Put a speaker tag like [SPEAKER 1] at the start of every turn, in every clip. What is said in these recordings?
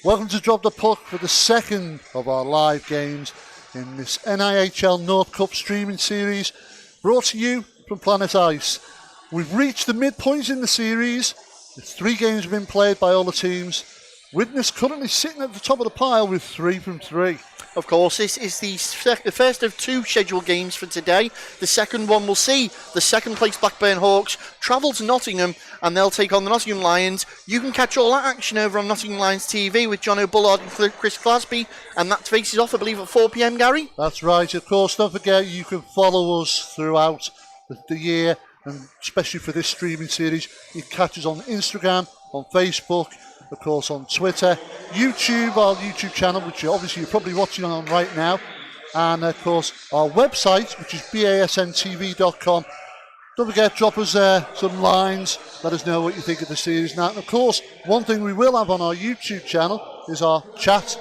[SPEAKER 1] Welcome to Drop the Puck for the second of our live games in this NIHL North Cup streaming series, brought to you from Planet Ice. We've reached the midpoint in the series. The 3 games have been played by all the teams. Widnes currently sitting at the top of the pile with 3 from 3.
[SPEAKER 2] Of course, this is the first of 2 scheduled games for today. The second one will see the second place Blackburn Hawks travel to Nottingham and they'll take on the Nottingham Lions. You can catch all that action over on Nottingham Lions TV with John O'Bullard and Chris Glasby, and that faces off, I believe, at 4 p.m, Gary?
[SPEAKER 1] That's right. Of course, don't forget you can follow us throughout the year, and especially for this streaming series. You can catch us on Instagram, on Facebook, of course on Twitter, YouTube, our YouTube channel, which obviously you're probably watching on right now, and of course our website, which is basntv.com. Don't forget, drop us some lines, let us know what you think of the series. Now, and of course, one thing we will have on our YouTube channel is our chat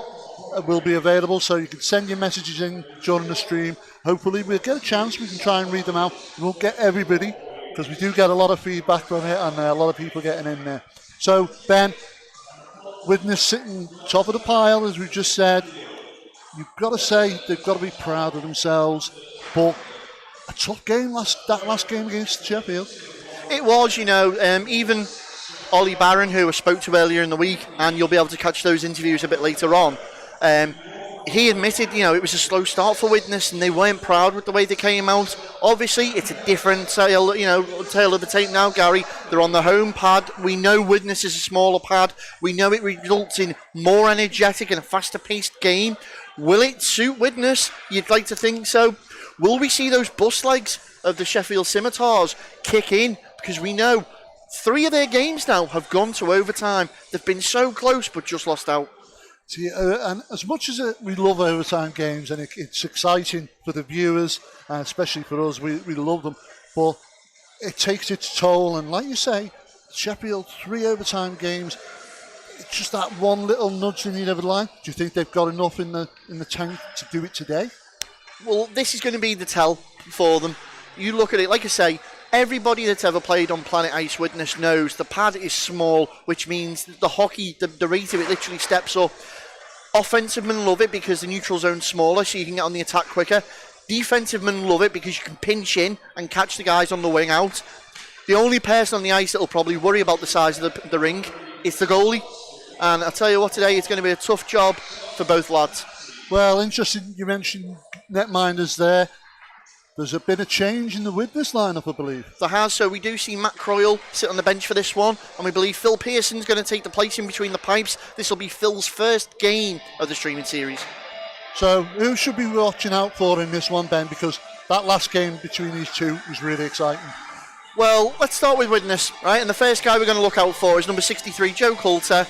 [SPEAKER 1] will be available, so you can send your messages in during the stream. Hopefully we'll get a chance, we can try and read them out. We won't get everybody, because we do get a lot of feedback from it, and a lot of people getting in there. So, Ben, Widnes sitting top of the pile, as we just said. You've got to say they've got to be proud of themselves, but a tough game that last game against Sheffield.
[SPEAKER 2] It was, even Ollie Barron, who I spoke to earlier in the week, and you'll be able to catch those interviews a bit later on. He admitted, it was a slow start for Widnes, and they weren't proud with the way they came out. Obviously, it's a different tale of the tape now, Gary. They're on the home pad. We know Widnes is a smaller pad. We know it results in more energetic and a faster-paced game. Will it suit Widnes? You'd like to think so. Will we see those bus legs of the Sheffield Scimitars kick in? Because we know 3 of their games now have gone to overtime. They've been so close, but just lost out.
[SPEAKER 1] See, and as much as we love overtime games, and it's exciting for the viewers, and especially for us, we love them, but it takes its toll. And like you say, Sheffield, 3 overtime games, it's just that one little nudge they need every line. Do you think they've got enough in the tank to do it today?
[SPEAKER 2] Well, this is going to be the tell for them. You look at it, like I say, everybody that's ever played on Planet Ice Widnes knows the pad is small, which means the hockey, the rate of it literally steps up. Offensive men love it because the neutral zone's smaller, so you can get on the attack quicker. Defensive men love it because you can pinch in and catch the guys on the wing out. The only person on the ice that will probably worry about the size of the rink is the goalie. And I'll tell you what, today it's going to be a tough job for both lads.
[SPEAKER 1] Well, interesting you mentioned netminders there. There's been a change in the Widnes lineup, I believe.
[SPEAKER 2] There has, so we do see Matt Croyle sit on the bench for this one, and we believe Phil Pearson's going to take the place in between the pipes. This will be Phil's first game of the streaming series.
[SPEAKER 1] So who should we be watching out for in this one, Ben? Because that last game between these two was really exciting.
[SPEAKER 2] Well, let's start with Widnes, right? And the first guy we're going to look out for is number 63, Joe Coulter.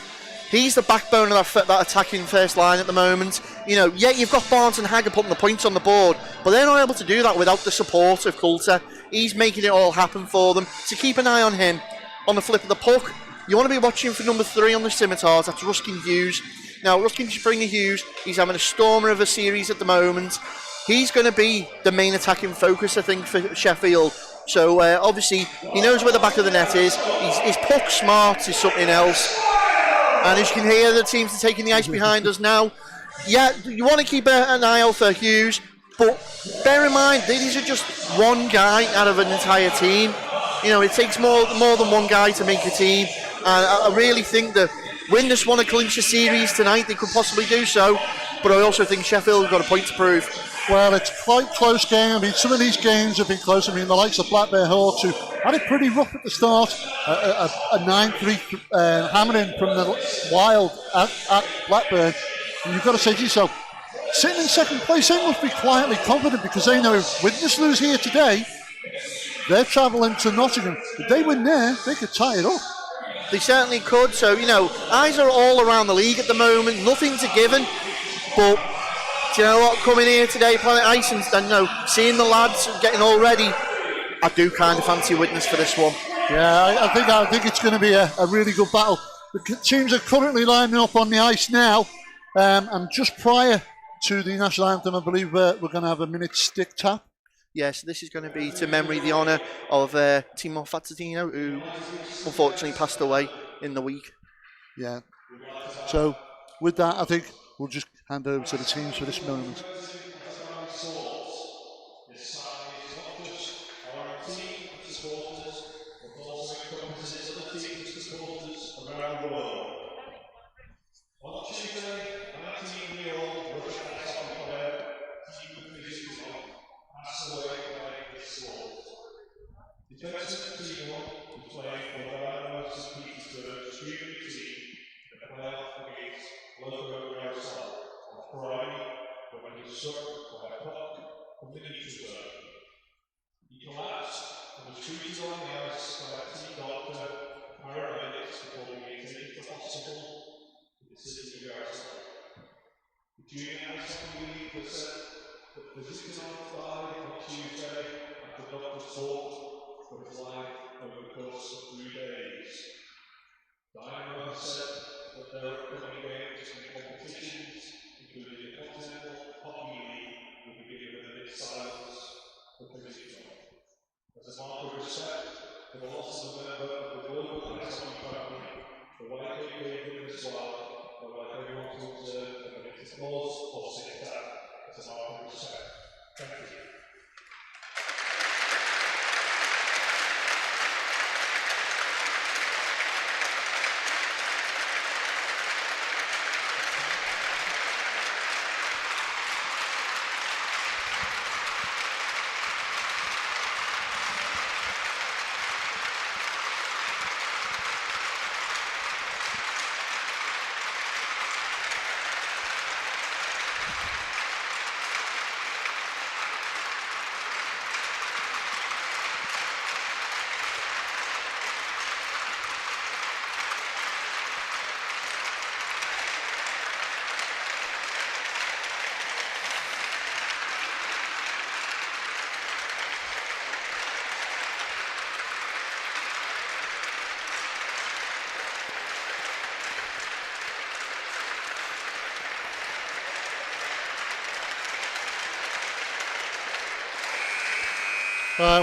[SPEAKER 2] He's the backbone of that attacking first line at the moment. You've got Barnes and Hagger putting the points on the board, but they're not able to do that without the support of Coulter. He's making it all happen for them, so keep an eye on him. On the flip of the puck, you want to be watching for number 3 on the Scimitars, that's Ruskin Hughes. Now, Ruskin Springer-Hughes, he's having a stormer of a series at the moment. He's going to be the main attacking focus, I think, for Sheffield. So, obviously, he knows where the back of the net is. His puck smarts is something else. And as you can hear, the teams are taking the ice behind us now. Yeah, you want to keep an eye out for Hughes, but bear in mind, these are just one guy out of an entire team. It takes more than one guy to make a team. And I really think that Widnes want to clinch a series tonight. They could possibly do so, but I also think Sheffield have got a point to prove.
[SPEAKER 1] Well, it's quite a close game. I mean, some of these games have been close. I mean, the likes of Blackburn Hawks, who had it pretty rough at the start, a 9-3 hammering from the Wild at Blackburn. And you've got to say to yourself, sitting in second place, they must be quietly confident because they know if Widnes lose here today, they're travelling to Nottingham. If they win there, they could tie it up.
[SPEAKER 2] They certainly could. So, eyes are all around the league at the moment. Nothing's a given, but do you know what? Coming here today, Planet Ice, and seeing the lads getting all ready, I do kind of fancy Widnes for this one.
[SPEAKER 1] Yeah, I think it's going to be a really good battle. The teams are currently lining up on the ice now, and just prior to the national anthem, I believe we're going to have a minute stick tap.
[SPEAKER 2] Yes, this is going to be to memory the honour of Timo Fazzatino, who unfortunately passed away in the week.
[SPEAKER 1] Yeah. So with that, I think we'll just hand over to the teams for this moment.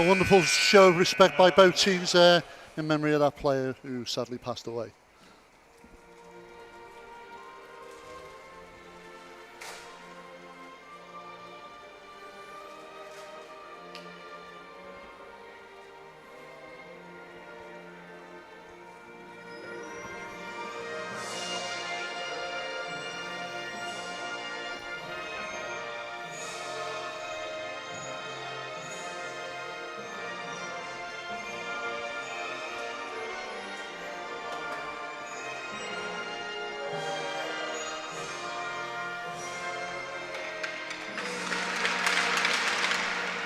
[SPEAKER 1] Wonderful show of respect by both teams there in memory of that player who sadly passed away.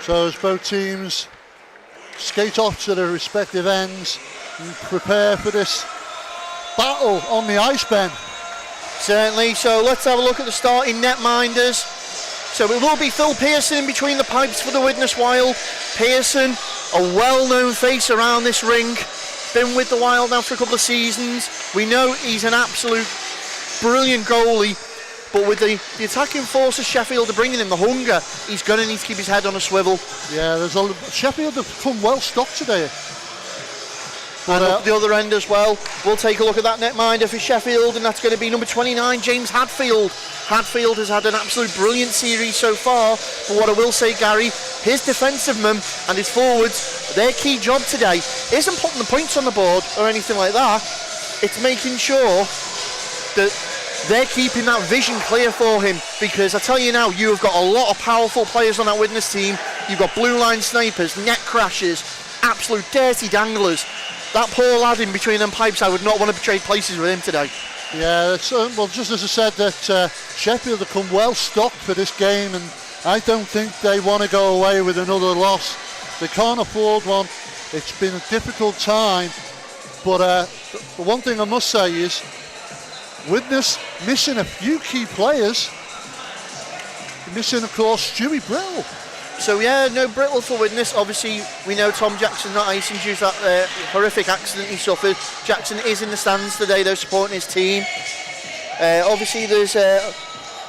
[SPEAKER 1] So as both teams skate off to their respective ends and prepare for this battle on the ice, Ben.
[SPEAKER 2] Certainly, so let's have a look at the starting netminders. So it will be Phil Pearson in between the pipes for the Widnes Wild. Pearson, a well-known face around this rink, been with the Wild now for a couple of seasons. We know he's an absolute brilliant goalie. But with the attacking force of Sheffield are bringing him the hunger, he's going to need to keep his head on a swivel.
[SPEAKER 1] Yeah, Sheffield have come well stocked today.
[SPEAKER 2] And up the other end as well, we'll take a look at that netminder for Sheffield, and that's going to be number 29, James Hadfield. Hadfield has had an absolute brilliant series so far, but what I will say, Gary, his defensive men and his forwards, their key job today isn't putting the points on the board or anything like that. It's making sure that they're keeping that vision clear for him, because I tell you now, you have got a lot of powerful players on that Widnes team. You've got blue line snipers, net crashers, absolute dirty danglers. That poor lad in between them pipes, I would not want to trade places with him today.
[SPEAKER 1] Yeah, well, just as I said, that Sheffield have come well stocked for this game, and I don't think they want to go away with another loss. They can't afford one. It's been a difficult time, but the one thing I must say is Widnes missing a few key players. Missing, of course, Stewie Brittle.
[SPEAKER 2] So yeah, no Brittle for Widnes. Obviously, we know Tom Jackson's not icing due to that horrific accident he suffered. Jackson is in the stands today, though, supporting his team. Obviously, there's the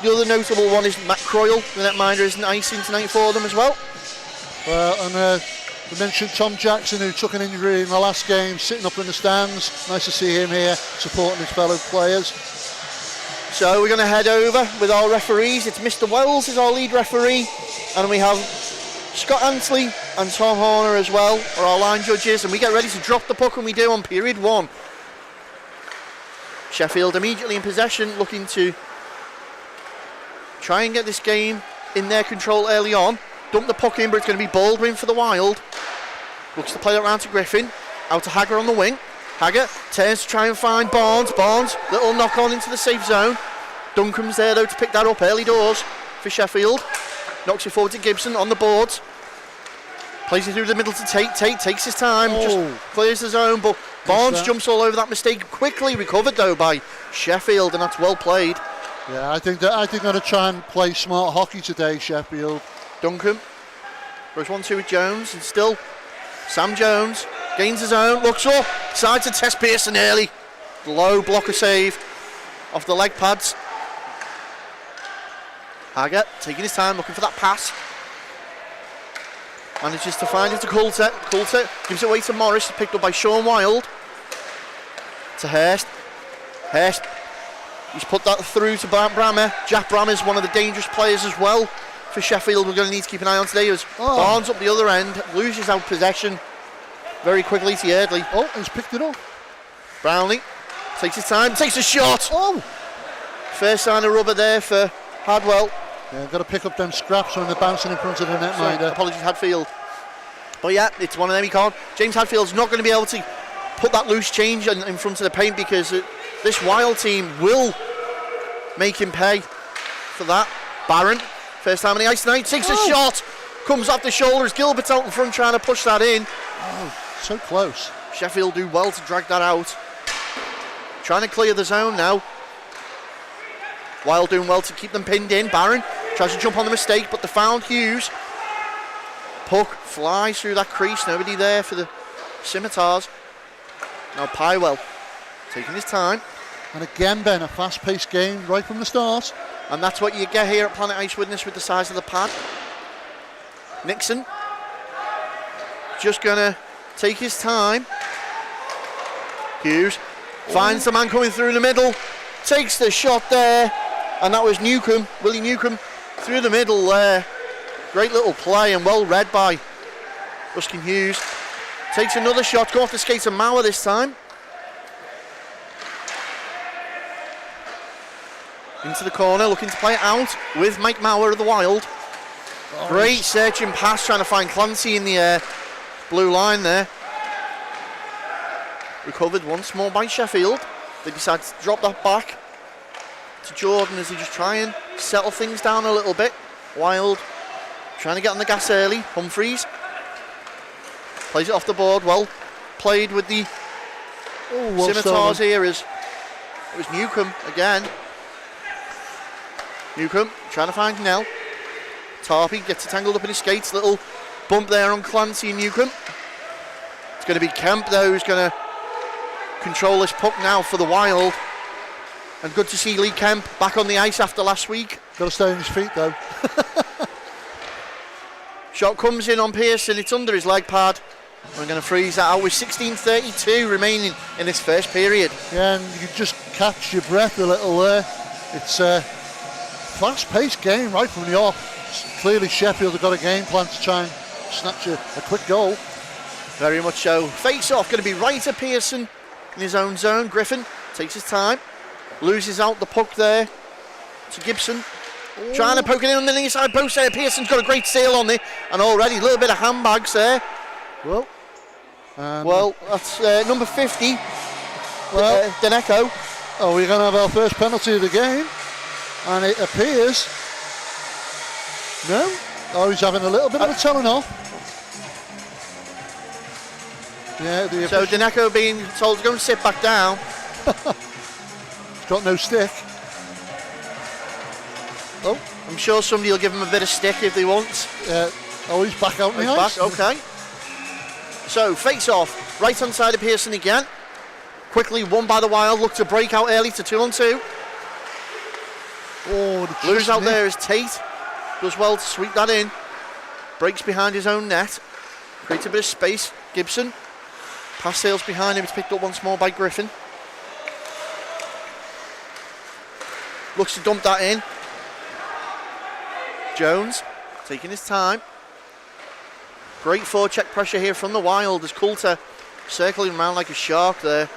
[SPEAKER 2] other notable one is Matt Croyle. The netminder isn't icing tonight for them as well.
[SPEAKER 1] Well, and we mentioned Tom Jackson, who took an injury in the last game, sitting up in the stands. Nice to see him here supporting his fellow players.
[SPEAKER 2] So we're going to head over with our referees. It's Mr. Wells is our lead referee, and we have Scott Antley and Tom Horner as well are our line judges, and we get ready to drop the puck, and we do on period 1. Sheffield immediately in possession, looking to try and get this game in their control early on. Dump the puck in, but it's going to be Baldwin for the Wild. Looks to play it around to Griffin. Out to Hagger on the wing. Hagger turns to try and find Barnes. Barnes, little knock on into the safe zone. Duncombe's there though to pick that up early doors for Sheffield. Knocks it forward to Gibson on the boards. Plays it through the middle to Tate. Tate takes his time, just clears the zone, but Barnes jumps all over that mistake. Quickly recovered though by Sheffield, and that's well played.
[SPEAKER 1] Yeah, I think they're going to try and play smart hockey today, Sheffield.
[SPEAKER 2] Duncombe goes 1-2 with Jones, and still Sam Jones gains his own, looks up, decides to test Pearson early. Low blocker save off the leg pads. Hagger taking his time, looking for that pass. Manages to find it to Coulter. Coulter gives it away to Morris, picked up by Sean Wild. To Hurst. Hurst, he's put that through to Brammer. Jack Brammer is one of the dangerous players as well for Sheffield. We're going to need to keep an eye on today as Barnes up the other end, loses out possession very quickly to Yardley.
[SPEAKER 1] Oh, he's picked it up.
[SPEAKER 2] Brownlee takes his time, takes a shot. First sign of rubber there for Hadwell.
[SPEAKER 1] Yeah, got to pick up them scraps when they're bouncing in front of the netminder.
[SPEAKER 2] Apologies, Hadfield. But yeah, it's one of them he can't. James Hadfield's not going to be able to put that loose change in front of the paint because this Wild team will make him pay for that. Barron, first time on the ice tonight, takes a shot, comes off the shoulders. Gilbert's out in front trying to push that in.
[SPEAKER 1] So close.
[SPEAKER 2] Sheffield do well to drag that out. Trying to clear the zone now. Wild doing well to keep them pinned in. Barron tries to jump on the mistake, but they found Hughes. Puck flies through that crease. Nobody there for the Scimitars. Now Pywell taking his time.
[SPEAKER 1] And again, Ben, a fast-paced game right from the start.
[SPEAKER 2] And that's what you get here at Planet Ice Widnes with the size of the pad. Nixon just going to take his time. Hughes finds the man coming through the middle. Takes the shot there. And that was Newcombe, Willie Newcombe, through the middle there. Great little play and well read by Ruskin Hughes. Takes another shot, go off the skates of Mauer this time. Into the corner, looking to play it out with Mike Mauer of the Wild. Great searching pass, trying to find Clancy in the blue line there. Recovered once more by Sheffield. They decide to drop that back to Jordan as he just try and settle things down a little bit. Wild trying to get on the gas early. Humphreys plays it off the board. Well played with the Scimitars here as it was Newcombe again. Newcombe trying to find Nell. Tarpey gets tangled up in his skates. Little bump there on Clancy and Newcombe. It's going to be Kemp though who's going to control this puck now for the Wild. And good to see Lee Kemp back on the ice after last week.
[SPEAKER 1] Got to stay on his feet though.
[SPEAKER 2] Shot comes in on Pearson, it's under his leg pad. We're going to freeze that out with 16:32 remaining in this first period.
[SPEAKER 1] Yeah, and you just catch your breath a little there. It's a fast-paced game right from the off. Clearly Sheffield have got a game plan to try and snatch a quick goal.
[SPEAKER 2] Very much so. Face off, going to be right at Pearson in his own zone. Griffin takes his time. Loses out the puck there to Gibson. Trying to poke it in on the near side post there. Pearson's got a great steal on it. And already a little bit of handbags there. Well, that's number 50. Deneco.
[SPEAKER 1] Oh, we're going to have our first penalty of the game. And it appears... No? Oh, he's having a little bit of a telling off. Yeah,
[SPEAKER 2] so Deneco being told to go and sit back down.
[SPEAKER 1] He's got no stick.
[SPEAKER 2] Oh, I'm sure somebody will give him a bit of stick if they want.
[SPEAKER 1] He's back out in the ice.
[SPEAKER 2] Back, okay. So, face off, right hand side of Pearson again. Quickly won by the Wild, look to break out early to 2-on-2. Loose out there is Tate. Does well to sweep that in. Breaks behind his own net. Creates a bit of space. Gibson. Pass sails behind him. It's picked up once more by Griffin. Looks to dump that in. Jones taking his time. Great forecheck pressure here from the Wild as Coulter circling around like a shark there.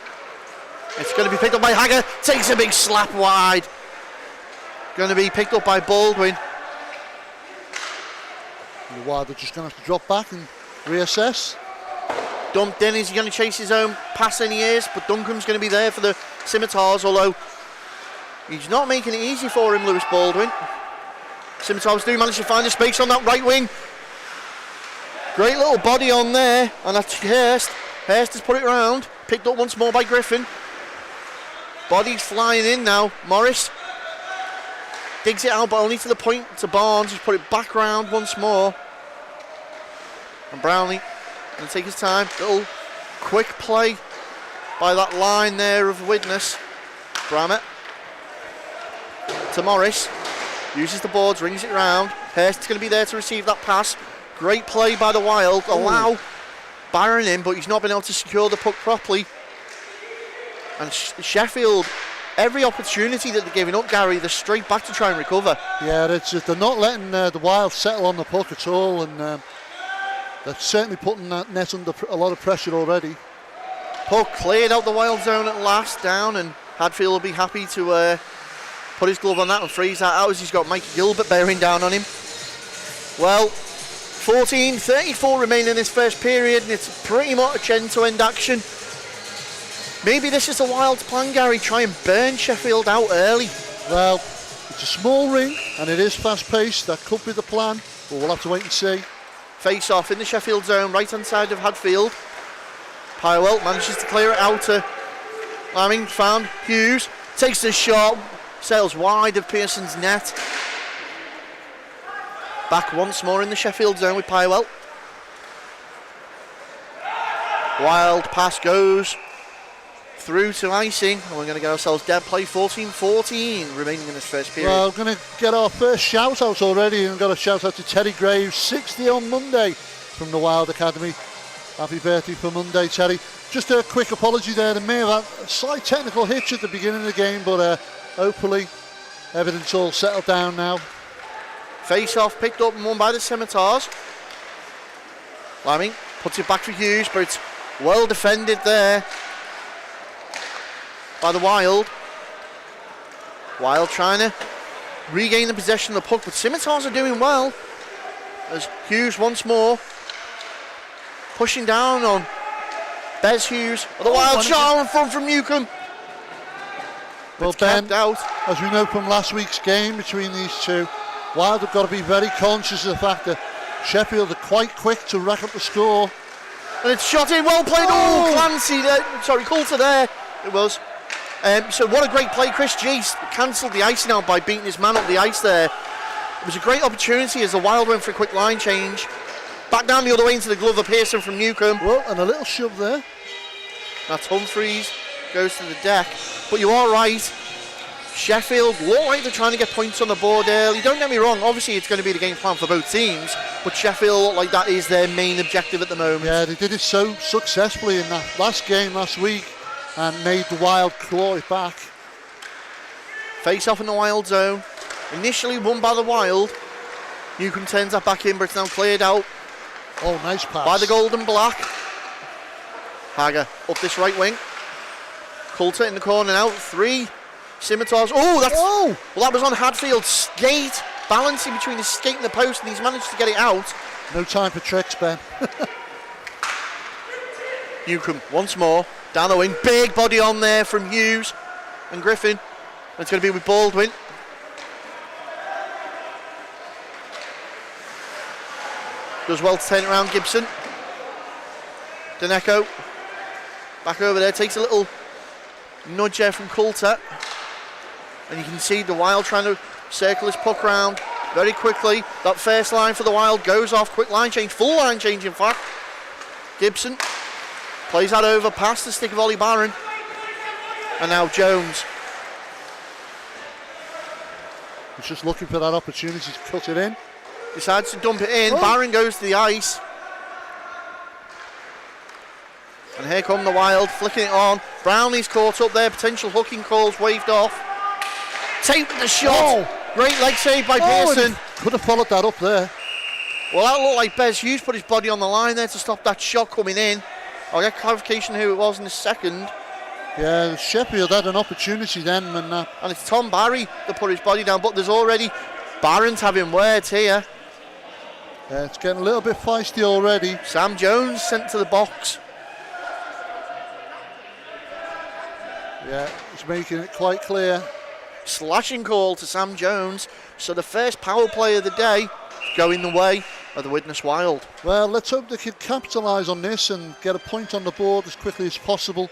[SPEAKER 2] It's going to be picked up by Hager. Takes a big slap wide. Going to be picked up by Baldwin.
[SPEAKER 1] The Wild are just going to have to drop back and reassess.
[SPEAKER 2] Dumped in. Is he going to chase his own pass in? He is, but Duncombe's going to be there for the Scimitars, although he's not making it easy for him, Lewis Baldwin. Scimitars do manage to find a space on that right wing. Great little body on there, and that's Hurst. Hurst has put it round. Picked up once more by Griffin. Body's flying in now. Morris digs it out, but only to the point to Barnes. He's put it back round once more. And Brownlee going to take his time. Little quick play by that line there of Widnes. Brammett to Morris. Uses the boards, rings it round. Hurst is going to be there to receive that pass. Great play by the Wild. Allow Byron in, but he's not been able to secure the puck properly. And Sheffield, every opportunity that they're giving up, Gary, they're straight back to try and recover.
[SPEAKER 1] Yeah, it's just, they're not letting the Wild settle on the puck at all, and they're certainly putting that net under a lot of pressure already.
[SPEAKER 2] Puck cleared out the Wild zone at last, down, and Hadfield will be happy to put his glove on that and freeze that out as he's got Mike Gilbert bearing down on him. Well, 14:34 remaining in this first period, and it's pretty much end-to-end action. Maybe this is the Wild's plan, Gary, try and burn Sheffield out early.
[SPEAKER 1] Well, it's a small rink, and it is fast-paced. That could be the plan, but we'll have to wait and see.
[SPEAKER 2] Face-off in the Sheffield zone, right-hand side of Hadfield. Pywell manages to clear it out to Lamming, found Hughes, takes the shot, sails wide of Pearson's net. Back once more in the Sheffield zone with Pywell. Wild pass goes through to icing, and we're going to get ourselves dead play. 14-14 remaining in this first period.
[SPEAKER 1] Well, we're going to get our first shout out already, and we've got a shout out to Terry Graves, 60 on Monday from the Wild Academy. Happy birthday for Monday, Terry. Just a quick apology there. They may have had a slight technical hitch at the beginning of the game, but hopefully everything's all settled down now.
[SPEAKER 2] Face-off picked up and won by the Scimitars. Lamming puts it back for Hughes, but it's well defended there by the Wild. Wild trying to regain the possession of the puck, but Scimitars are doing well. As Hughes once more pushing down on Bez Hughes. The Wild shot in front from Newcombe.
[SPEAKER 1] Well,
[SPEAKER 2] it's
[SPEAKER 1] Ben,
[SPEAKER 2] kept out.
[SPEAKER 1] as we know from last week's game between these two, Wild have got to be very conscious of the fact that Sheffield are quite quick to rack up the score.
[SPEAKER 2] And it's shot in, well played. Oh, Clancy there. Sorry, Coulter there. It was. So what a great play. Chris Jace cancelled the icing out by beating his man up the ice there. It was a great opportunity as the Wild went for a quick line change. Back down the other way into the glove of Pearson from Newcombe.
[SPEAKER 1] Well, and a little shove there.
[SPEAKER 2] That's Humphreys, goes to the deck. But you are right. Sheffield look like they're trying to get points on the board early. Don't get me wrong, obviously it's going to be the game plan for both teams, but Sheffield look like that is their main objective at the moment.
[SPEAKER 1] Yeah, they did it so successfully in that last game last week and made the Wild claw it back.
[SPEAKER 2] Face off in the Wild zone. Initially won by the Wild. Newcombe turns that back in, but it's now cleared out.
[SPEAKER 1] Oh, nice pass.
[SPEAKER 2] By the Gold and Black. Hager up this right wing. Coulter in the corner now. 3 Scimitars. Oh, that's.
[SPEAKER 1] Oh!
[SPEAKER 2] Well, that was on Hadfield's skate. Balancing between his skate and the post, and he's managed to get it out.
[SPEAKER 1] No time for tricks, Ben.
[SPEAKER 2] Newcombe once more. Down the wing. Big body on there from Hughes and Griffin. And it's going to be with Baldwin. Does well to turn it around, Gibson. Daneko. Back over there. Takes a little nudge there from Coulter. And you can see the Wild trying to circle his puck round very quickly. That first line for the Wild goes off. Quick line change. Full line change, in fact. Gibson plays that over past the stick of Ollie Barron. And now Jones.
[SPEAKER 1] He's just looking for that opportunity to cut it in.
[SPEAKER 2] Decides to dump it in.
[SPEAKER 1] Oh.
[SPEAKER 2] Barron goes to the ice. And here come the Wild, flicking it on. Brownlee's caught up there. Potential hooking calls waved off. take the shot.
[SPEAKER 1] Oh.
[SPEAKER 2] Great leg save by
[SPEAKER 1] Oh,
[SPEAKER 2] Pearson.
[SPEAKER 1] could have followed that up there.
[SPEAKER 2] Well, that looked like Bez Hughes put his body on the line there to stop that shot coming in. I'll get clarification who it was in a second.
[SPEAKER 1] Yeah, Sheffield had an opportunity then when that.
[SPEAKER 2] And it's Tom Barry that put his body down, but there's already Barron's having words here.
[SPEAKER 1] Yeah, it's getting a little bit feisty already.
[SPEAKER 2] Sam Jones sent to the box.
[SPEAKER 1] Yeah, he's making it quite clear.
[SPEAKER 2] Slashing call to Sam Jones. So the first power play of the day going the way of the Widnes Wild.
[SPEAKER 1] Well, let's hope they can capitalise on this and get a point on the board as quickly as possible.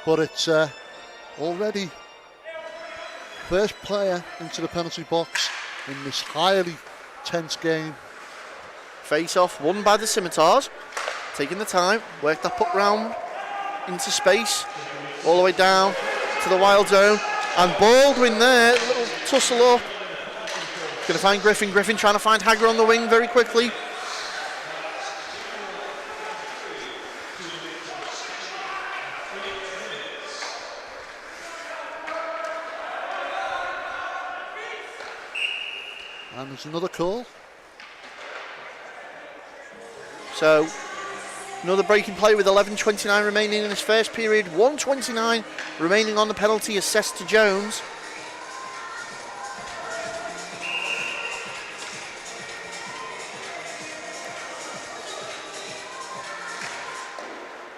[SPEAKER 1] But it's already first player into the penalty box in this highly tense game.
[SPEAKER 2] Face off won by the Scimitars. Taking the time, work that puck round into space, all the way down to the Wild zone. And Baldwin there, a little tussle up. Going to find Griffin. Griffin trying to find Hagger on the wing very quickly.
[SPEAKER 1] And there's another call.
[SPEAKER 2] So, another breaking play with 11:29 remaining in this first period. 1:29 remaining on the penalty assessed to Jones.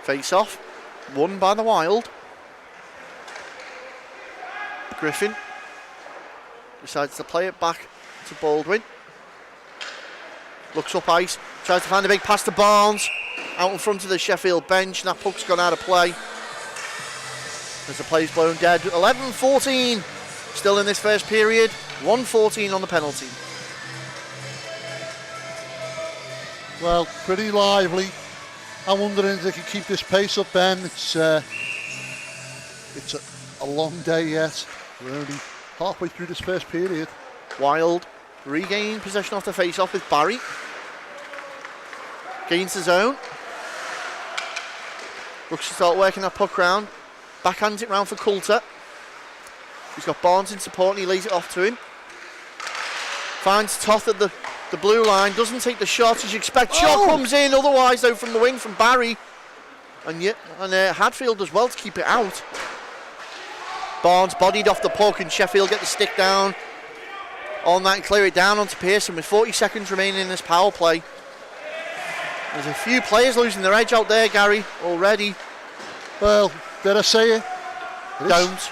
[SPEAKER 2] Face off, won by the Wild. Griffin decides to play it back to Baldwin. Looks up ice, tries to find a big pass to Barnes. Out in front of the Sheffield bench, and that puck's gone out of play. As the play's blown dead. 11-14 still in this first period. 1:14 on the penalty.
[SPEAKER 1] Well, pretty lively. I'm wondering if they can keep this pace up, Ben. It's a long day yet. We're only halfway through this first period.
[SPEAKER 2] Wild regain possession off the face-off with Barry. Gains the zone. Looks to start working that puck round. Backhands it round for Coulter. He's got Barnes in support and he lays it off to him. Finds Toth at the blue line. Doesn't take the shot as you expect. Shot comes in otherwise though from the wing from Barry. And Hadfield as well to keep it out. Barnes bodied off the puck and Sheffield get the stick down on that and clear it down onto Pearson with 40 seconds remaining in this power play. There's a few players losing their edge out there, Gary, already.
[SPEAKER 1] Well, did I say it?
[SPEAKER 2] Don't.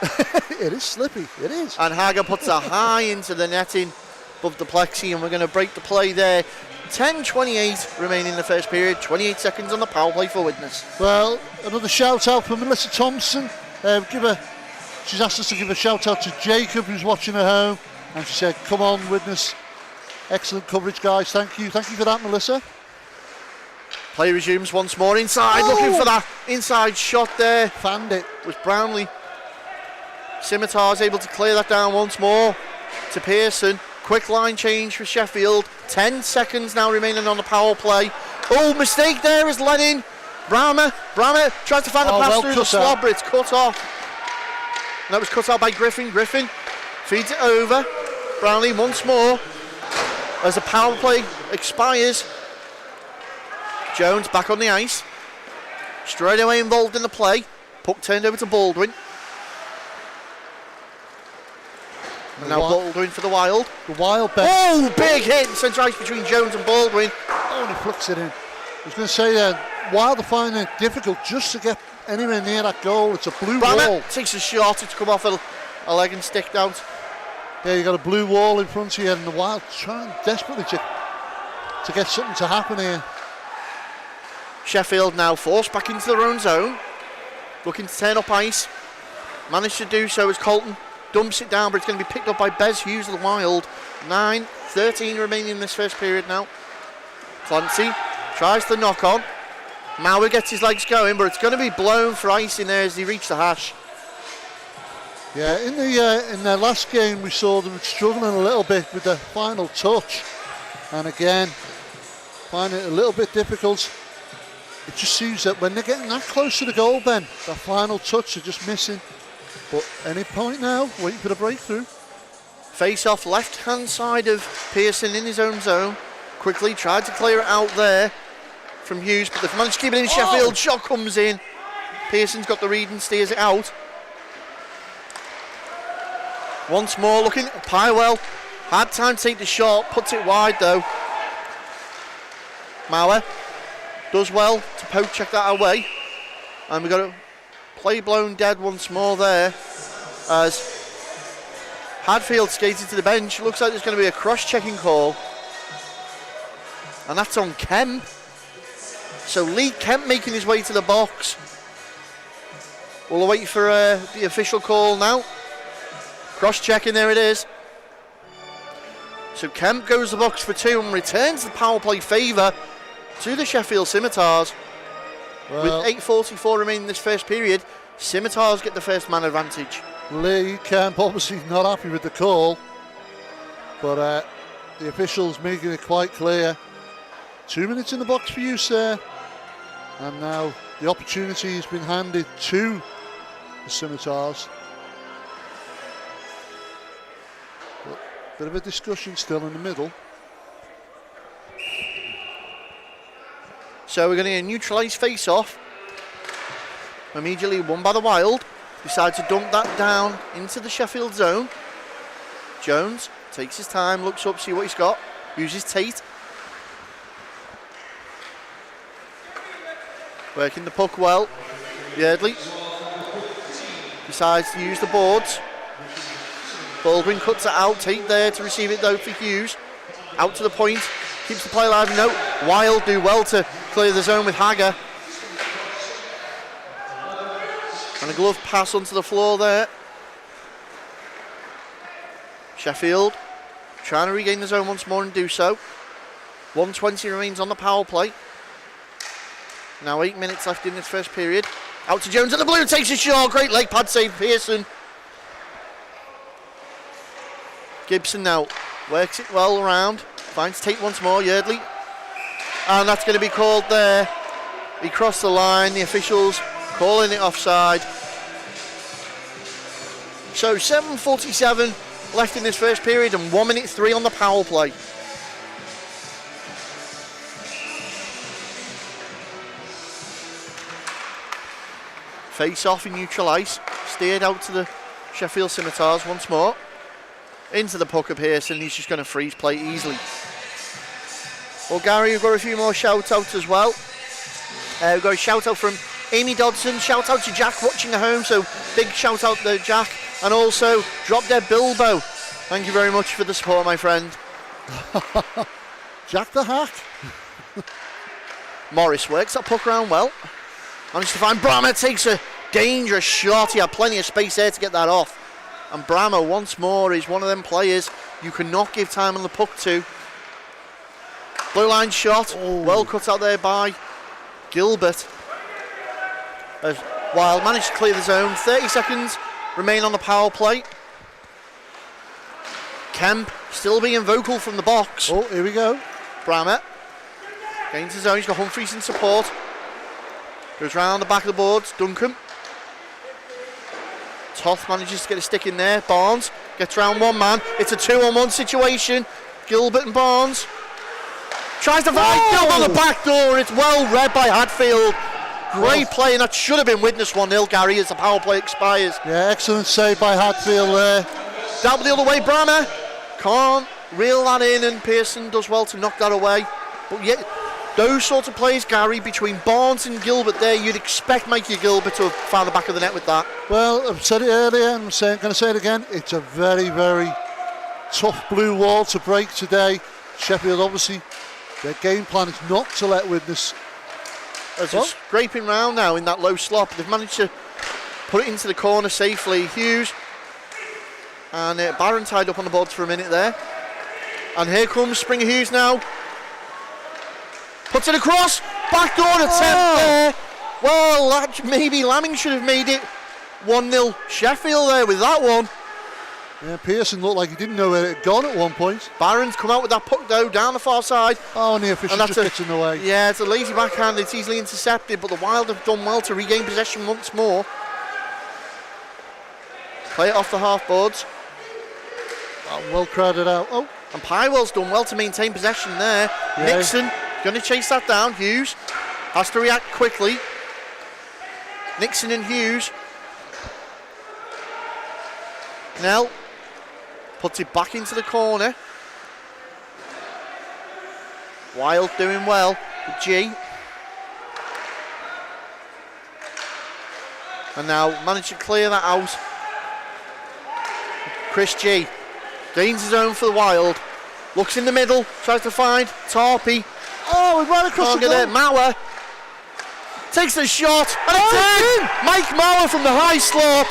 [SPEAKER 1] It is slippy, it is.
[SPEAKER 2] And Hager puts a high into the netting above the plexi, and we're going to break the play there. 10:28 remaining in the first period, 28 seconds on the power play for Widnes.
[SPEAKER 1] Well, another shout out for Melissa Thompson. She's asked us to give a shout out to Jacob, who's watching at home, and she said, "Come on, Widnes, excellent coverage, guys. Thank you for that, Melissa."
[SPEAKER 2] Play resumes once more inside, looking for that inside shot there.
[SPEAKER 1] Fanned it.
[SPEAKER 2] Was Brownlee. Scimitars able to clear that down once more to Pearson. Quick line change for Sheffield. 10 seconds now remaining on the power play. Oh, mistake there is Lennon. Brahma tries to find the pass through the slobber. It's cut off. And that was cut out by Griffin. Griffin feeds it over. Brownlee once more as the power play expires. Jones back on the ice. Straight away involved in the play. Puck turned over to Baldwin. And now Baldwin for the Wild.
[SPEAKER 1] The Wild bet.
[SPEAKER 2] Oh, big hit in centre ice between Jones and Baldwin.
[SPEAKER 1] Oh, and he flicks it in. I was going to say, Wild are finding it difficult just to get anywhere near that goal. It's a blue wall.
[SPEAKER 2] Takes a shot. It's come off a leg and sticked out.
[SPEAKER 1] Yeah, you got a blue wall in front of you, and the Wild trying desperately to get something to happen here.
[SPEAKER 2] Sheffield now forced back into their own zone. Looking to turn up ice. Managed to do so as Colton dumps it down, but it's going to be picked up by Bez Hughes of the Wild. 9:13 remaining in this first period now. Clancy tries the knock on. Mauer gets his legs going, but it's going to be blown for ice in there as he reaches the hash.
[SPEAKER 1] Yeah, in their last game we saw them struggling a little bit with the final touch, and again finding it a little bit difficult. It just seems that when they're getting that close to the goal, Ben, that final touch are just missing. But any point now, waiting for the breakthrough.
[SPEAKER 2] Face off left hand side of Pearson in his own zone. Quickly tried to clear it out there from Hughes, but they've managed to keep it in. Sheffield. Shot comes in. Pearson's got the read and steers it out. Once more looking. Pywell had time to take the shot, puts it wide though. Mauer does well to poke check that away. And we've got a play blown dead once more there as Hadfield skated to the bench. Looks like there's going to be a cross-checking call. And that's on Kemp. So Lee Kemp making his way to the box. We'll wait for the official call now. Cross-checking, there it is. So Kemp goes to the box for 2 and returns the power play favour to the Sheffield Scimitars. With 8:44 remaining in this first period, Scimitars get the first man advantage.
[SPEAKER 1] Lee Kemp obviously not happy with the call, but the officials making it quite clear. 2 minutes in the box for you, sir. And now the opportunity has been handed to the Scimitars. But bit of a discussion still in the middle.
[SPEAKER 2] So we're going to get a neutralised face-off. Immediately won by the Wild. Decides to dunk that down into the Sheffield zone. Jones takes his time, looks up, see what he's got. Uses Tate. Working the puck well. Yardley decides to use the boards. Baldwin cuts it out. Tate there to receive it though for Hughes. Out to the point. Keeps the play alive. No. Wild do well to clear the zone with Hager. And a glove pass onto the floor there. Sheffield trying to regain the zone once more and do so. 1:20 remains on the power play. Now 8 minutes left in this first period. Out to Jones at the blue, takes a shot. Great leg pad save, Pearson. Gibson now works it well around. Finds Tate once more, Yardley. And that's going to be called there. He crossed the line, the officials calling it offside. So 7:47 left in this first period and 1:03 on the power play. Face off in neutral ice, steered out to the Sheffield Scimitars once more. Into the puck of Pearson, he's just going to freeze play easily. Well, Gary, we've got a few more shout-outs as well. We've got a shout-out from Amy Dodson, shout-out to Jack watching at home, so big shout-out to Jack. And also, Drop Dead Bilbo. Thank you very much for the support, my friend.
[SPEAKER 1] Jack the Hack.
[SPEAKER 2] Morris works that puck around well. Managed to find Brammer, takes a dangerous shot. He had plenty of space there to get that off. And Brammer, once more, is one of them players you cannot give time on the puck to. Blue line shot, well cut out there by Gilbert. As Wild managed to clear the zone. 30 seconds remain on the power play. Kemp still being vocal from the box.
[SPEAKER 1] Oh, here we go.
[SPEAKER 2] Brammer gains the zone, he's got Humphreys in support. Goes round the back of the boards, Duncan. Toth manages to get a stick in there. Barnes gets round one man. It's a 2-on-1 situation. Gilbert and Barnes. Tries to find Gilbert on the back door. It's well read by Hadfield. Great play, and that should have been Widnes 1-0, Gary, as the power play expires.
[SPEAKER 1] Yeah, excellent save by Hadfield there.
[SPEAKER 2] Down the other way, Brammer can't reel that in, and Pearson does well to knock that away. But yet, those sorts of plays, Gary, between Barnes and Gilbert there, you'd expect Mikey Gilbert to have found the back of the net with that.
[SPEAKER 1] Well, I've said it earlier, and I'm going to say it again. It's a very, very tough blue wall to break today. Sheffield, obviously, their game plan is not to let Widnes.
[SPEAKER 2] As it's scraping round now in that low slot, they've managed to put it into the corner safely. Hughes and Barron tied up on the boards for a minute there. And here comes Springer Hughes now. Puts it across, backdoor attempt there. Well, maybe Lamming should have made it 1-0 Sheffield there with that one.
[SPEAKER 1] Yeah, Pearson looked like he didn't know where it had gone at one point.
[SPEAKER 2] Barron's come out with that puck though, down the far side.
[SPEAKER 1] Oh, and the official just gets in the way.
[SPEAKER 2] Yeah, it's a lazy backhand, it's easily intercepted, but the Wild have done well to regain possession once more. Play it off the half boards.
[SPEAKER 1] Well crowded out. Oh,
[SPEAKER 2] and Pywell's done well to maintain possession there.
[SPEAKER 1] Yeah.
[SPEAKER 2] Nixon going to chase that down. Hughes has to react quickly. Nixon and Hughes. Nell puts it back into the corner. Wild doing well. G. And now managed to clear that out. Chris G. Gains his own for the Wild. Looks in the middle. Tries to find Tarpey.
[SPEAKER 1] oh, right across
[SPEAKER 2] Can't
[SPEAKER 1] the
[SPEAKER 2] get
[SPEAKER 1] goal.
[SPEAKER 2] it. Mauer takes the shot. And it's in! Mike Mauer from the high slot.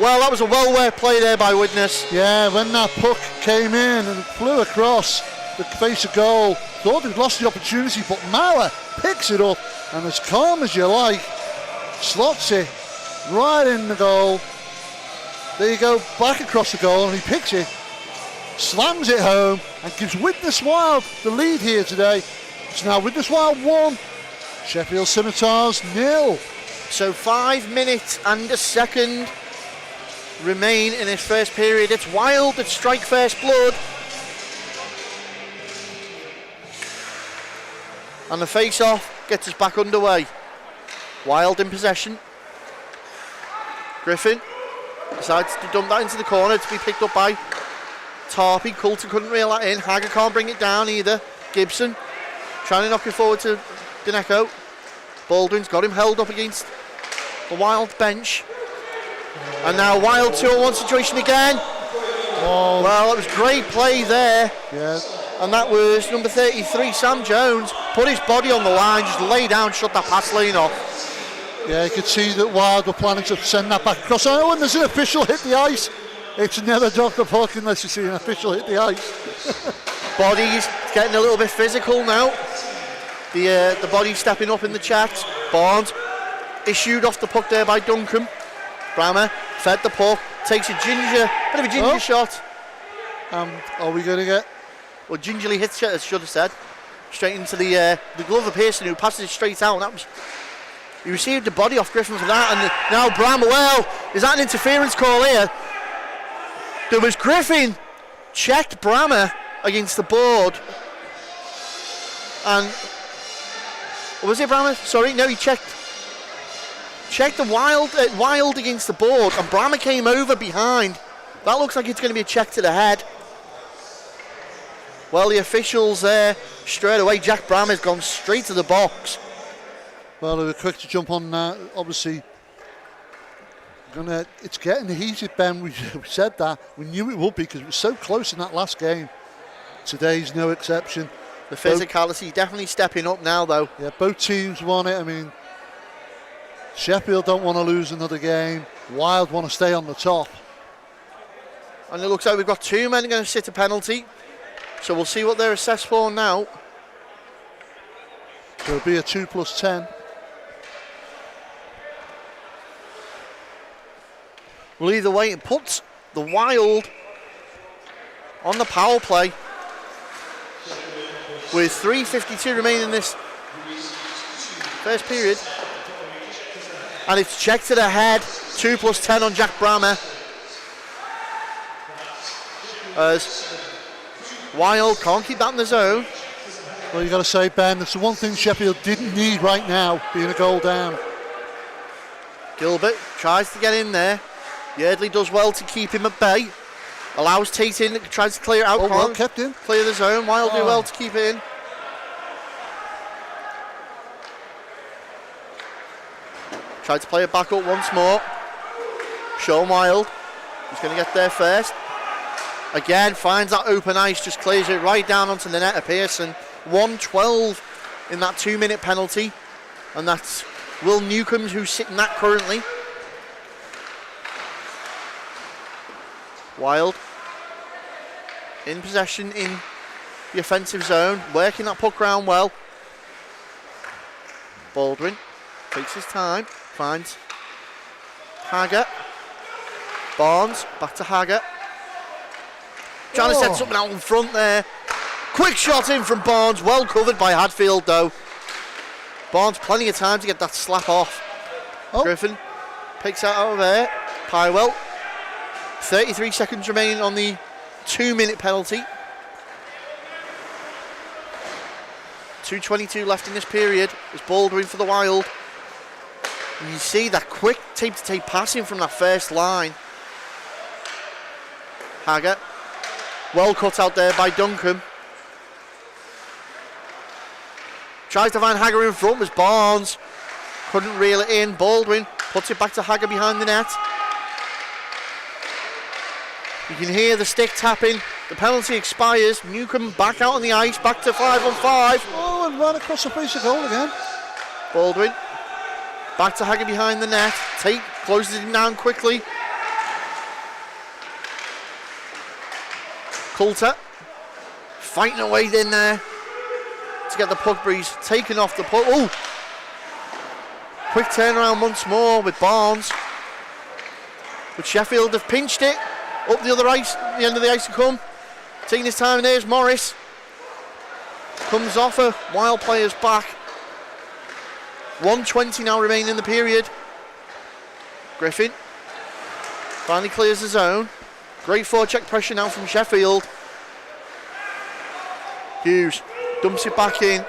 [SPEAKER 2] Well, that was a well-worked play there by Widnes.
[SPEAKER 1] Yeah, when that puck came in and flew across the face of goal, thought he'd lost the opportunity, but Mauer picks it up and as calm as you like, slots it right in the goal. There you go, back across the goal, and he picks it, slams it home, and gives Widnes Wild the lead here today. It's now Widnes Wild 1, Sheffield Scimitars 0.
[SPEAKER 2] So 5 minutes and a second remain in this first period. It's Wild that strike first blood. And the face-off gets us back underway. Wild in possession. Griffin decides to dump that into the corner to be picked up by Tarpey. Coulter couldn't reel that in. Hager can't bring it down either. Gibson trying to knock it forward to Dineco. Baldwin's got him held up against the Wild bench. And now Wild 2-on-1 situation again.
[SPEAKER 1] Oh,
[SPEAKER 2] Well, it was great play there.
[SPEAKER 1] yeah.
[SPEAKER 2] And that was number 33, Sam Jones. Put his body on the line, just lay down, shut that pass lane off.
[SPEAKER 1] Yeah, you could see that Wild were planning to send that back across. Oh, and there's an official hit the ice. It's never dropped the puck unless you see an official hit the ice.
[SPEAKER 2] Body's getting a little bit physical now. The body stepping up in the chat. Barnes issued off the puck there by Duncan. Brammer fed the puck, takes a bit of a ginger shot.
[SPEAKER 1] Are we going to get...
[SPEAKER 2] Well, gingerly hits it, I should have said. Straight into the glove of Pearson, who passes it straight out. And that was, he received the body off Griffin for that. And now Brammer, well, is that an interference call here? There was Griffin checked Brammer against the board. And was it Brammer? Sorry, no, he checked the Wild against the board, and Brammer came over behind. That looks like it's going to be a check to the head. Well, the officials there straight away. Jack Brammer's gone straight to the box.
[SPEAKER 1] Well, they were quick to jump on that. Obviously, it's getting heated, Ben. We said that. We knew it would be because it was so close in that last game. Today's no exception.
[SPEAKER 2] The physicality definitely stepping up now, though.
[SPEAKER 1] Yeah, both teams want it. I mean, Sheffield don't want to lose another game. Wild want to stay on the top.
[SPEAKER 2] And it looks like we've got two men going to sit a penalty. So we'll see what they're assessed for now.
[SPEAKER 1] So it'll be a 2+10.
[SPEAKER 2] Well, either way, it puts the Wild on the power play with 3:52 remaining in this first period. And it's checked to the head. 2+10 on Jack Brammer. As Wild can't keep that in the zone.
[SPEAKER 1] Well, you got to say, Ben, that's the one thing Sheffield didn't need right now, being a goal down.
[SPEAKER 2] Gilbert tries to get in there. Yardley does well to keep him at bay. Allows Tate in, tries to clear it out.
[SPEAKER 1] Oh, well kept in.
[SPEAKER 2] Clear the zone. Wild do well to keep it in. Tried to play it back up once more. Sean Wild. He's going to get there first. Again, finds that open ice, just clears it right down onto the net of Pearson. 1:12 in that 2-minute penalty. And that's Will Newcombs who's sitting that currently. Wild in possession in the offensive zone, working that puck round well. Baldwin takes his time, finds Hager. Barnes, back to Hager. Trying to set something out in front there. Quick shot in from Barnes, well covered by Hadfield though. Barnes plenty of time to get that slap off. Griffin picks out of there. Pywell 33 seconds remaining on the 2-minute penalty. 2:22 left in this period. It's Baldwin for the Wild. And you see that quick tape-to-tape passing from that first line. Hagger. Well cut out there by Duncan. Tries to find Hagger in front, was Barnes. Couldn't reel it in. Baldwin puts it back to Hagger behind the net. You can hear the stick tapping. The penalty expires. Newcombe back out on the ice, back to 5-on-5.
[SPEAKER 1] Oh, and ran across the face of goal again.
[SPEAKER 2] Baldwin. Back to Hagger behind the net. Tate closes him down quickly. Coulter fighting away in there to get the puck breeze taken off the puck. Oh! Quick turnaround once more with Barnes. But Sheffield have pinched it. Up the other ice, the end of the ice to come. Taking his time, and there's Morris. Comes off a Wild player's back. 1:20 now remaining in the period. Griffin finally clears the zone. Great forecheck pressure now from Sheffield. Hughes dumps it back in.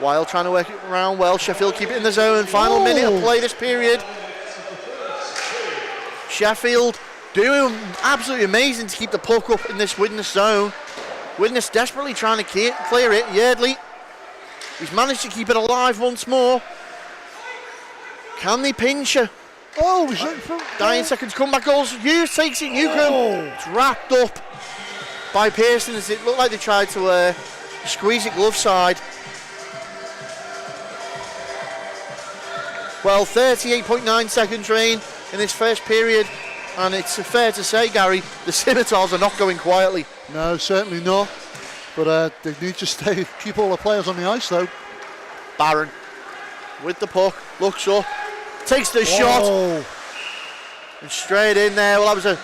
[SPEAKER 2] Wild trying to work it around well. Sheffield keep it in the zone. Final minute of play this period. Sheffield doing absolutely amazing to keep the puck up in this Widnes zone. Widnes desperately trying to clear it. Yardley, he's managed to keep it alive once more. Can they pinch her?
[SPEAKER 1] Oh, he's in front.
[SPEAKER 2] 9 seconds, comeback goals. Hughes takes it. Newcombe. It's wrapped up by Pearson as it looked like they tried to squeeze it glove side. Well, 38.9 seconds reign in this first period, and it's fair to say, Gary, the Scimitars are not going quietly.
[SPEAKER 1] No, certainly not. But they need to keep all the players on the ice, though.
[SPEAKER 2] Barron with the puck, looks up, takes the shot, and straight in there. Well, that was a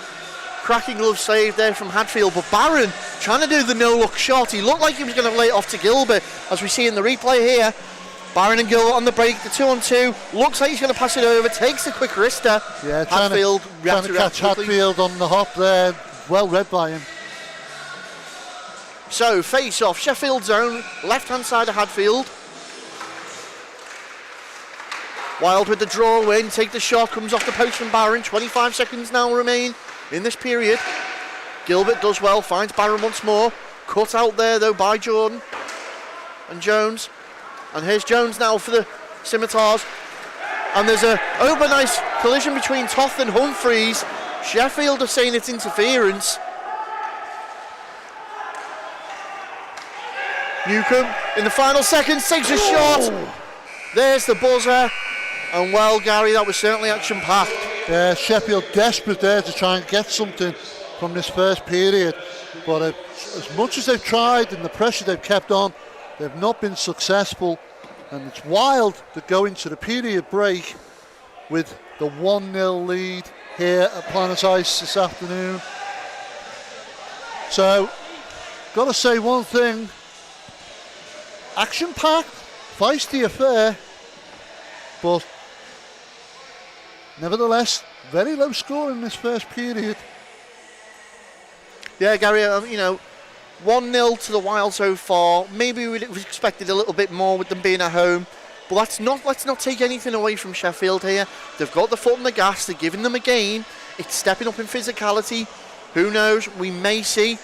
[SPEAKER 2] cracking glove save there from Hadfield, but Barron trying to do the no-look shot. He looked like he was going to lay it off to Gilbert, as we see in the replay here. Barron and Gilbert on the break, the 2-on-2. Looks like he's going to pass it over, takes a quick wrister.
[SPEAKER 1] Yeah,
[SPEAKER 2] Hadfield
[SPEAKER 1] trying to catch Hadfield on the hop there. Well read by him.
[SPEAKER 2] So, face off, Sheffield zone, left-hand side of Hadfield. Wild with the draw win, take the shot, comes off the post from Barron. 25 seconds now remain in this period. Gilbert does well, finds Barron once more. Cut out there though by Jordan and Jones. And here's Jones now for the Scimitars. And there's a open ice collision between Toth and Humphreys. Sheffield are saying it's interference. Newcombe in the final seconds takes a shot. There's the buzzer. And well, Gary, that was certainly action-packed.
[SPEAKER 1] Yeah, Sheffield desperate there to try and get something from this first period. But as much as they've tried and the pressure they've kept on, they've not been successful, and it's Wild to go into the period break with the 1-0 lead here at Planet Ice this afternoon. So, got to say one thing, action-packed, feisty affair, but nevertheless, very low score in this first period.
[SPEAKER 2] Yeah, Gary, 1-0 to the Wild so far. Maybe we'd expected a little bit more with them being at home. But let's not take anything away from Sheffield here. They've got the foot on the gas. They're giving them a game. It's stepping up in physicality. Who knows? We may see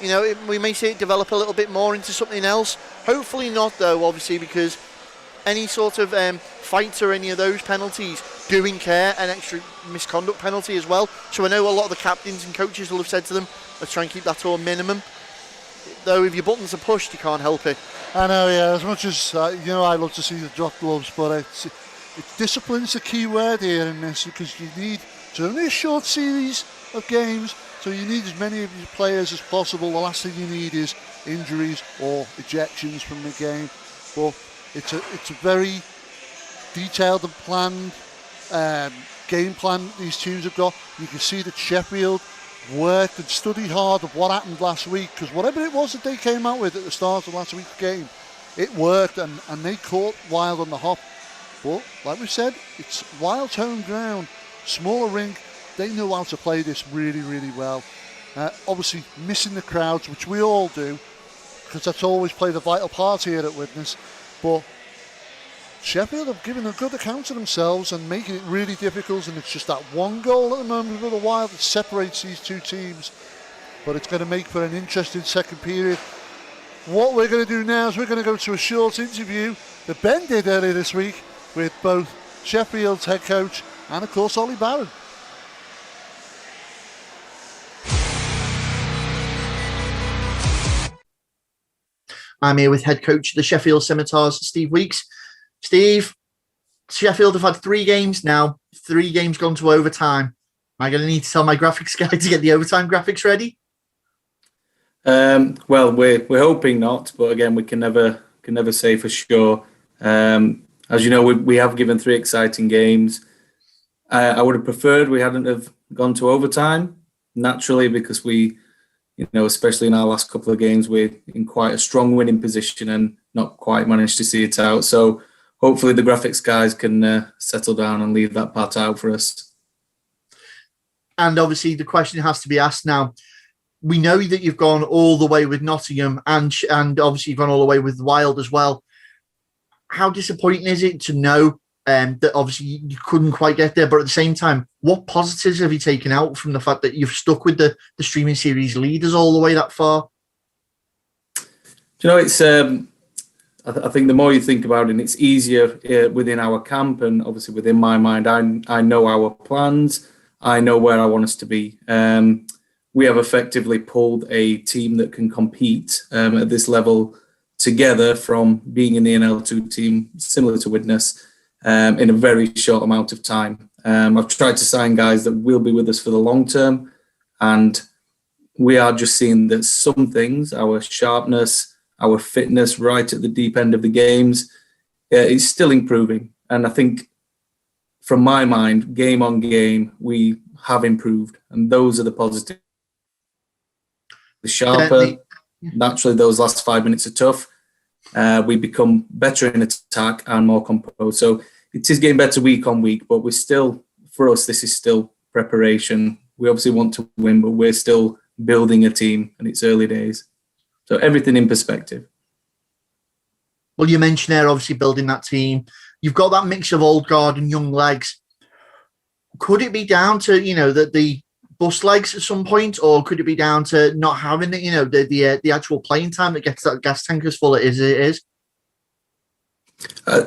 [SPEAKER 2] it develop a little bit more into something else. Hopefully not, though, obviously, because any sort of fights or any of those penalties do incur an extra misconduct penalty as well. So I know a lot of the captains and coaches will have said to them, let's try and keep that to a minimum. Though if your buttons are pushed, you can't help it.
[SPEAKER 1] I know, yeah. As much as I love to see the drop gloves, but discipline's the key word here in this, because it's only a short series of games, so you need as many of your players as possible. The last thing you need is injuries or ejections from the game. But it's a very detailed and planned game plan these teams have got. You can see that Sheffield worked and studied hard of what happened last week, because whatever it was that they came out with at the start of last week's game, it worked, and they caught Wild on the hop But like we said, it's Wild's home ground, smaller rink. They know how to play this really, really well. Obviously, missing the crowds, which we all do, because that's always played a vital part here at Widnes. But Sheffield have given a good account of themselves and making it really difficult, and it's just that one goal at the moment with the Wild that separates these two teams. But it's going to make for an interesting second period. What we're going to do now is we're going to go to a short interview that Ben did earlier this week with both Sheffield's head coach and, of course, Ollie Barron.
[SPEAKER 2] I'm here with head coach of the Sheffield Scimitars, Steve Weeks. Steve, Sheffield have had 3 games now, 3 games gone to overtime. Am I going to need to tell my graphics guy to get the overtime graphics ready?
[SPEAKER 3] Well, we're hoping not, but again, we can never say for sure. As you know, we have given 3 exciting games. I would have preferred we hadn't have gone to overtime, naturally, because we, especially in our last couple of games, we're in quite a strong winning position and not quite managed to see it out. So hopefully the graphics guys can settle down and leave that part out for us.
[SPEAKER 2] And obviously the question has to be asked now. We know that you've gone all the way with Nottingham and obviously you've gone all the way with Wild as well. How disappointing is it to know that obviously you couldn't quite get there, but at the same time, what positives have you taken out from the fact that you've stuck with the streaming series leaders all the way that far?
[SPEAKER 3] It's I think the more you think about it, it's easier within our camp, and obviously within my mind, I know our plans. I know where I want us to be. We have effectively pulled a team that can compete at this level together from being in the NL2 team, similar to Widnes, in a very short amount of time. I've tried to sign guys that will be with us for the long term, and we are just seeing that some things, our sharpness, our fitness right at the deep end of the games, is still improving. And I think, from my mind, game on game, we have improved, and those are the positives. The sharper, naturally, those last 5 minutes are tough. We become better in attack and more composed. So it is getting better week on week, but we're still, for us, this is still preparation. We obviously want to win, but we're still building a team, and it's early days. So everything in perspective.
[SPEAKER 2] Well, you mentioned there, obviously, building that team. You've got that mix of old guard and young legs. Could it be down to, the bust legs at some point, or could it be down to not having the actual playing time that gets that gas tank as full as it is?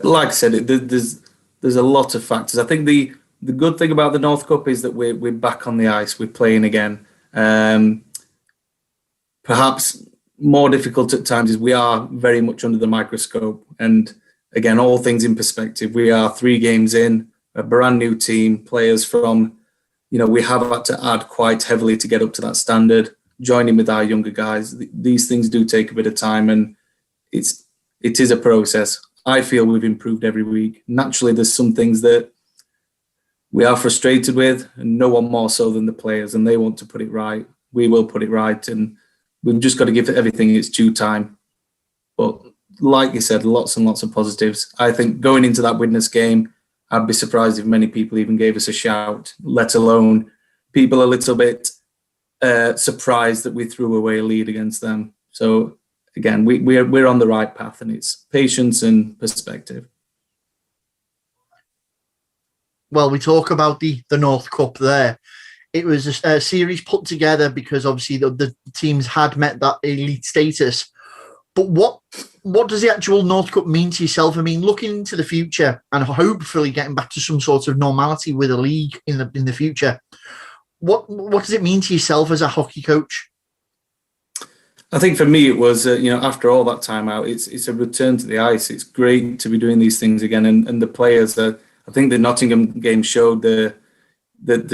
[SPEAKER 3] Like I said, there's a lot of factors. I think the good thing about the North Cup is that we're back on the ice. We're playing again. Perhaps more difficult at times is we are very much under the microscope. And again, all things in perspective, we are 3 games in, a brand new team, players from, we have had to add quite heavily to get up to that standard, joining with our younger guys. These things do take a bit of time, and it is a process. I feel we've improved every week. Naturally, there's some things that we are frustrated with, and no one more so than the players, and they want to put it right. We will put it right, and we've just got to give everything its due time. But like you said, lots and lots of positives. I think going into that Widnes game, I'd be surprised if many people even gave us a shout, let alone people a little bit surprised that we threw away a lead against them. So again, we're on the right path, and it's patience and perspective.
[SPEAKER 2] Well, we talk about the North Cup there. It was a series put together because obviously the teams had met that elite status. But what does the actual North Cup mean to yourself? I mean, looking into the future and hopefully getting back to some sort of normality with a league in the future, what does it mean to yourself as a hockey coach?
[SPEAKER 3] I think for me it was, after all that time out, it's a return to the ice. It's great to be doing these things again, and the players. I think the Nottingham game showed the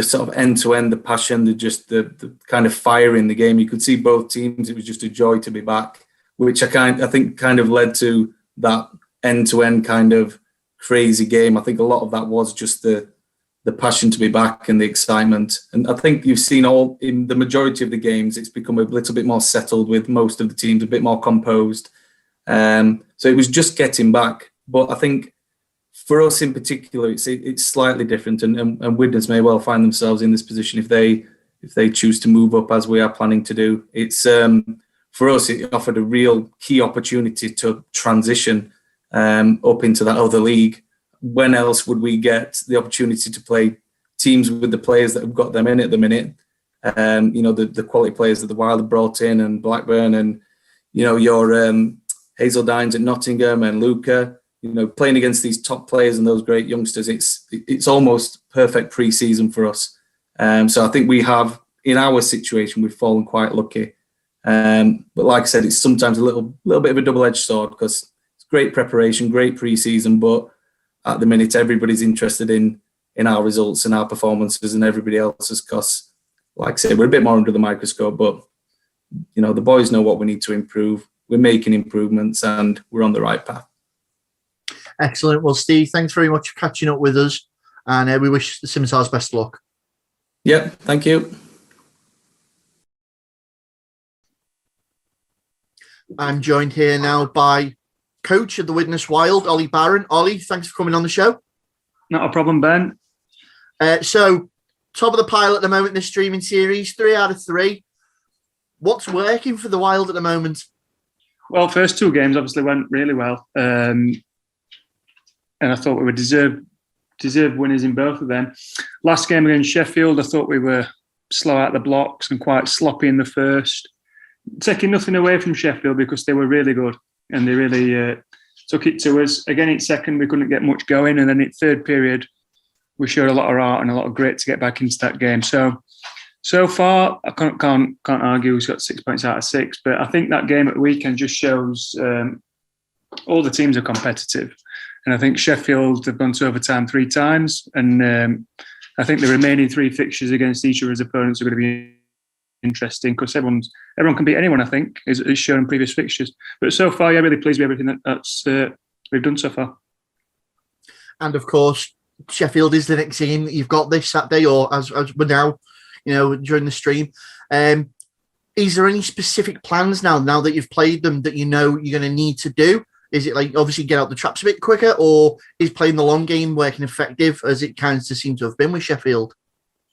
[SPEAKER 3] sort of end-to-end, the passion, the kind of fire in the game. You could see both teams. It was just a joy to be back, which I think kind of led to that end-to-end kind of crazy game. I think a lot of that was just the passion to be back and the excitement. And I think you've seen in the majority of the games, it's become a little bit more settled with most of the teams, a bit more composed. So it was just getting back. But I think for us in particular, it's slightly different, and Widnes may well find themselves in this position if they choose to move up as we are planning to do. It's for us, it offered a real key opportunity to transition up into that other league. When else would we get the opportunity to play teams with the players that have got them in at the minute? The quality players that the Wild have brought in, and Blackburn, and your Hazeldines at Nottingham, and Luca. Playing against these top players and those great youngsters, it's almost perfect pre-season for us. So I think we have, in our situation, we've fallen quite lucky. But like I said, it's sometimes a little bit of a double-edged sword, because it's great preparation, great pre-season, but at the minute everybody's interested in our results and our performances and everybody else's, because, like I said, we're a bit more under the microscope. But the boys know what we need to improve. We're making improvements, and we're on the right path.
[SPEAKER 2] Excellent. Well, Steve, thanks very much for catching up with us, and we wish the Scimitars best of luck.
[SPEAKER 3] Yep, thank you.
[SPEAKER 2] I'm joined here now by coach of the Widnes Wild, Ollie Barron. Ollie, thanks for coming on the show.
[SPEAKER 4] Not a problem, Ben.
[SPEAKER 2] So, top of the pile at the moment in this streaming series, 3 out of 3. What's working for the Wild at the moment?
[SPEAKER 4] Well, first 2 games obviously went really well. And I thought we would deserve winners in both of them. Last game against Sheffield, I thought we were slow out the blocks and quite sloppy in the first. Taking nothing away from Sheffield, because they were really good and they really took it to us. Again, in second, we couldn't get much going. And then in third period, we showed a lot of art and a lot of grit to get back into that game. So far, I can't argue we've got 6 points out of 6. But I think that game at the weekend just shows all the teams are competitive. And I think Sheffield have gone to overtime 3 times. And I think the remaining 3 fixtures against each other's opponents are going to be interesting, because everyone can beat anyone, I think, is shown in previous fixtures. But so far, yeah, really pleased with everything that's we've done so far.
[SPEAKER 2] And of course, Sheffield is the next team that you've got this Saturday, or as we're now, during the stream. Is there any specific plans now that you've played them that you're going to need to do? Is it like obviously get out the traps a bit quicker, or is playing the long game working effective as it kind of seems to have been with Sheffield?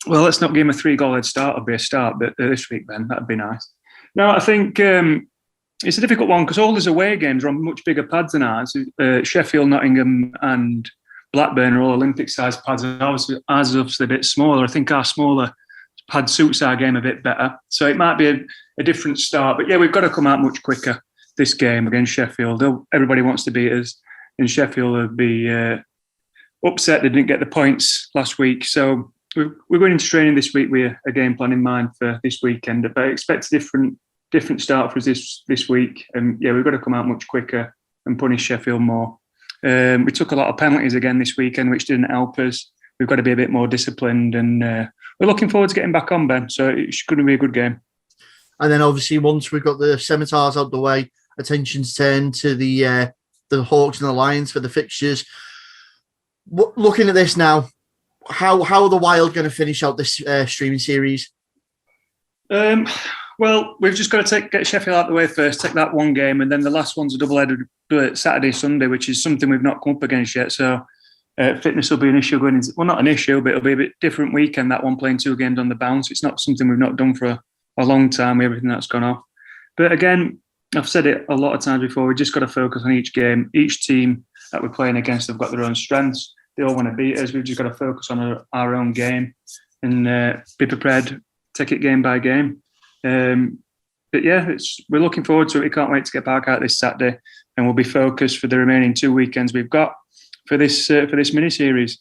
[SPEAKER 4] Well, let's not give them a 3-goal head start. It'll be a start, but this week, Ben, that'd be nice. No, I think it's a difficult one, because all these away games are on much bigger pads than ours. Sheffield, Nottingham, and Blackburn are all Olympic-sized pads. Ours is obviously a bit smaller. I think our smaller pad suits our game a bit better. So it might be a different start. But yeah, we've got to come out much quicker this game against Sheffield. Everybody wants to beat us, and Sheffield will be upset they didn't get the points last week. So we're going into training this week with a game plan in mind for this weekend. But I expect a different start for us this week. And yeah, we've got to come out much quicker and punish Sheffield more. We took a lot of penalties again this weekend, which didn't help us. We've got to be a bit more disciplined, and we're looking forward to getting back on, Ben. So it's going to be a good game.
[SPEAKER 2] And then obviously once we've got the Scimitars out the way, attention's turned to the Hawks and the Lions for the fixtures. Looking at this now, how are the Wild going to finish out this streaming series?
[SPEAKER 4] Well, we've just got to get Sheffield out of the way first, take that one game, and then the last one's a double-headed Saturday, Sunday, which is something we've not come up against yet. So fitness will be an issue going into, well, not an issue, but it'll be a bit different weekend, that one, playing 2 games on the bounce. It's not something we've not done for a long time with everything that's gone off. But again, I've said it a lot of times before, we've just got to focus on each game. Each team that we're playing against have got their own strengths. They all want to beat us. We've just got to focus on our own game and be prepared, take it game by game. But yeah, we're looking forward to it. We can't wait to get back out this Saturday, and we'll be focused for the remaining 2 weekends we've got for this mini-series.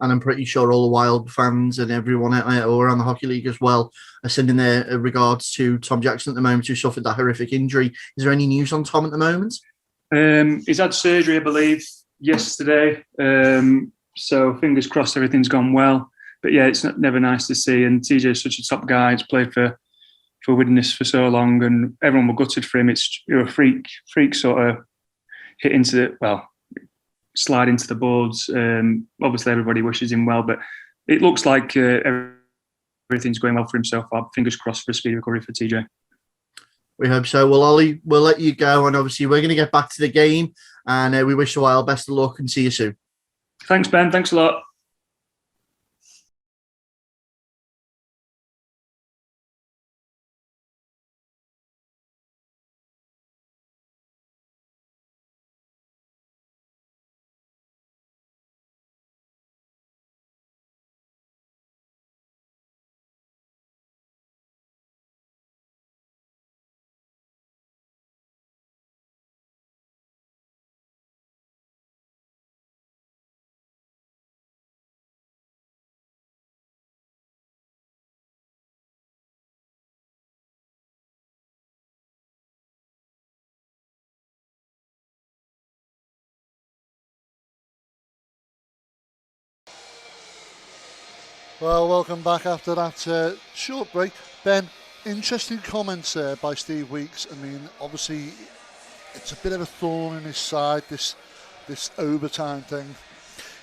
[SPEAKER 2] And I'm pretty sure all the Wild fans and everyone around the Hockey League as well are sending their regards to Tom Jackson at the moment, who suffered that horrific injury. Is there any news on Tom at the moment?
[SPEAKER 4] He's had surgery, I believe, yesterday. So fingers crossed everything's gone well. But yeah, it's never nice to see. And TJ is such a top guy. He's played for Widnes for so long, and everyone were gutted for him. It's a freak sort of hit into slide into the boards. Obviously, everybody wishes him well, but it looks like everything's going well for him so far. Fingers crossed for a speedy recovery for TJ.
[SPEAKER 2] We hope so. Well, Ollie, we'll let you go, and obviously we're going to get back to the game, and we wish the Wild best of luck and see you soon.
[SPEAKER 4] Thanks, Ben. Thanks a lot.
[SPEAKER 1] Well, welcome back after that short break. Ben, interesting comments by Steve Weeks. I mean, obviously, it's a bit of a thorn in his side, this overtime thing.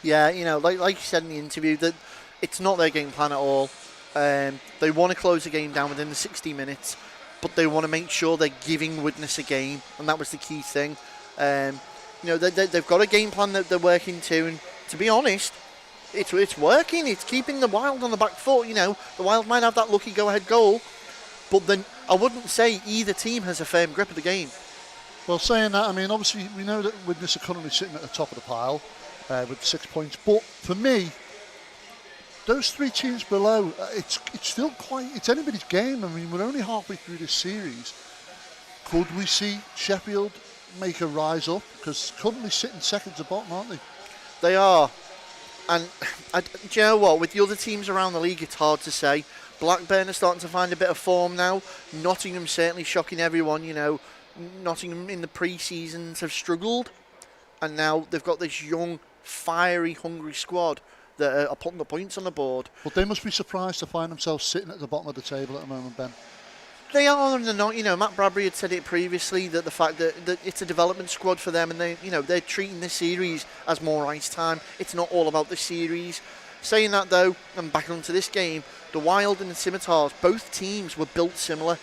[SPEAKER 2] Yeah, like you said in the interview, that it's not their game plan at all. They want to close the game down within the 60 minutes, but they want to make sure they're giving Widnes a game, and that was the key thing. They've got a game plan that they're working to, and to be honest, it's working. It's keeping the Wild on the back foot. The Wild might have that lucky go-ahead goal, but then I wouldn't say either team has a firm grip of the game.
[SPEAKER 1] Well, saying that, I mean, obviously we know that Widnes are currently sitting at the top of the pile with 6 points, but for me, those three teams below, it's still it's anybody's game. I mean, we're only halfway through this series. Could we see Sheffield make a rise up? Because currently sitting second to bottom, aren't they?
[SPEAKER 2] They are. And do you know what? With the other teams around the league, it's hard to say. Blackburn are starting to find a bit of form now. Nottingham certainly shocking everyone. Nottingham in the pre-seasons have struggled, and now they've got this young, fiery, hungry squad that are putting the points on the board.
[SPEAKER 1] But they must be surprised to find themselves sitting at the bottom of the table at the moment, Ben.
[SPEAKER 2] They are and they're not. Matt Bradbury had said it previously that the fact that it's a development squad for them, and they're treating this series as more ice time. It's not all about the series. Saying that though, and back onto this game, the Wild and the Scimitars, both teams were built similar.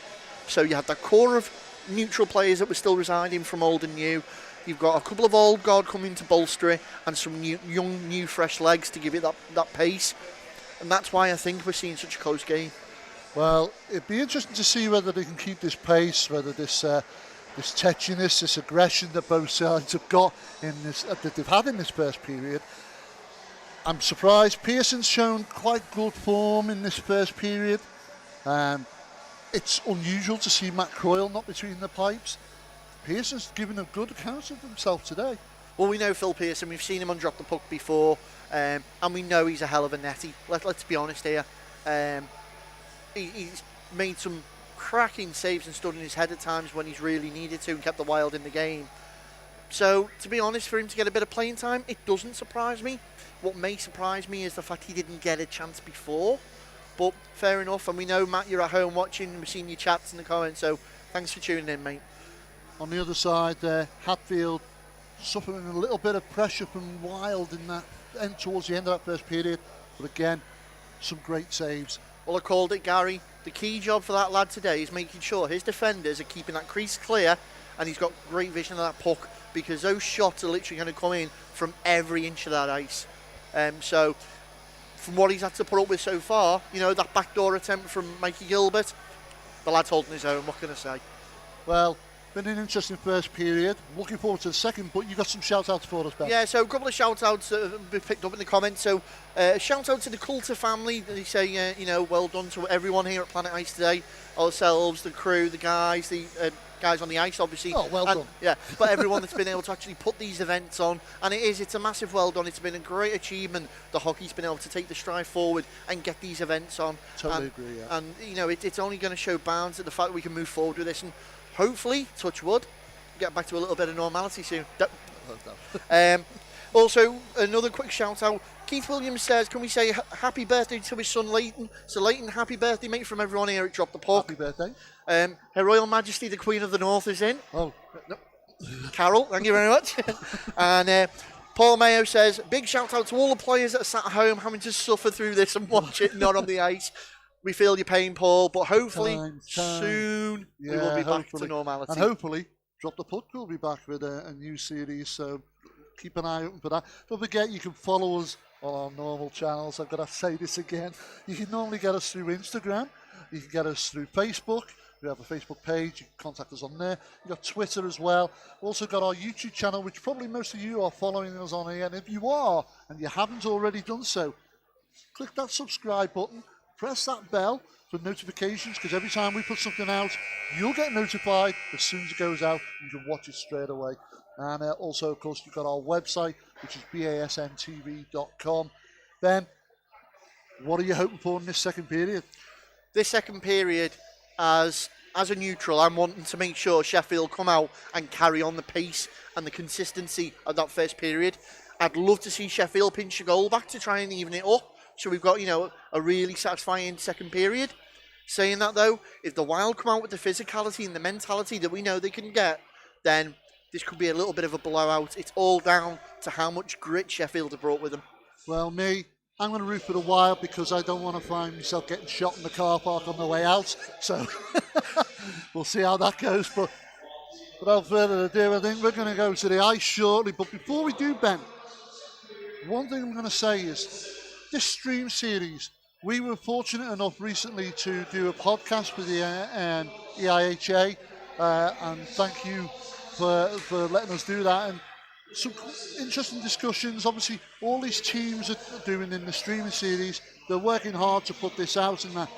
[SPEAKER 2] So you had that core of neutral players that were still residing from old and new. You've got a couple of old guard coming to bolster it, and some young, fresh legs to give it that pace. And that's why I think we're seeing such a close game.
[SPEAKER 1] Well, it'd be interesting to see whether they can keep this pace, whether this tetchiness, this aggression that both sides have got in this that they've had in this first period. I'm surprised Pearson's shown quite good form in this first period. It's unusual to see Matt Croyle not between the pipes. Pearson's given a good account of himself today.
[SPEAKER 2] Well, we know Phil Pearson. We've seen him on Drop the Puck before, and we know he's a hell of a netty. Let's be honest here. He's made some cracking saves and stood in his head at times when he's really needed to and kept the Wild in the game. So, to be honest, for him to get a bit of playing time, it doesn't surprise me. What may surprise me is the fact he didn't get a chance before. But fair enough, and we know, Matt, you're at home watching, we've seen your chats in the comments, so thanks for tuning in, mate.
[SPEAKER 1] On the other side there, Hatfield suffering a little bit of pressure from Wild in that end towards the end of that first period, but again, some great saves.
[SPEAKER 2] Well, I called it, Gary. The key job for that lad today is making sure his defenders are keeping that crease clear, and he's got great vision of that puck, because those shots are literally going to come in from every inch of that ice. So, from what he's had to put up with so far, that backdoor attempt from Mikey Gilbert, the lad's holding his own, what can I say?
[SPEAKER 1] Well, been an interesting first period. Looking forward to the second, but you got some shout-outs for us, Ben.
[SPEAKER 2] Yeah, so a couple of shout-outs that have been picked up in the comments. So, shout-out to the Coulter family. They say, well done to everyone here at Planet Ice today. Ourselves, the crew, the guys, the guys on the ice, obviously.
[SPEAKER 1] Oh, well done.
[SPEAKER 2] Yeah, but everyone that's been able to actually put these events on. And it's a massive well done. It's been a great achievement. The hockey's been able to take the stride forward and get these events on.
[SPEAKER 1] Totally agree, yeah.
[SPEAKER 2] And, it's only going to show bounds at the fact that we can move forward with this. And hopefully, touch wood, get back to a little bit of normality soon. Also, another quick shout out. Keith Williams says, can we say happy birthday to his son Leighton? So Leighton, happy birthday, mate, from everyone here at Drop the Puck.
[SPEAKER 1] Happy birthday.
[SPEAKER 2] Her Royal Majesty the Queen of the North is in.
[SPEAKER 1] Oh, no.
[SPEAKER 2] Carol, thank you very much. And Paul Mayo says, big shout out to all the players that are sat at home having to suffer through this and watch it not on the ice. We feel your pain, Paul, but hopefully soon we will be back to normality.
[SPEAKER 1] And hopefully, Drop the Puck will be back with a new series. So keep an eye open for that. Don't forget, you can follow us on our normal channels. I've got to say this again. You can normally get us through Instagram. You can get us through Facebook. We have a Facebook page. You can contact us on there. We've got Twitter as well. We've also got our YouTube channel, which probably most of you are following us on here. And if you are, and you haven't already done so, click that subscribe button. Press that bell for notifications, because every time we put something out, you'll get notified as soon as it goes out. You can watch it straight away. And also, of course, you've got our website, which is basntv.com. Ben, what are you hoping for in this second period?
[SPEAKER 2] This second period, as a neutral, I'm wanting to make sure Sheffield come out and carry on the pace and the consistency of that first period. I'd love to see Sheffield pinch a goal back to try and even it up. So we've got, a really satisfying second period. Saying that, though, if the Wild come out with the physicality and the mentality that we know they can get, then this could be a little bit of a blowout. It's all down to how much grit Sheffield have brought with them.
[SPEAKER 1] Well, I'm going to root for the Wild because I don't want to find myself getting shot in the car park on the way out. So we'll see how that goes. But without further ado, I think we're going to go to the ice shortly. But before we do, Ben, one thing I'm going to say is this stream series, we were fortunate enough recently to do a podcast for the EIHA, and thank you for letting us do that. And some interesting discussions. Obviously, all these teams are doing in the streaming series, they're working hard to put this out. And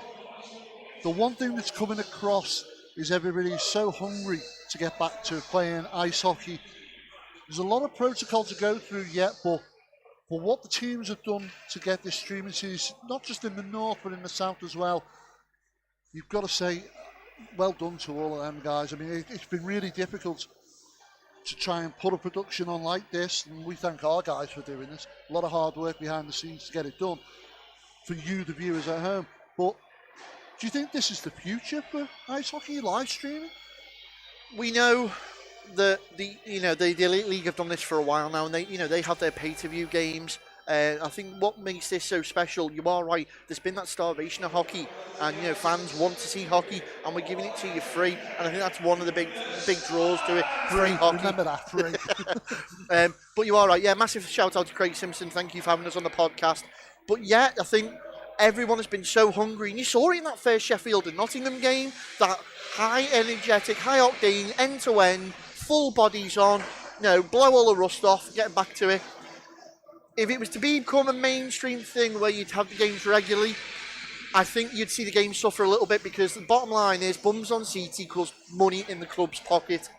[SPEAKER 1] the one thing that's coming across is everybody's so hungry to get back to playing ice hockey. There's a lot of protocol to go through yet, but for what the teams have done to get this streaming series, not just in the north but in the south as well, you've got to say well done to all of them guys. I mean, it's been really difficult to try and put a production on like this, and we thank our guys for doing this. A lot of hard work behind the scenes to get it done for you, the viewers at home. But do you think this is the future for ice hockey live streaming?
[SPEAKER 2] We know that the Elite League have done this for a while now, and they have their pay-to-view games. I think what makes this so special, you are right, there's been that starvation of hockey, and fans want to see hockey, and we're giving it to you free. And I think that's one of the big draws to it. Free hockey.
[SPEAKER 1] Remember that, free.
[SPEAKER 2] But you are right. Yeah, massive shout out to Craig Simpson. Thank you for having us on the podcast. But yeah, I think everyone has been so hungry, and you saw it in that first Sheffield and Nottingham game. That high energetic, high octane, end to end, full bodies on. Blow all the rust off. Get back to it. If it was to become a mainstream thing where you'd have the games regularly, I think you'd see the game suffer a little bit, because the bottom line is bums on seats equals money in the club's pocket.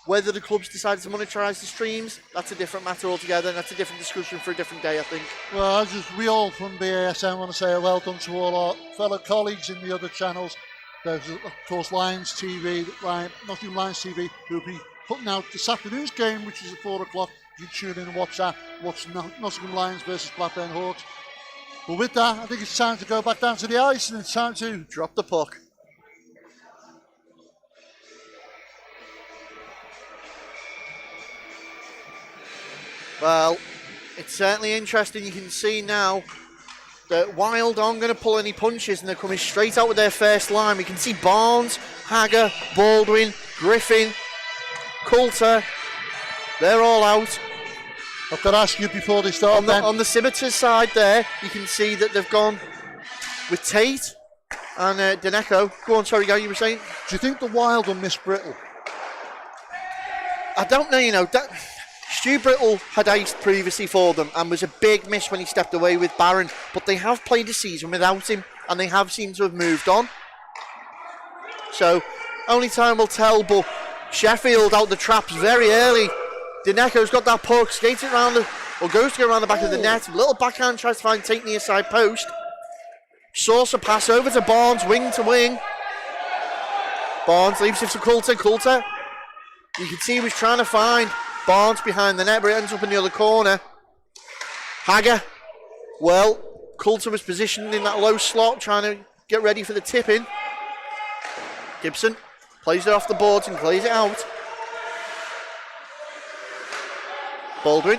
[SPEAKER 2] Whether the clubs decide to monetize the streams, that's a different matter altogether, and that's a different discussion for a different day, I think.
[SPEAKER 1] Well, we all from BASN want to say a well done to all our fellow colleagues in the other channels. There's, of course, Lions TV, Nottingham Lions TV, who'll be putting out this afternoon's game, which is at 4 o'clock. You tune in and watch that. Watch Nottingham Lions versus Blackburn Hawks. But with that, I think it's time to go back down to the ice, and it's time to
[SPEAKER 2] drop the puck. Well, it's certainly interesting. You can see now that Wild aren't going to pull any punches, and they're coming straight out with their first line. We can see Barnes, Hager, Baldwin, Griffin, Coulter. They're all out.
[SPEAKER 1] I've got to ask you before they start.
[SPEAKER 2] On the Scimitars side there, you can see that they've gone with Tate and Deneco. Go on, sorry, Gary, you were saying?
[SPEAKER 1] Do you think the Wild will miss Brittle?
[SPEAKER 2] I don't know, Stu Brittle had iced previously for them and was a big miss when he stepped away with Barron, but they have played a season without him, and they have seemed to have moved on. So, only time will tell, but Sheffield out the traps very early. Deneco's got that puck, skates it around goes to go around the back of the net. Little backhand, tries to find Tate near side post. Saucer pass over to Barnes, wing to wing. Barnes leaves it to Coulter. Coulter, you can see he was trying to find Barnes behind the net, but it ends up in the other corner. Hager, well, Coulter was positioned in that low slot, trying to get ready for the tip-in. Gibson plays it off the boards and plays it out. Baldwin,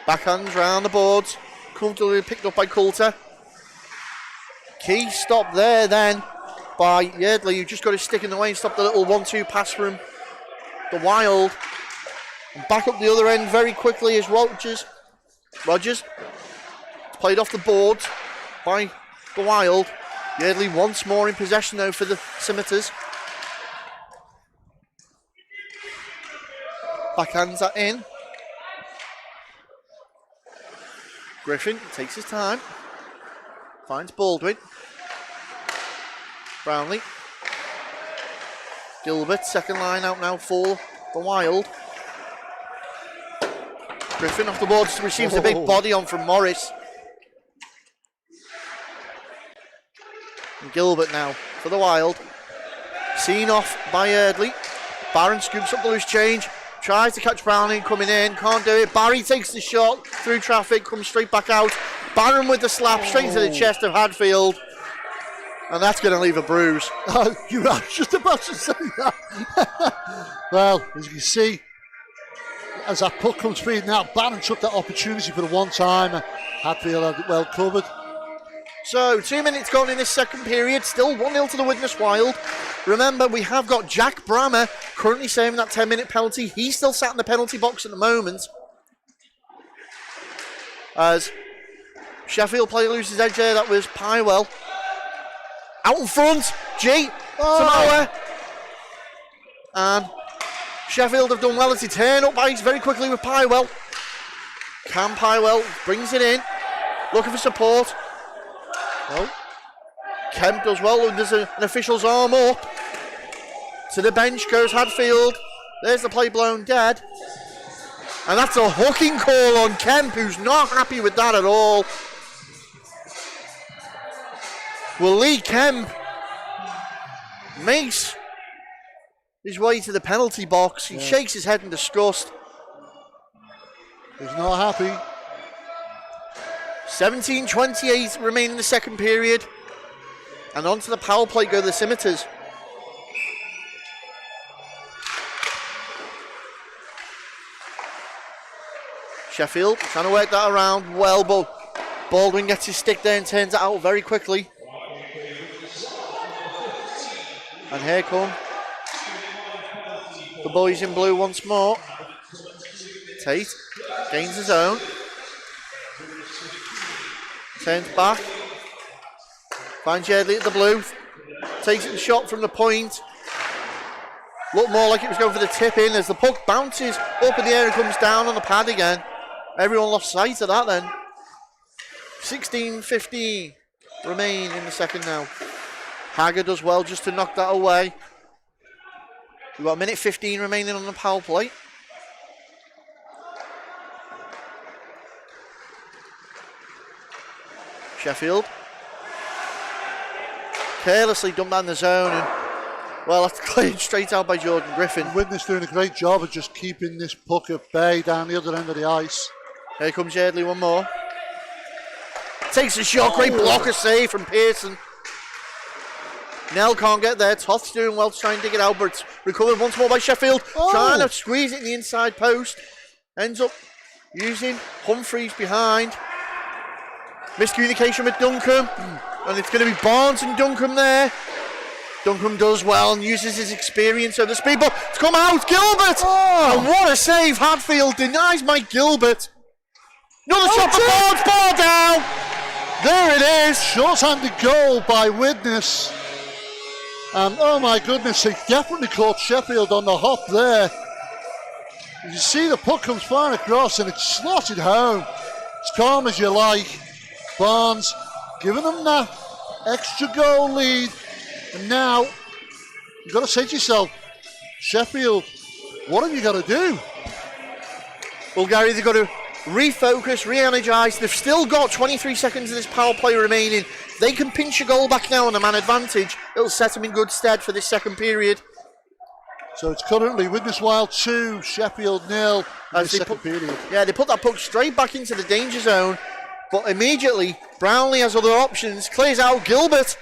[SPEAKER 2] backhands round the boards, comfortably picked up by Coulter. Key stop there then by Yardley, who just got his stick in the way and stopped the little 1-2 pass from the Wild. And back up the other end very quickly is Rogers. It's played off the board by the Wild. Yeardley once more in possession though for the Scimitars. Backhands that in. Griffin takes his time. Finds Baldwin. Brownlee. Gilbert, second line out now for the Wild. Griffin off the board, receives a big body on from Morris. And Gilbert now for the Wild. Seen off by Yeardley. Barron scoops up the loose change. Tries to catch Browning coming in. Can't do it. Barry takes the shot through traffic. Comes straight back out. Barron with the slap straight into the chest of Hadfield. And that's going to leave a bruise.
[SPEAKER 1] You were just about to say that. Well, as you can see, as that puck comes feeding out, Barron took that opportunity for the one-timer. Hadfield had it well covered.
[SPEAKER 2] So, 2 minutes gone in this second period. Still 1-0 to the Widnes Wild. Remember, we have got Jack Brammer currently serving that 10-minute penalty. He's still sat in the penalty box at the moment. As Sheffield player loses edge there, that was Pywell. Out in front, G. Samoa. And Sheffield have done well as they turn up ice very quickly with Pywell. Cam Pywell brings it in. Looking for support. Well, Kemp does well, and there's an official's arm up. To the bench goes Hadfield. There's the play blown dead. And that's a hooking call on Kemp, who's not happy with that at all. Well, Lee Kemp makes his way to the penalty box. He shakes his head in disgust.
[SPEAKER 1] He's not happy.
[SPEAKER 2] 17:28 remain in the second period. And onto the power play go the Scimitars. Sheffield trying to work that around well, but Baldwin gets his stick there and turns it out very quickly. And here come the boys in blue once more. Tate gains his own. Turns back. Finds Yeardley at the blue. Takes the shot from the point. Looked more like it was going for the tip in as the puck bounces up in the air and comes down on the pad again. Everyone lost sight of that then. 16:15 remain in the second now. Hager does well just to knock that away. We've got a minute 15 remaining on the power play. Sheffield. Carelessly dumped down the zone, and well, that's cleared straight out by Jordan Griffin.
[SPEAKER 1] Widnes doing a great job of just keeping this puck at bay down the other end of the ice.
[SPEAKER 2] Here comes Yeardley one more. Takes a shot, great blocker save from Pearson. Nell can't get there. Toth's doing well to try and dig it out, but it's recovered once more by Sheffield. Trying to squeeze it in the inside post. Ends up using Humphreys behind. Miscommunication with Duncombe. And it's going to be Barnes and Duncombe there. Duncombe does well and uses his experience over the speed, but it's come out. Gilbert! And what a save. Hadfield denies Mike Gilbert. Another shot for Barnes. Ball down. There it is.
[SPEAKER 1] Short-handed goal by Widnes. And oh my goodness, he definitely caught Sheffield on the hop there. You see the puck comes flying across and it's slotted home. As calm as you like. Barnes giving them that extra goal lead. And now, you've got to say to yourself, Sheffield, what have you got to do?
[SPEAKER 2] Well, Gary, they've got to refocus, re-energise. They've still got 23 seconds of this power play remaining. They can pinch a goal back now on a man advantage. It'll set them in good stead for this second period.
[SPEAKER 1] So it's currently Widnes Wild 2, Sheffield 0 in the second period.
[SPEAKER 2] Yeah, they put that puck straight back into the danger zone. But immediately, Brownlee has other options. Clears out Gilbert.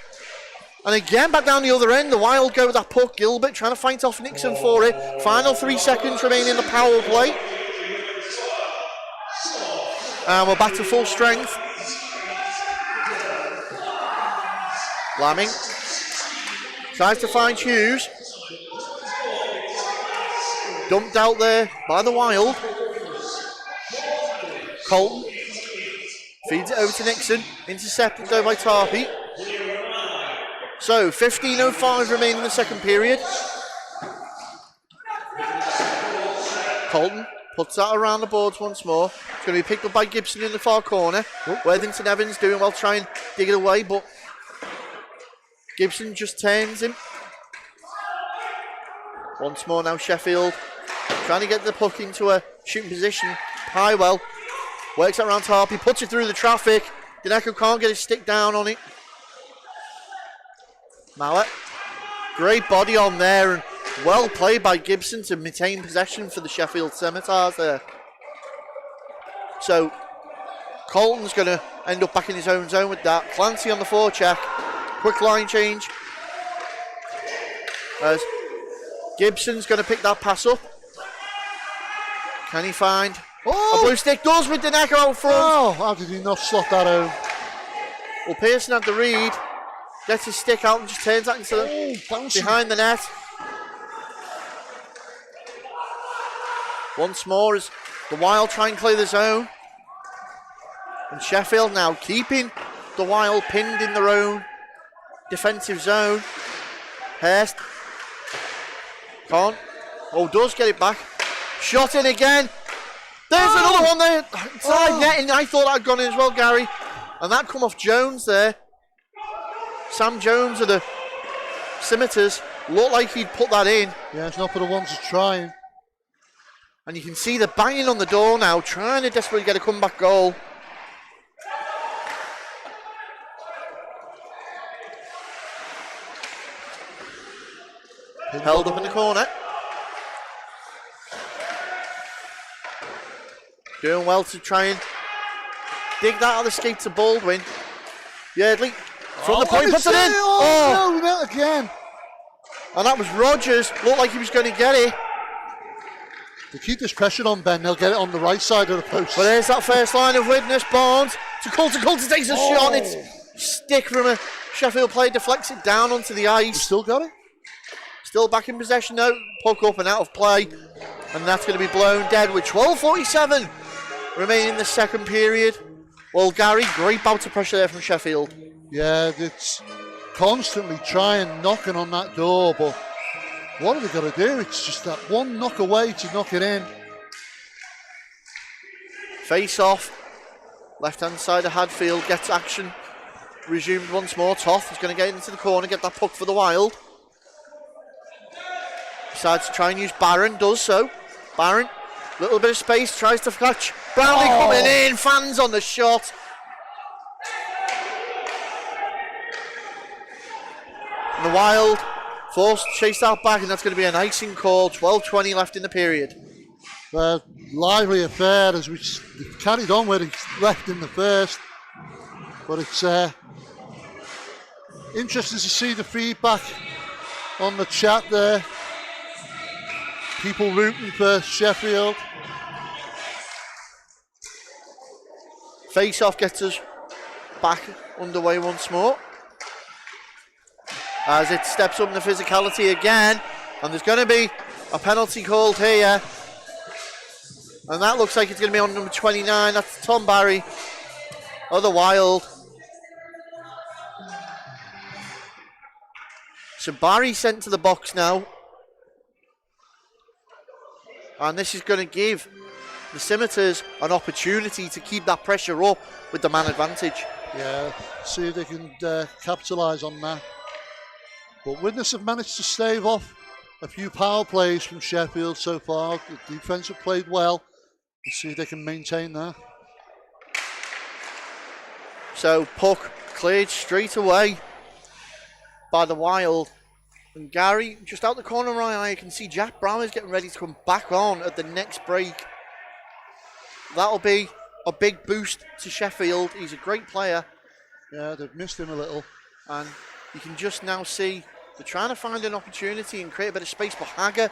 [SPEAKER 2] And again, back down the other end, the Wild go with that puck. Gilbert trying to fight off Nixon for it. Final 3 seconds remaining in the power play. And we're back to full strength. Lamming tries to find Hughes. Dumped out there by the Wild. Colton feeds it over to Nixon. Intercepted though by Tarpey. So 15:05 remaining in the second period. Colton puts that around the boards once more. It's going to be picked up by Gibson in the far corner. Worthington Evans doing well trying to dig it away, but Gibson just turns him. Once more now Sheffield trying to get the puck into a shooting position. Highwell works it around Tarpey, puts it through the traffic. Dineko can't get his stick down on it. Mallett, great body on there and well played by Gibson to maintain possession for the Sheffield Scimitars there. So Colton's going to end up back in his own zone with that. Clancy on the forecheck. Quick line change. As Gibson's going to pick that pass up. Can he find a blue stick? Does with Dineko out front.
[SPEAKER 1] Oh, how did he not slot that home?
[SPEAKER 2] Well, Pearson had the read. Gets his stick out and just turns that into behind the net. Once more as the Wild try and clear the zone. And Sheffield now keeping the Wild pinned in their own defensive zone. Hurst. Can't. Oh, does get it back. Shot in again. There's another one there. Side netting. I thought I'd gone in as well, Gary. And that come off Jones there. Sam Jones of the Scimitars looked like he'd put that in.
[SPEAKER 1] Yeah, it's not for the ones that's trying.
[SPEAKER 2] And you can see the banging on the door now, trying to desperately get a comeback goal. Held up in the corner. Doing well to try and dig that out of the skate to Baldwin. Yardley from the point, puts it in.
[SPEAKER 1] Oh, no, not again.
[SPEAKER 2] And that was Rogers. Looked like he was going to get it.
[SPEAKER 1] To keep this pressure on Ben, they'll get it on the right side of the post.
[SPEAKER 2] But there's that first line of Widnes. Barnes to Coulter. Coulter takes a shot. It's stick from a Sheffield player, deflects it down onto the ice.
[SPEAKER 1] You still got it?
[SPEAKER 2] Still back in possession now. Puck up and out of play. And that's going to be blown dead with 12:47 remaining in the second period. Well, Gary, great bout of pressure there from Sheffield.
[SPEAKER 1] Yeah, it's constantly trying, knocking on that door, but what are they got to do? It's just that one knock away to knock it in.
[SPEAKER 2] Face off. Left hand side of Hadfield gets action. Resumed once more. Toth is going to get into the corner, get that puck for the Wild. Decides to try and use Barron, does so. Barron, little bit of space, tries to catch. Brownlee coming in, fans on the shot. And the Wild forced to chase that back, and that's going to be an icing call. 12:20 left in the period.
[SPEAKER 1] Lively affair as we carried on where he left in the first. But it's interesting to see the feedback on the chat there. People rooting for Sheffield.
[SPEAKER 2] Face-off gets us back underway once more. As it steps up in the physicality again. And there's going to be a penalty called here. And that looks like it's going to be on number 29. That's Tom Barry of the Wild. So Barry sent to the box now. And this is going to give the Scimitars an opportunity to keep that pressure up with the man advantage.
[SPEAKER 1] Yeah, see if they can capitalise on that. But Widnes have managed to stave off a few power plays from Sheffield so far. The defence have played well. Let's see if they can maintain that.
[SPEAKER 2] So puck cleared straight away by the Wild. And Gary, just out the corner of my eye, you can see Jack Brown is getting ready to come back on at the next break. That'll be a big boost to Sheffield. He's a great player.
[SPEAKER 1] Yeah, they've missed him a little.
[SPEAKER 2] And you can just now see they're trying to find an opportunity and create a bit of space, but Hager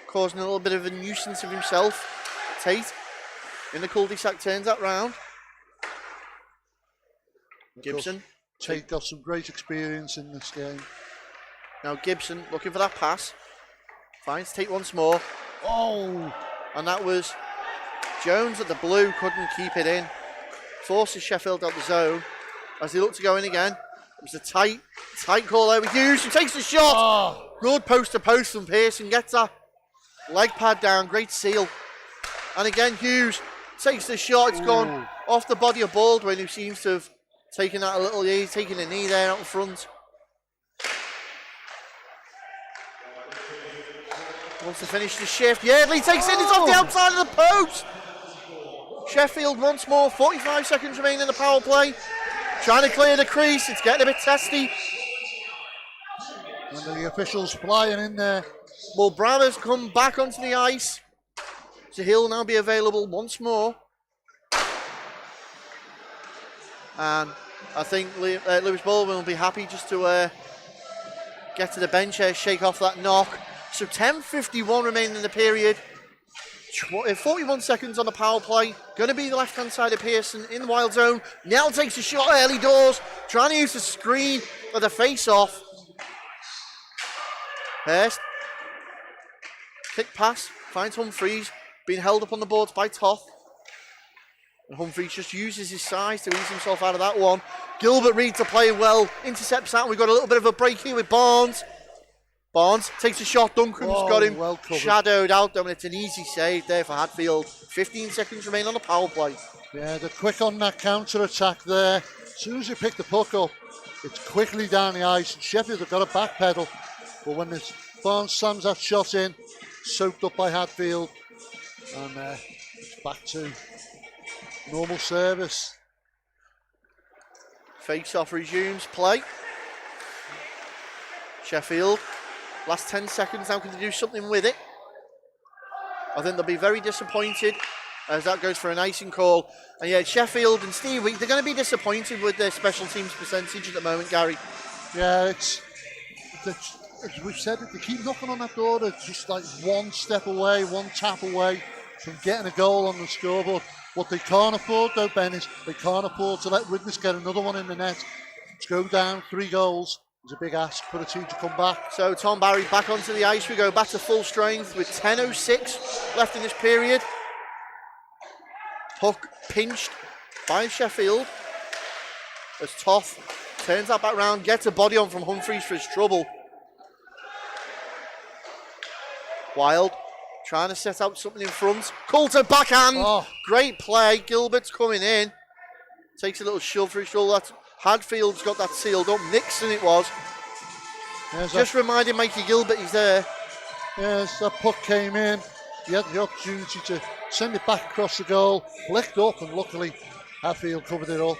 [SPEAKER 2] causing a little bit of a nuisance of himself. Tate in the cul-de-sac turns that round. Gibson.
[SPEAKER 1] Tate got some great experience in this game.
[SPEAKER 2] Now Gibson looking for that pass. Finds Tate once more.
[SPEAKER 1] Oh!
[SPEAKER 2] And that was Jones at the blue, couldn't keep it in. Forces Sheffield out the zone as they look to go in again. It was a tight call there with Hughes, who takes the shot.
[SPEAKER 1] Oh.
[SPEAKER 2] Good post to post from Pearson, gets that leg pad down, great seal. And again, Hughes takes the shot. It's gone off the body of Baldwin, who seems to have taken that a little, he's taking a knee there out in front. Wants to finish the shift. Yardley takes it, it's off the outside of the post. Sheffield once more, 45 seconds remaining in the power play. Trying to clear the crease, it's getting a bit testy.
[SPEAKER 1] And the officials flying in there.
[SPEAKER 2] Well, Brammer's come back onto the ice. So he'll now be available once more. And I think Lewis Baldwin will be happy just to get to the bench here, shake off that knock. So 10:51 remaining in the period. 41 seconds on the power play. Going to be the left-hand side of Pearson in the wild zone. Nell takes a shot early doors. Trying to use the screen for the face-off. Hurst. Kick pass. Finds Humphreys. Being held up on the boards by Toth. And Humphreys just uses his size to ease himself out of that one. Gilbert reads the play well. Intercepts that. We've got a little bit of a break here with Barnes. Barnes takes a shot. Duncan's got him
[SPEAKER 1] well
[SPEAKER 2] shadowed out though, and it's an easy save there for Hadfield. 15 seconds remain on the power play.
[SPEAKER 1] Yeah, they're quick on that counter-attack there. As soon as they pick the puck up, it's quickly down the ice. Sheffield have got a backpedal, but when this Barnes slams that shot in, soaked up by Hadfield, and it's back to normal service.
[SPEAKER 2] Face-off resumes play. Sheffield. Last 10 seconds now, can they do something with it? I think they'll be very disappointed as that goes for an icing call. And yeah, Sheffield and Steve Week, they're going to be disappointed with their special teams percentage at the moment, Gary.
[SPEAKER 1] Yeah, it's as we've said, they keep knocking on that door. They're just like one step away, one tap away from getting a goal on the scoreboard. What they can't afford though, Ben, is they can't afford to let Widnes get another one in the net. To go down 3 goals. It's a big ask for the team to come back.
[SPEAKER 2] So Tom Barry back onto the ice. We go back to full strength with 10:06 left in this period. Puck pinched by Sheffield as Toth turns that back round, gets a body on from Humphreys for his trouble. Wild trying to set out something in front. Coulter backhand. Great play. Gilbert's coming in. Takes a little shove for his shoulder. That's Hadfield's got that sealed up. Nixon it was. Just reminding Mikey Gilbert he's there.
[SPEAKER 1] Yes, that puck came in. He had the opportunity to send it back across the goal. Flicked up and luckily Hadfield covered it up.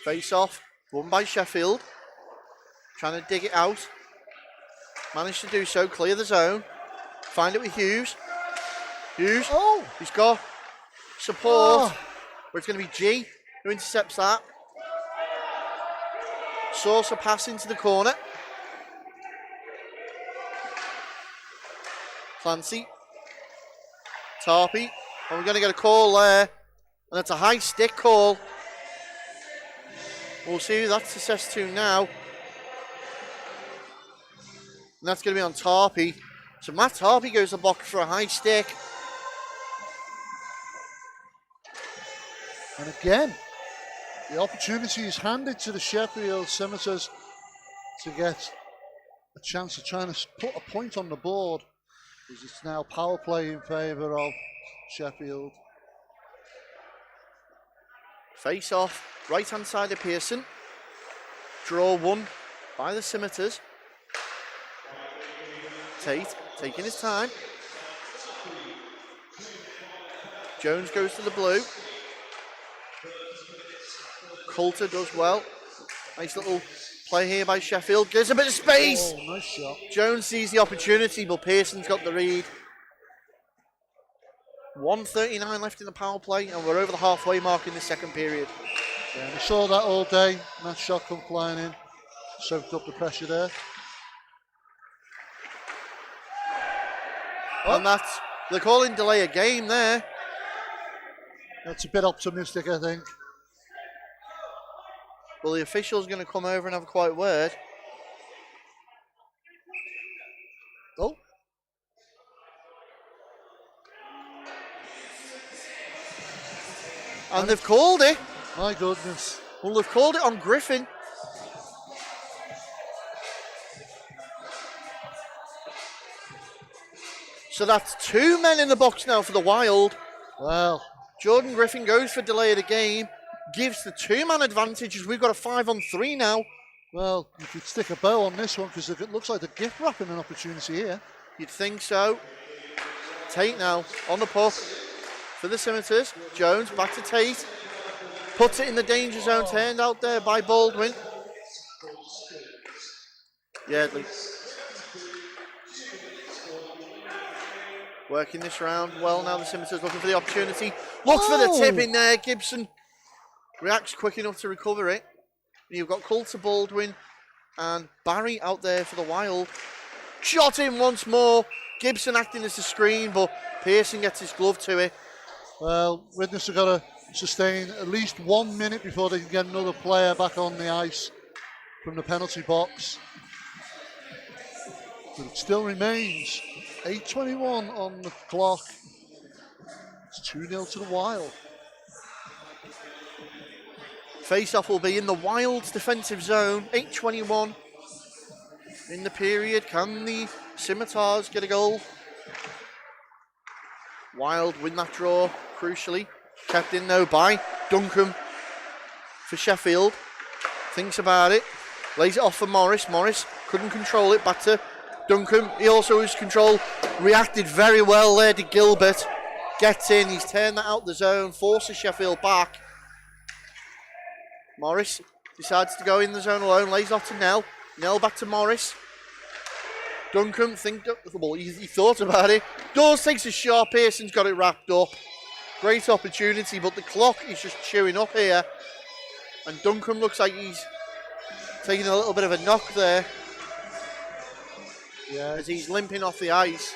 [SPEAKER 2] Face off. Won by Sheffield. Trying to dig it out. Managed to do so. Clear the zone. Find it with Hughes. Hughes. He's got support. But it's going to be G who intercepts that. Saucer pass into the corner. Clancy. Tarpey. And we're going to get a call there. And it's a high stick call. We'll see who that's assessed to now. And that's going to be on Tarpey. So Matt Tarpey goes to block for a high stick.
[SPEAKER 1] And again, the opportunity is handed to the Sheffield Scimitars to get a chance of trying to put a point on the board, because it's now power play in favour of Sheffield.
[SPEAKER 2] Face off, right hand side of Pearson. Draw won by the Scimitars. Tate taking his time. Jones goes to the blue. Coulter does well. Nice little play here by Sheffield. Gives a bit of space.
[SPEAKER 1] Nice shot.
[SPEAKER 2] Jones sees the opportunity, but Pearson's got the read. 1:39 left in the power play, and we're over the halfway mark in the second period.
[SPEAKER 1] Yeah, we saw that all day. That shot come flying in. Soaked up the pressure there.
[SPEAKER 2] And that's, they're calling delay a game there.
[SPEAKER 1] That's a bit optimistic, I think.
[SPEAKER 2] Well, the official's going to come over and have a quiet word. And they've called it.
[SPEAKER 1] My goodness.
[SPEAKER 2] Well, they've called it on Griffin. So that's 2 men in the box now for the Wild.
[SPEAKER 1] Well,
[SPEAKER 2] Jordan Griffin goes for delay of the game, gives the 2-man advantage as we've got a 5-on-3 now.
[SPEAKER 1] well, you could stick a bow on this one because it looks like they're gift wrapping an opportunity here.
[SPEAKER 2] You'd think so. Tate now on the puck for the Scimitars. Jones back to Tate. Puts it in the danger zone, turned out there by Baldwin. Yardley. Working this round well now. The Scimitars looking for the opportunity. Looks for the tip in there. Gibson reacts quick enough to recover it. You've got Coulter, Baldwin and Barry out there for the Wild. Shot in once more. Gibson acting as a screen, but Pearson gets his glove to it.
[SPEAKER 1] Well, Widnes have got to sustain at least 1 minute before they can get another player back on the ice from the penalty box. But it still remains 8:21 on the clock. It's 2-0 to the Wild.
[SPEAKER 2] Face-off will be in the Wild's defensive zone. 8:21 in the period. Can the Scimitars get a goal? Wild win that draw, crucially. Kept in though by Duncan for Sheffield. Thinks about it. Lays it off for Morris. Morris couldn't control it. Back to Duncan. He also has control. Reacted very well there to Gilbert. Gets in. He's turned that out the zone. Forces Sheffield back. Morris decides to go in the zone alone. Lays off to Nell. Nell back to Morris. Duncan he thought about it. Dawes takes a shot. Pearson's got it wrapped up. Great opportunity, but the clock is just chewing up here. And Duncan looks like he's taking a little bit of a knock there.
[SPEAKER 1] Yeah,
[SPEAKER 2] as he's limping off the ice.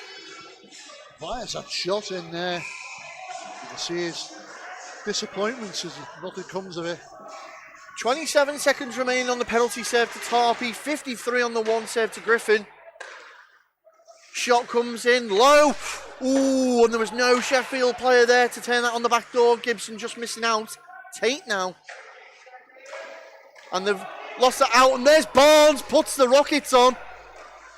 [SPEAKER 1] Fires that shot in there. You can see his disappointment as nothing comes of it.
[SPEAKER 2] 27 seconds remaining on the penalty serve to Tarpey. 53 on the one serve to Griffin. Shot comes in low. Ooh, and there was no Sheffield player there to turn that on the back door. Gibson just missing out. Tate now. And they've lost that out. And there's Barnes, puts the Rockets on.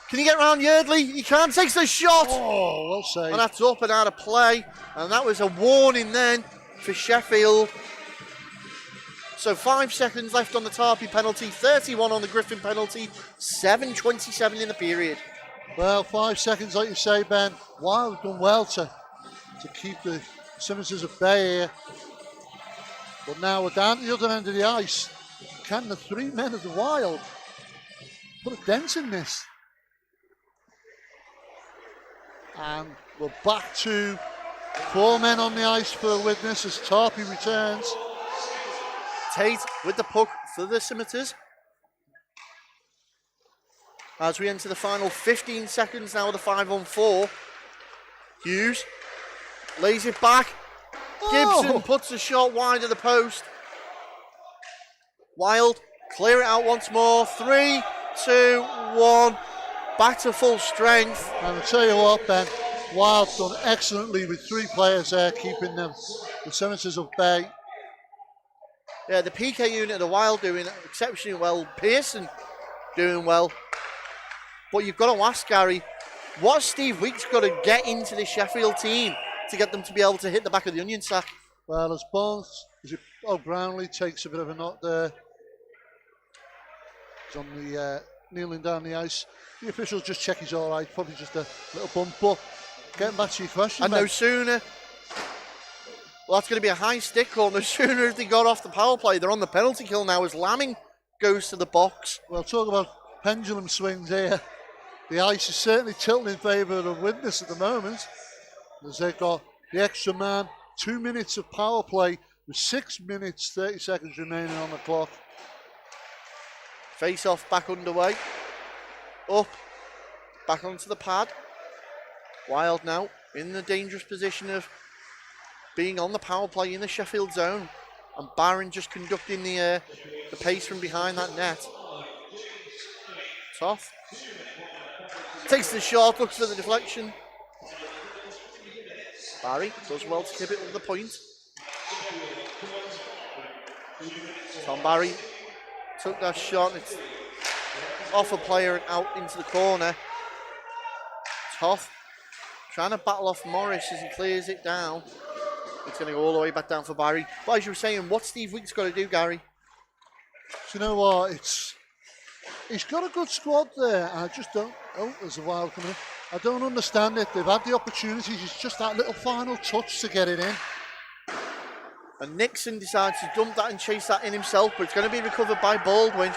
[SPEAKER 2] Can he get round Yardley? He can't. Takes the shot.
[SPEAKER 1] Oh, well saved.
[SPEAKER 2] And that's up and out of play. And that was a warning then for Sheffield. So 5 seconds left on the Tarpey penalty. 31 on the Griffin penalty. 7:27 in the period.
[SPEAKER 1] Well, 5 seconds, like you say, Ben. Wild done well to keep the Scimitars at bay here. But now we're down to the other end of the ice. Can the 3 men of the Wild put a dent in this? And we're back to 4 men on the ice for Widnes as Tarpey returns.
[SPEAKER 2] Tate with the puck for the Scimitars. As we enter the final 15 seconds now with a 5-on-4. Hughes lays it back. Gibson puts a shot wide of the post. Wild clear it out once more. 3, 2, 1. Back to full strength.
[SPEAKER 1] And I'll tell you what, Ben, Wild done excellently with 3 players there, keeping them, the Scimitars at bay.
[SPEAKER 2] Yeah, the PK unit of the Wild doing exceptionally well. Pearson doing well. But you've got to ask, Gary, what's Steve Weeks got to get into the Sheffield team to get them to be able to hit the back of the onion sack?
[SPEAKER 1] Well, as Barnes, Brownlee takes a bit of a knock there. He's on the kneeling down the ice. The officials just check he's all right. Probably just a little bump. But getting back to your question,
[SPEAKER 2] and no sooner, well, that's going to be a high stick call. No sooner if they got off the power play, they're on the penalty kill now as Lamming goes to the box.
[SPEAKER 1] Well, talk about pendulum swings here. The ice is certainly tilting in favour of Widnes at the moment, as they've got the extra man, 2 minutes of power play with 6 minutes 30 seconds remaining on the clock.
[SPEAKER 2] Face off back underway. Up, back onto the pad. Wild now in the dangerous position of being on the power play in the Sheffield zone, and Barron just conducting the pace from behind that net. Tough. Takes the shot, looks for the deflection. Barry does well to keep it with the point. Tom Barry took that shot. It's off a player and out into the corner. Tough. Trying to battle off Morris as he clears it down. It's going to go all the way back down for Barry. But as you were saying, what's Steve Weeks got to do, Gary?
[SPEAKER 1] Do you know what? He's got a good squad there. I just don't. Oh, there's a Wild coming in. I don't understand it. They've had the opportunities. It's just that little final touch to get it in.
[SPEAKER 2] And Nixon decides to dump that and chase that in himself, but it's going to be recovered by Baldwin.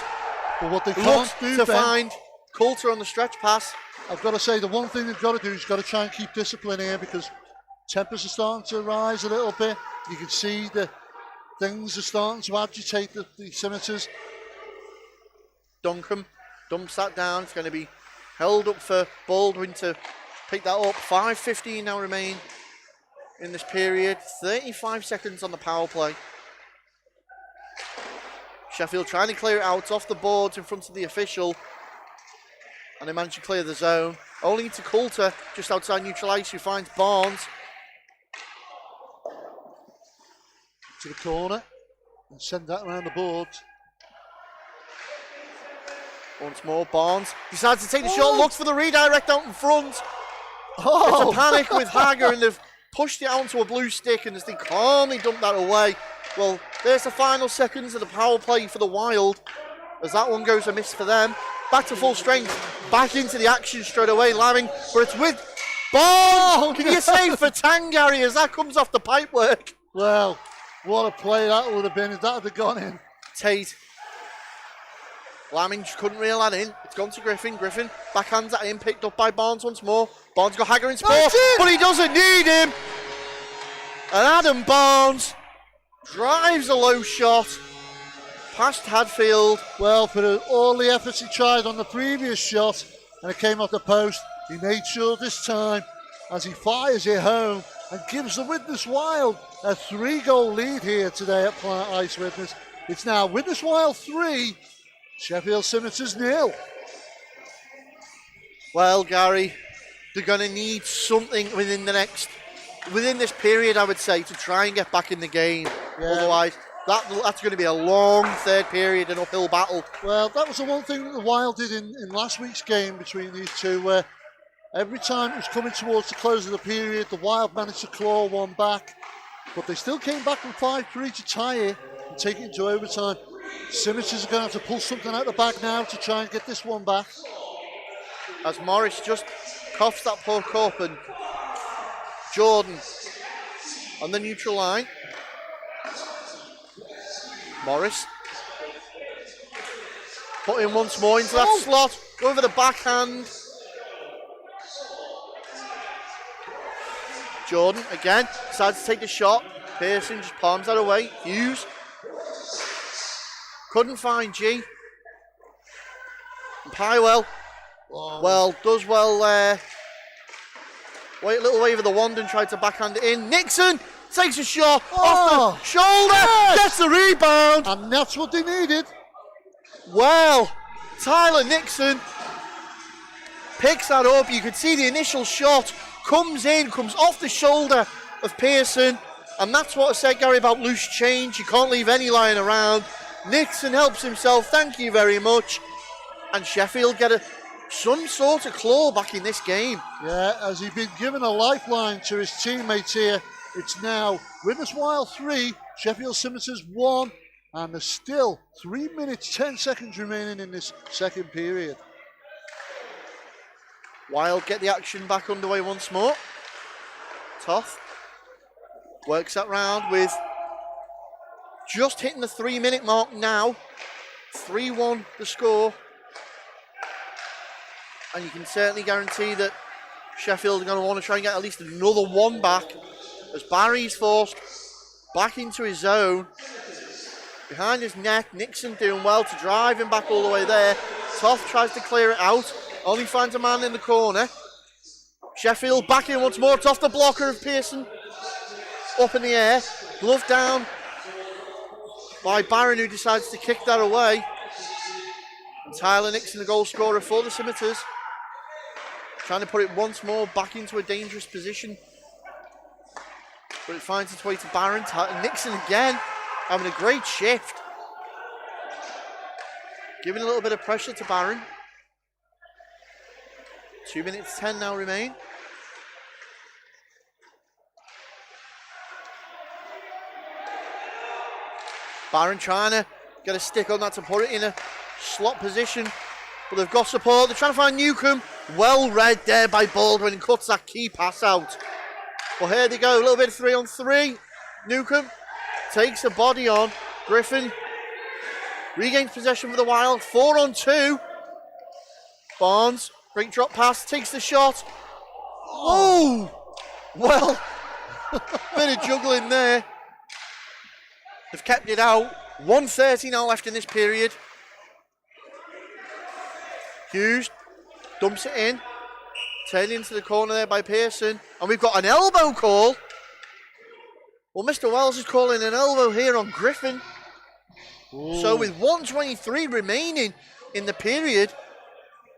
[SPEAKER 1] But what they can't do,
[SPEAKER 2] to
[SPEAKER 1] Ben,
[SPEAKER 2] find Coulter on the stretch pass.
[SPEAKER 1] I've got to say, the one thing they've got to do is got to try and keep discipline here, because tempers are starting to rise a little bit. You can see the things are starting to agitate the Scimitars.
[SPEAKER 2] Duncombe dumps that down. It's going to be held up for Baldwin to pick that up. 5:15 now remain in this period. 35 seconds on the power play. Sheffield trying to clear it out off the boards in front of the official. And they manage to clear the zone. Only to Coulter just outside neutral ice, who finds Barnes.
[SPEAKER 1] To the corner and send that around the board.
[SPEAKER 2] Once more, Barnes decides to take the shot, looks for the redirect out in front.
[SPEAKER 1] Oh.
[SPEAKER 2] It's a panic with Hager, and they've pushed it out onto a blue stick, and as they calmly dump that away. Well, there's the final seconds of the power play for the Wild, as that one goes amiss for them. Back to full strength, back into the action straight away, Lamming, but it's with Barnes. Can you save for Tangari as that comes off the pipework?
[SPEAKER 1] Well, what a play that would have been if that had gone in.
[SPEAKER 2] Tate. Lamming just couldn't reel that in. It's gone to Griffin. Griffin backhands at him, picked up by Barnes once more. Barnes got Hager in sport, but he doesn't need him. And Adam Barnes drives a low shot past Hadfield.
[SPEAKER 1] Well, for all the efforts he tried on the previous shot, and it came off the post, he made sure this time, as he fires it home and gives the Widnes Wild a 3-goal lead here today at Plant Ice Widnes. It's now Widnes Wild 3, Sheffield Scimitars 0.
[SPEAKER 2] Well, Gary, they're going to need something within this period, I would say, to try and get back in the game. Yeah. Otherwise, that's going to be a long third period, an uphill battle.
[SPEAKER 1] Well, that was the one thing that the Wild did in last week's game between these two, where every time it was coming towards the close of the period, the Wild managed to claw one back, but they still came back from 5-3 to tie it and take it into overtime. Scimitars are going to have to pull something out the bag now to try and get this one back.
[SPEAKER 2] As Morris just coughs that puck up, and Jordan on the neutral line. Morris put in once more into that slot, over the backhand. Jordan again decides to take the shot. Pearson just palms that away. Hughes couldn't find G. And Pywell, does well there. Wait a little wave of the wand and tried to backhand it in. Nixon takes a shot off the shoulder, gets the rebound.
[SPEAKER 1] And that's what they needed.
[SPEAKER 2] Well, Tyler Nixon picks that up. You could see the initial shot comes off the shoulder of Pearson. And that's what I said, Gary, about loose change. You can't leave any lying around. Nixon helps himself, thank you very much. And Sheffield get some sort of claw back in this game.
[SPEAKER 1] Yeah, as he's been given a lifeline to his teammates here. It's now Widnes Wild 3, Sheffield Scimitars 1, and there's still 3 minutes, 10 seconds remaining in this second period.
[SPEAKER 2] Wild get the action back underway once more. Tough works that round with just hitting the 3-minute mark now. 3-1 the score. And you can certainly guarantee that Sheffield are going to want to try and get at least another one back, as Barry's forced back into his zone. Behind his net, Nixon doing well to drive him back all the way there. Toth tries to clear it out, only finds a man in the corner. Sheffield back in once more. Toth the blocker of Pearson. Up in the air, glove down by Barron, who decides to kick that away. And Tyler Nixon, the goal scorer for the Scimitars, trying to put it once more back into a dangerous position. But it finds its way to Barron. Nixon again having a great shift. Giving a little bit of pressure to Barron. 2 minutes 10 now remain. Barron trying to get a stick on that to put it in a slot position. But they've got support. They're trying to find Newcomb. Well read there by Baldwin and cuts that key pass out. Well, here they go. A little bit of 3-on-3. Newcomb takes a body on. Griffin regains possession for the Wild. 4-on-2. Barnes, great drop pass, takes the shot. Oh! Well, bit of juggling there. They've kept it out. 1:30 now left in this period. Hughes dumps it in. Turned into the corner there by Pearson. And we've got an elbow call. Well, Mr. Wells is calling an elbow here on Griffin. Ooh. So with 1:23 remaining in the period,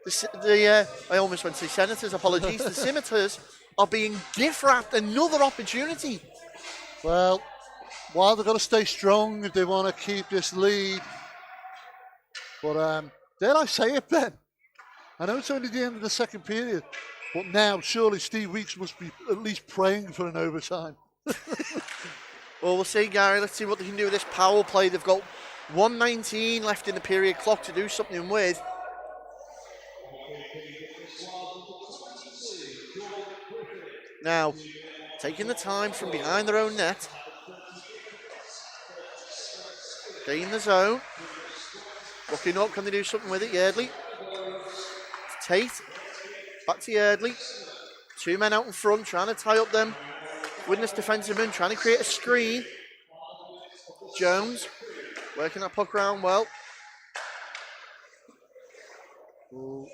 [SPEAKER 2] I almost went to the Senators, apologies. The Scimitars are being gift-wrapped another opportunity.
[SPEAKER 1] Well, while they've got to stay strong if they want to keep this lead. But dare I say it, Ben? I know it's only the end of the second period, but now surely Steve Weeks must be at least praying for an overtime.
[SPEAKER 2] Well, we'll see, Gary. Let's see what they can do with this power play. They've got 1:19 left in the period clock to do something with. Now, taking the time from behind their own net. Stay in the zone. Looking up, can they do something with it? Yardley. Tate. Back to Yardley. 2 men out in front, trying to tie up them. Widnes defensive men, trying to create a screen. Jones, working that puck around well.
[SPEAKER 1] Ooh.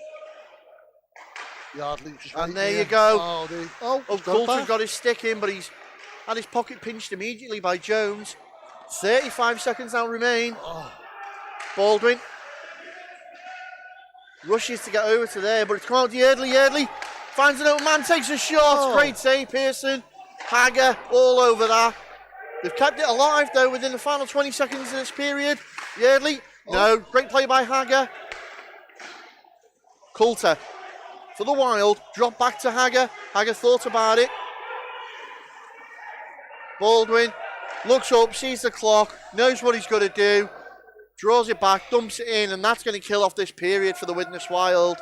[SPEAKER 1] Yardley,
[SPEAKER 2] and there you go.
[SPEAKER 1] Coulter
[SPEAKER 2] got his stick in, but he's had his pocket pinched immediately by Jones. 35 seconds now remain.
[SPEAKER 1] Oh.
[SPEAKER 2] Baldwin rushes to get over to there, but it's come out to Yardley. Yardley finds an open man, takes a shot.
[SPEAKER 1] Oh.
[SPEAKER 2] Great save, Pearson. Hager all over that. They've kept it alive though within the final 20 seconds of this period. Yardley, no, great play by Hager. Coulter for the Wild, drop back to Hager. Hager thought about it. Baldwin looks up, sees the clock, knows what he's got to do, draws it back, dumps it in, and that's going to kill off this period for the Widnes Wild.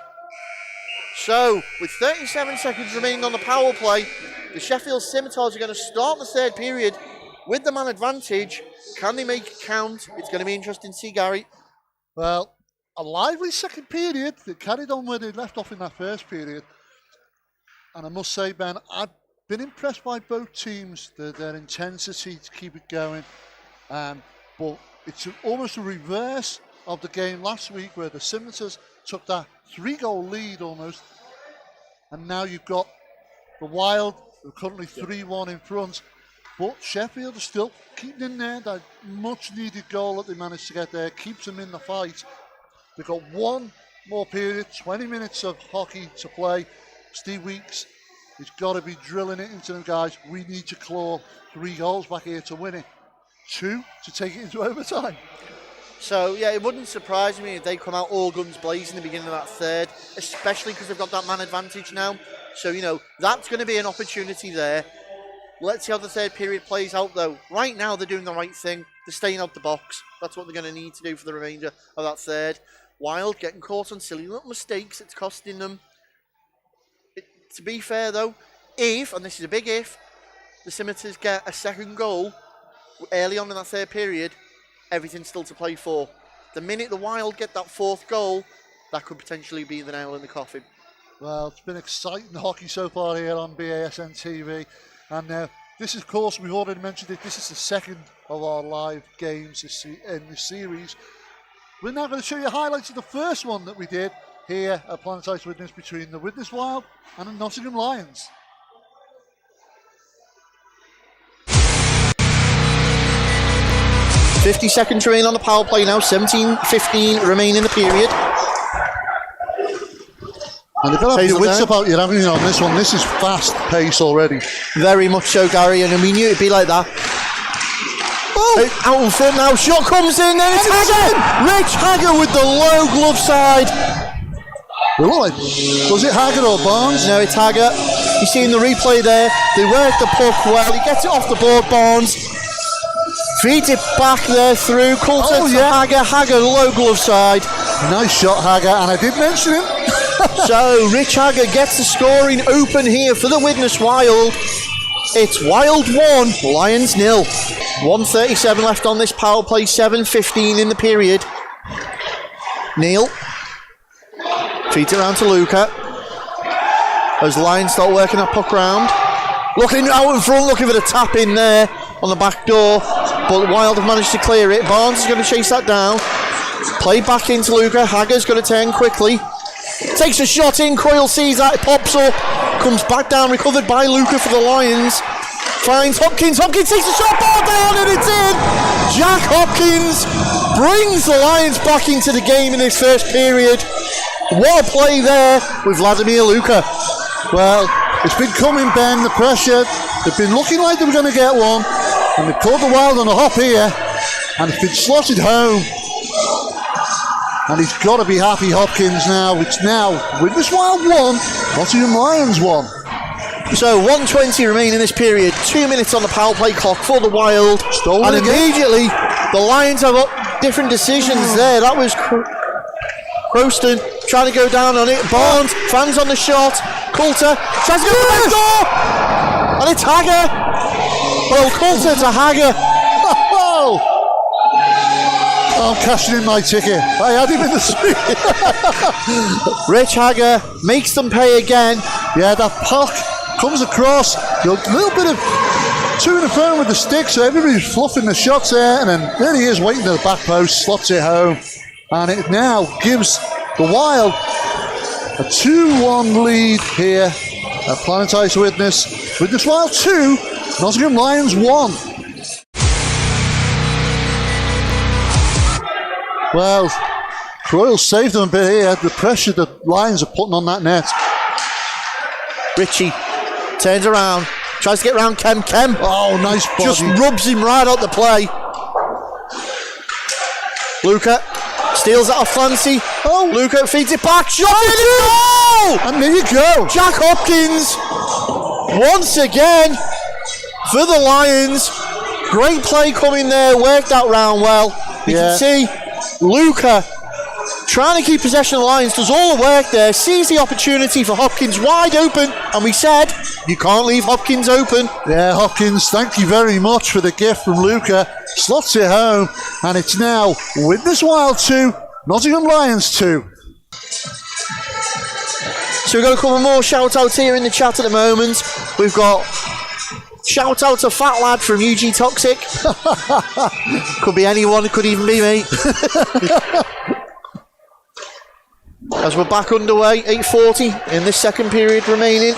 [SPEAKER 2] So, with 37 seconds remaining on the power play, the Sheffield Scimitars are going to start the third period with the man advantage. Can they make it count? It's going to be interesting to see, Gary.
[SPEAKER 1] Well, a lively second period that carried on where they left off in that first period. And I must say, Ben, I've been impressed by both teams, their intensity to keep it going. But it's almost a reverse of the game last week where the Scimitars took that 3-goal lead almost. And now you've got the Wild, who are currently 3-1 in front. But Sheffield are still keeping in there. That much needed goal that they managed to get there keeps them in the fight. They've got one more period, 20 minutes of hockey to play. Steve Weeks has got to be drilling it into them, guys. We need to claw 3 goals back here to win it. 2 to take it into overtime.
[SPEAKER 2] So, yeah, it wouldn't surprise me if they come out all guns blazing in the beginning of that third, especially because they've got that man advantage now. So, you know, that's going to be an opportunity there. Let's see how the third period plays out, though. Right now, they're doing the right thing. They're staying out the box. That's what they're going to need to do for the remainder of that third. Wild getting caught on silly little mistakes. It's costing them. To be fair, though, if, and this is a big if, the Scimitars get a second goal early on in that third period, everything's still to play for. The minute the Wild get that 4th goal, that could potentially be the nail in the coffin.
[SPEAKER 1] Well, it's been exciting hockey so far here on BASN TV. And this is, of course, we've already mentioned it, this is the second of our live games in this series. We're now going to show you highlights of the first one that we did here at Planet Ice Widnes between the Widnes Wild and the Nottingham Lions.
[SPEAKER 2] $50 seconds remain on the power play now, 17-15 remain in the period.
[SPEAKER 1] And they've got to have your wits about you, haven't you, on this one? This is fast pace already.
[SPEAKER 2] Very much so, Gary, and we knew it'd be like that. Out in front now, shot comes in, then it's Hagger! Rich Hagger with the low glove side.
[SPEAKER 1] Was it Hagger or Barnes?
[SPEAKER 2] No, it's Hagger. You see in the replay there, they work the puck well, he gets it off the board, Barnes. Feeds it back there through, Coulter to Hagger, Hagger low glove side.
[SPEAKER 1] Nice shot, Hagger, and I did mention him.
[SPEAKER 2] So, Rich Hagger gets the scoring open here for the Widnes Wild. It's Wild 1, Lions 0. 1:37 left on this power play, 7:15 in the period. Neil feeds it around to Luca. As Lions start working that puck round. Looking out in front, looking for the tap in there on the back door. But Wild have managed to clear it. Barnes is going to chase that down. Play back into Luca. Hagger's going to turn quickly. Takes a shot in. Croyle sees that. It pops up. Comes back down. Recovered by Luca for the Lions. Finds Hopkins. Hopkins takes a shot. Ball down and it's in. Jack Hopkins brings the Lions back into the game in this first period. What a play there with Vladimir Luca.
[SPEAKER 1] Well, it's been coming, Ben, the pressure. They've been looking like they were going to get one. And they caught the Wild on a hop here. And it's been slotted home. And he's got to be happy, Hopkins, now. It's now Widnes Wild 1, Nottingham Lions 1.
[SPEAKER 2] So 1:20 remaining in this period. 2 minutes on the power play clock for the Wild.
[SPEAKER 1] Stolen
[SPEAKER 2] and
[SPEAKER 1] again.
[SPEAKER 2] Immediately, the Lions have got different decisions there. That was Croston trying to go down on it. Barnes, fans on the shot. Coulter tries to go to the door. And it's Hagger. Well, Coulter to Hagger.
[SPEAKER 1] I'm cashing in my ticket. I had him in the street.
[SPEAKER 2] Rich Hagger makes them pay again.
[SPEAKER 1] Yeah, that puck comes across. A little bit of to and fro with the stick, so everybody's fluffing the shots there, and then there he is waiting at the back post, slots it home. And it now gives the Wild a 2-1 lead here at Planet Ice Widnes. Widnes Wild 2, Nottingham Lions 1. Well, Croyle saved them a bit here. The pressure the Lions are putting on that net.
[SPEAKER 2] Richie turns around, tries to get around Kem.
[SPEAKER 1] Oh, nice body.
[SPEAKER 2] Just rubs him right out the play. Luca steals it off Clancy.
[SPEAKER 1] Oh,
[SPEAKER 2] Luca feeds it back. Shot in goal!
[SPEAKER 1] And there you go.
[SPEAKER 2] Jack Hopkins once again for the Lions. Great play coming there. Worked that round well. You can see Luca trying to keep possession of the Lions, does all the work there, sees the opportunity for Hopkins wide open, and we said, you can't leave Hopkins open.
[SPEAKER 1] Yeah, Hopkins, thank you very much for the gift from Luca. Slots it home, and it's now Widnes Wild 2, Nottingham Lions 2.
[SPEAKER 2] So we've got a couple more shout-outs here in the chat at the moment. We've got shout-out to Fat Lad from UG Toxic. Could be anyone, it could even be me. As we're back underway, 8:40 in this second period remaining.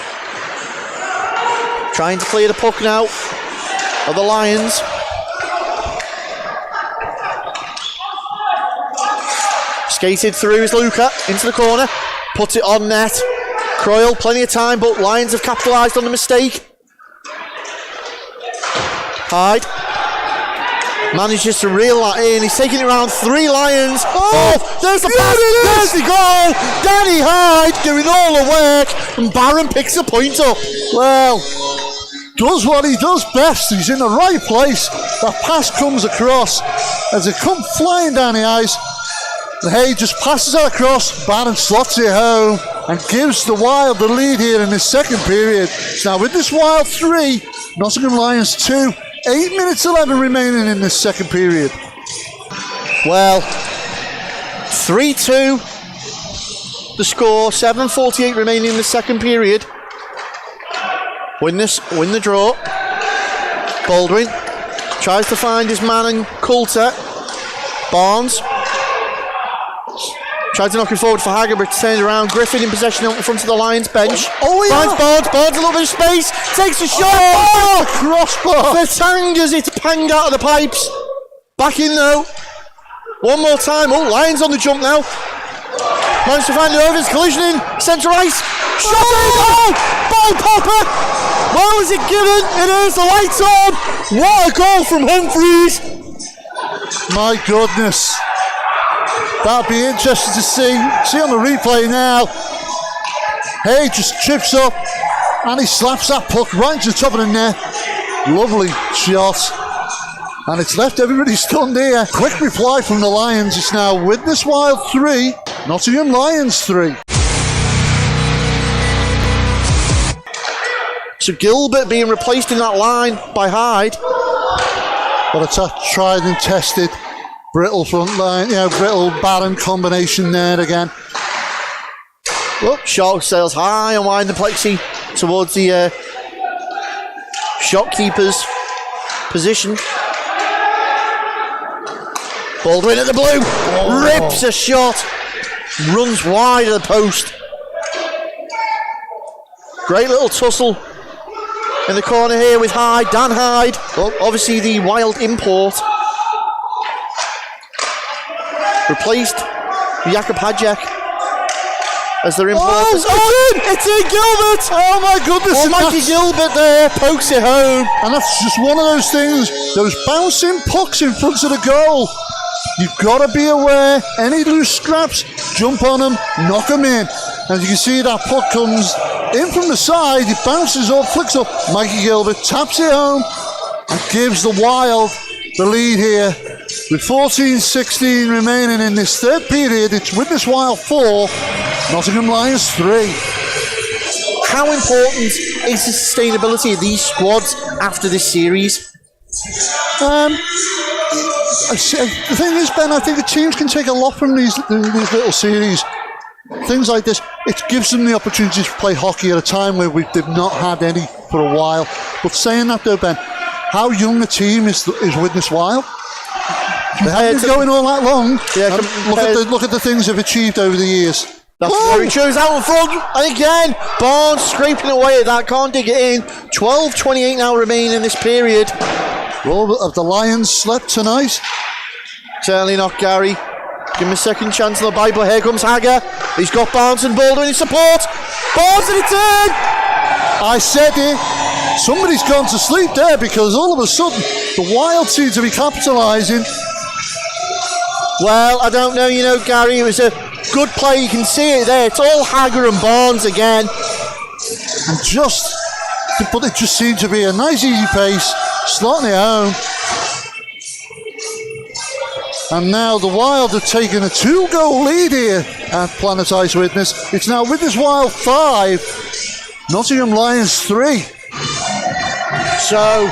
[SPEAKER 2] Trying to clear the puck now of the Lions. Skated through is Luca into the corner. Puts it on net. Croyle, plenty of time, but Lions have capitalised on the mistake. Hyde manages to reel that in. He's taking it around 3 Lions. Oh, there's the pass. There's the goal. Danny Hyde doing all the work, and Barron picks the point up.
[SPEAKER 1] Well, does what he does best. He's in the right place. That pass comes across as it comes flying down the ice. Hay just passes it across. Barron slots it home and gives the Wild the lead here in this second period. Now with this Wild 3, Nottingham Lions 2. 8 minutes 11 remaining in this second period.
[SPEAKER 2] Well, 3-2 the score, 7:48 remaining in the second period. Win the draw. Baldwin tries to find his man in Coulter. Barnes tried to knock him forward for Hagger, but turned around. Griffin in possession in front of the Lions bench. Finds Barnes. Barnes a little bit of space. Takes a shot.
[SPEAKER 1] Oh, crossbar.
[SPEAKER 2] Vertangas it panged out of the pipes. Back in though. One more time. Oh, Lions on the jump now. Managed to find the overs. Collision in. Centre ice. Shot in. Oh! Ball popper. Well, is it given? It is. The lights on. What a goal from Humphreys.
[SPEAKER 1] My goodness. That'd be interesting to see. See on the replay now. Hay just trips up and he slaps that puck right to the top of the net. Lovely shot. And it's left everybody stunned here. Quick reply from the Lions. It's now Widnes Wild 3, Nottingham Lions 3.
[SPEAKER 2] So Gilbert being replaced in that line by Hyde.
[SPEAKER 1] But it's a tried and tested brittle front line, brittle BASN combination there again.
[SPEAKER 2] Well, Shark sails high and wide in the plexi towards the shot keeper's position. Baldwin at the blue, rips a shot, runs wide of the post. Great little tussle in the corner here with Hyde, Dan Hyde, obviously the Wild import. Replaced Jakub Hajek as their import. It's in Gilbert!
[SPEAKER 1] Oh my goodness!
[SPEAKER 2] Almighty Gilbert there pokes it home.
[SPEAKER 1] And that's just one of those things, those bouncing pucks in front of the goal. You've got to be aware, any loose scraps, jump on them, knock them in. As you can see, that puck comes in from the side, it bounces up, flicks up. Mikey Gilbert taps it home and gives the Wild the lead here. With 14-16 remaining in this third period, it's Widnes Wild 4, Nottingham Lions 3.
[SPEAKER 2] How important is the sustainability of these squads after this series?
[SPEAKER 1] The thing is, Ben, I think the teams can take a lot from these little series. Things like this, it gives them the opportunity to play hockey at a time where they've not had any for a while. But saying that though, Ben, how young a team is Widnes Wild? They haven't been going all that long. Yeah, look at the things they've achieved over the years.
[SPEAKER 2] That's very true. It's out in front. And again, Barnes scraping away at that. Can't dig it in. 12:28 now remaining in this period.
[SPEAKER 1] Well, have the Lions slept tonight?
[SPEAKER 2] Certainly not, Gary. Give him a second chance on the Bible. Here comes Hager. He's got Barnes and Baldwin in support. Barnes and it's in!
[SPEAKER 1] I said it. Somebody's gone to sleep there because all of a sudden the Wild seem to be capitalising.
[SPEAKER 2] Well, I don't know, Gary. It was a good play. You can see it there. It's all Hager and Barnes again.
[SPEAKER 1] But it just seemed to be a nice, easy pace, slotting it home. And now the Wild have taken a 2-goal lead here at Planet Ice Widnes. It's now Widnes Wild 5, Nottingham Lions 3.
[SPEAKER 2] So,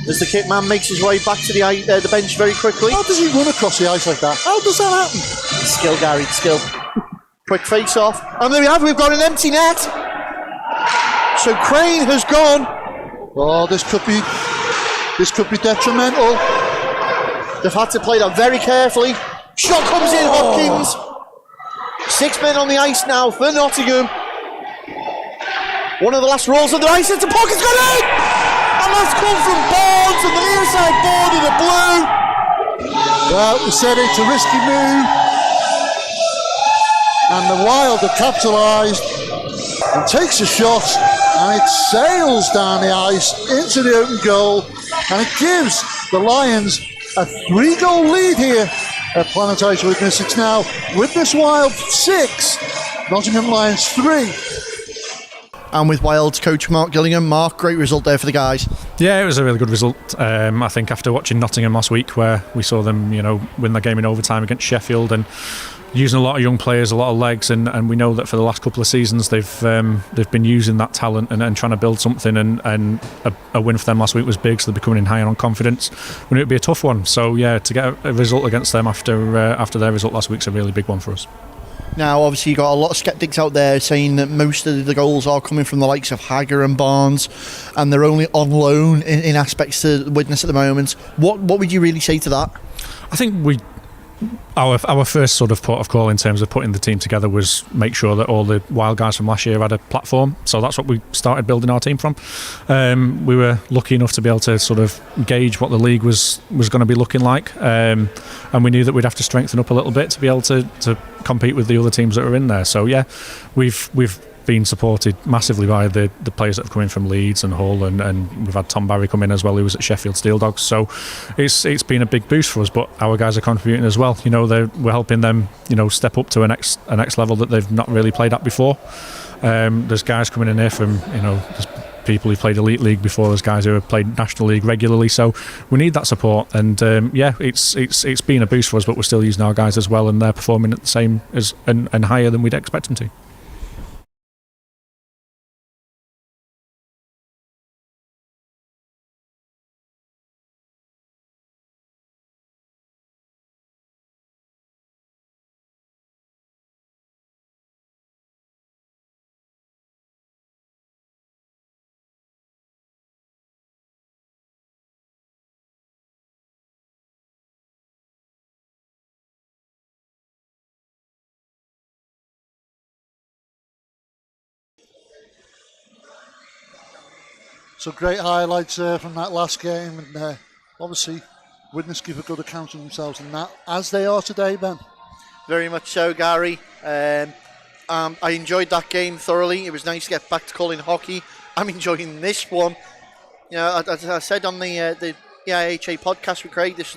[SPEAKER 2] as the kit man makes his way back to the bench very quickly.
[SPEAKER 1] How does he run across the ice like that? How does that happen?
[SPEAKER 2] Skill, Gary, skill. Quick face off. And there we have, we've got an empty net. So Crane has gone.
[SPEAKER 1] Oh, this could be detrimental.
[SPEAKER 2] They've had to play that very carefully. Shot comes in, Hopkins. 6 men on the ice now for Nottingham. One of the last rolls of the ice, it's a puck, it's gone in! And that's come from Barnes on the near side board of the blue.
[SPEAKER 1] Well, we said it's a risky move. And the Wild have capitalised and takes a shot, and it sails down the ice into the open goal, and it gives the Lions a 3-goal lead here at Planet Ice Widnes. It's now Widnes Wild 6, Nottingham Lions 3.
[SPEAKER 2] And with Wild's coach Mark Gillingham. Mark, great result there for the guys.
[SPEAKER 5] Yeah, it was a really good result. I think after watching Nottingham last week, where we saw them, win the game in overtime against Sheffield, and using a lot of young players, a lot of legs, and we know that for the last couple of seasons they've been using that talent and trying to build something, and a win for them last week was big, so they're becoming higher on confidence. We knew it'd be a tough one, so yeah, to get a result against them after their result last week's a really big one for us.
[SPEAKER 2] Now, obviously, you've got a lot of sceptics out there saying that most of the goals are coming from the likes of Hager and Barnes, and they're only on loan in aspects to Widnes at the moment. What would you really say to that?
[SPEAKER 5] I think our first sort of port of call in terms of putting the team together was make sure that all the Wild guys from last year had a platform. So that's what we started building our team from. We were lucky enough to be able to sort of gauge what the league was going to be looking like, and we knew that we'd have to strengthen up a little bit to be able to compete with the other teams that are in there. So yeah, we've being supported massively by the players that have come in from Leeds and Hull, and we've had Tom Barry come in as well, who was at Sheffield Steel Dogs. So it's been a big boost for us, but our guys are contributing as well. We're helping them, step up to a next level that they've not really played at before. There's guys coming in here from, there's people who played Elite League before, there's guys who have played National League regularly, so we need that support. And it's been a boost for us, but we're still using our guys as well, and they're performing at the same as and higher than we'd expect them to.
[SPEAKER 1] So great highlights from that last game, and obviously Widnes give a good account of themselves in that, as they are today, Ben.
[SPEAKER 2] Very much so, Gary. I enjoyed that game thoroughly. It was nice to get back to calling hockey. I'm enjoying this one. As I said on the IHA podcast with Craig, this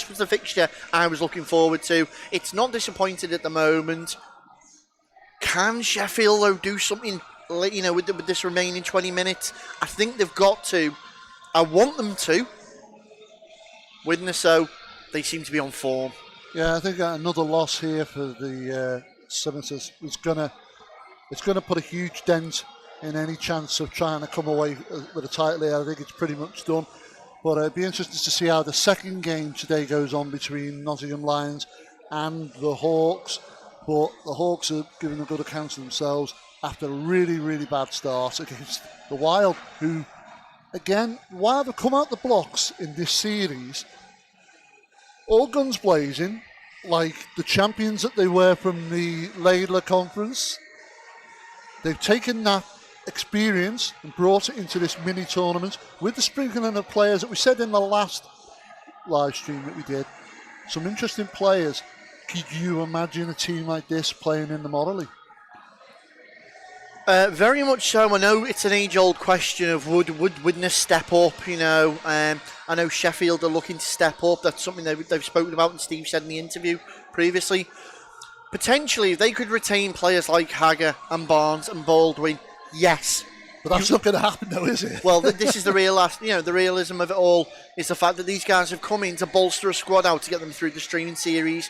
[SPEAKER 2] was the fixture I was looking forward to. It's not disappointed at the moment. Can Sheffield, though, do something with this remaining 20 minutes? I think they've got to. I want them to. Widnes, though, they seem to be on form.
[SPEAKER 1] Yeah, I think another loss here for the Scimitars is it's gonna put a huge dent in any chance of trying to come away with a title here. I think it's pretty much done. But it'd be interesting to see how the second game today goes on between Nottingham Lions and the Hawks. But the Hawks are giving a good account of themselves after a really, really bad start against the Wild, who, again, Wild have come out the blocks in this series, all guns blazing, like the champions that they were from the Laidler Conference. They've taken that experience and brought it into this mini tournament with the sprinkling of players that we said in the last live stream that we did. Some interesting players. Could you imagine a team like this playing in the Model League?
[SPEAKER 2] Very much so. I know it's an age-old question of would Widnes step up? I know Sheffield are looking to step up. That's something they've spoken about, and Steve said in the interview previously. Potentially, if they could retain players like Hager and Barnes and Baldwin, yes.
[SPEAKER 1] But that's not going to happen, though, is it?
[SPEAKER 2] Well, this is the the realism of it all is the fact that these guys have come in to bolster a squad out to get them through the streaming series.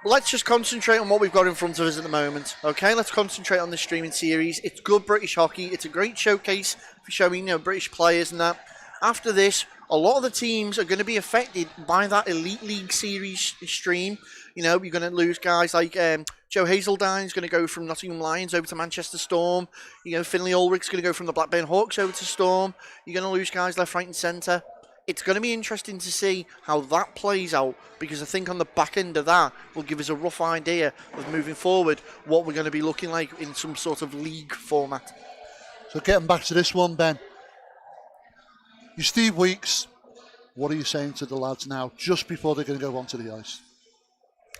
[SPEAKER 2] Let's just concentrate on what we've got in front of us at the moment. Okay, let's concentrate on the streaming series. It's good British hockey. It's a great showcase for showing British players and that. After this, a lot of the teams are going to be affected by that Elite League series stream. You're going to lose guys like Joe Hazeldine's going to go from Nottingham Lions over to Manchester Storm. Finlay Ulrich's going to go from the Blackburn Hawks over to Storm. You're going to lose guys left, right and centre. It's going to be interesting to see how that plays out, because I think on the back end of that will give us a rough idea of moving forward what we're going to be looking like in some sort of league format.
[SPEAKER 1] So getting back to this one, Ben. You Steve Weeks, what are you saying to the lads now, just before they're going to go onto the ice?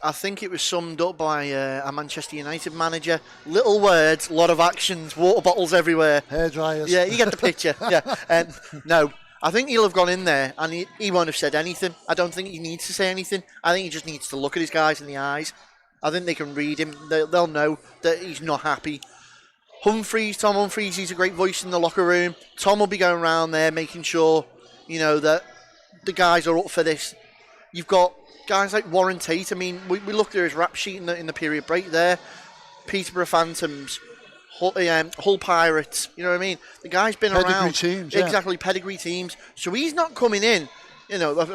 [SPEAKER 2] I think it was summed up by a Manchester United manager. Little words, lot of actions, water bottles everywhere.
[SPEAKER 1] Hairdryers.
[SPEAKER 2] Yeah, you get the picture. Yeah. No, I think he'll have gone in there and he won't have said anything. I don't think he needs to say anything. I think he just needs to look at his guys in the eyes. I think they can read him. They'll know that he's not happy. Tom Humphreys, he's a great voice in the locker room. Tom will be going around there making sure, that the guys are up for this. You've got guys like Warren Tate. I mean, we looked at his rap sheet in the period break there. Peterborough Phantoms, Hull Pirates. You know what I mean? The guy's been
[SPEAKER 1] pedigree
[SPEAKER 2] around.
[SPEAKER 1] Teams, yeah.
[SPEAKER 2] Exactly, pedigree teams. So he's not coming in,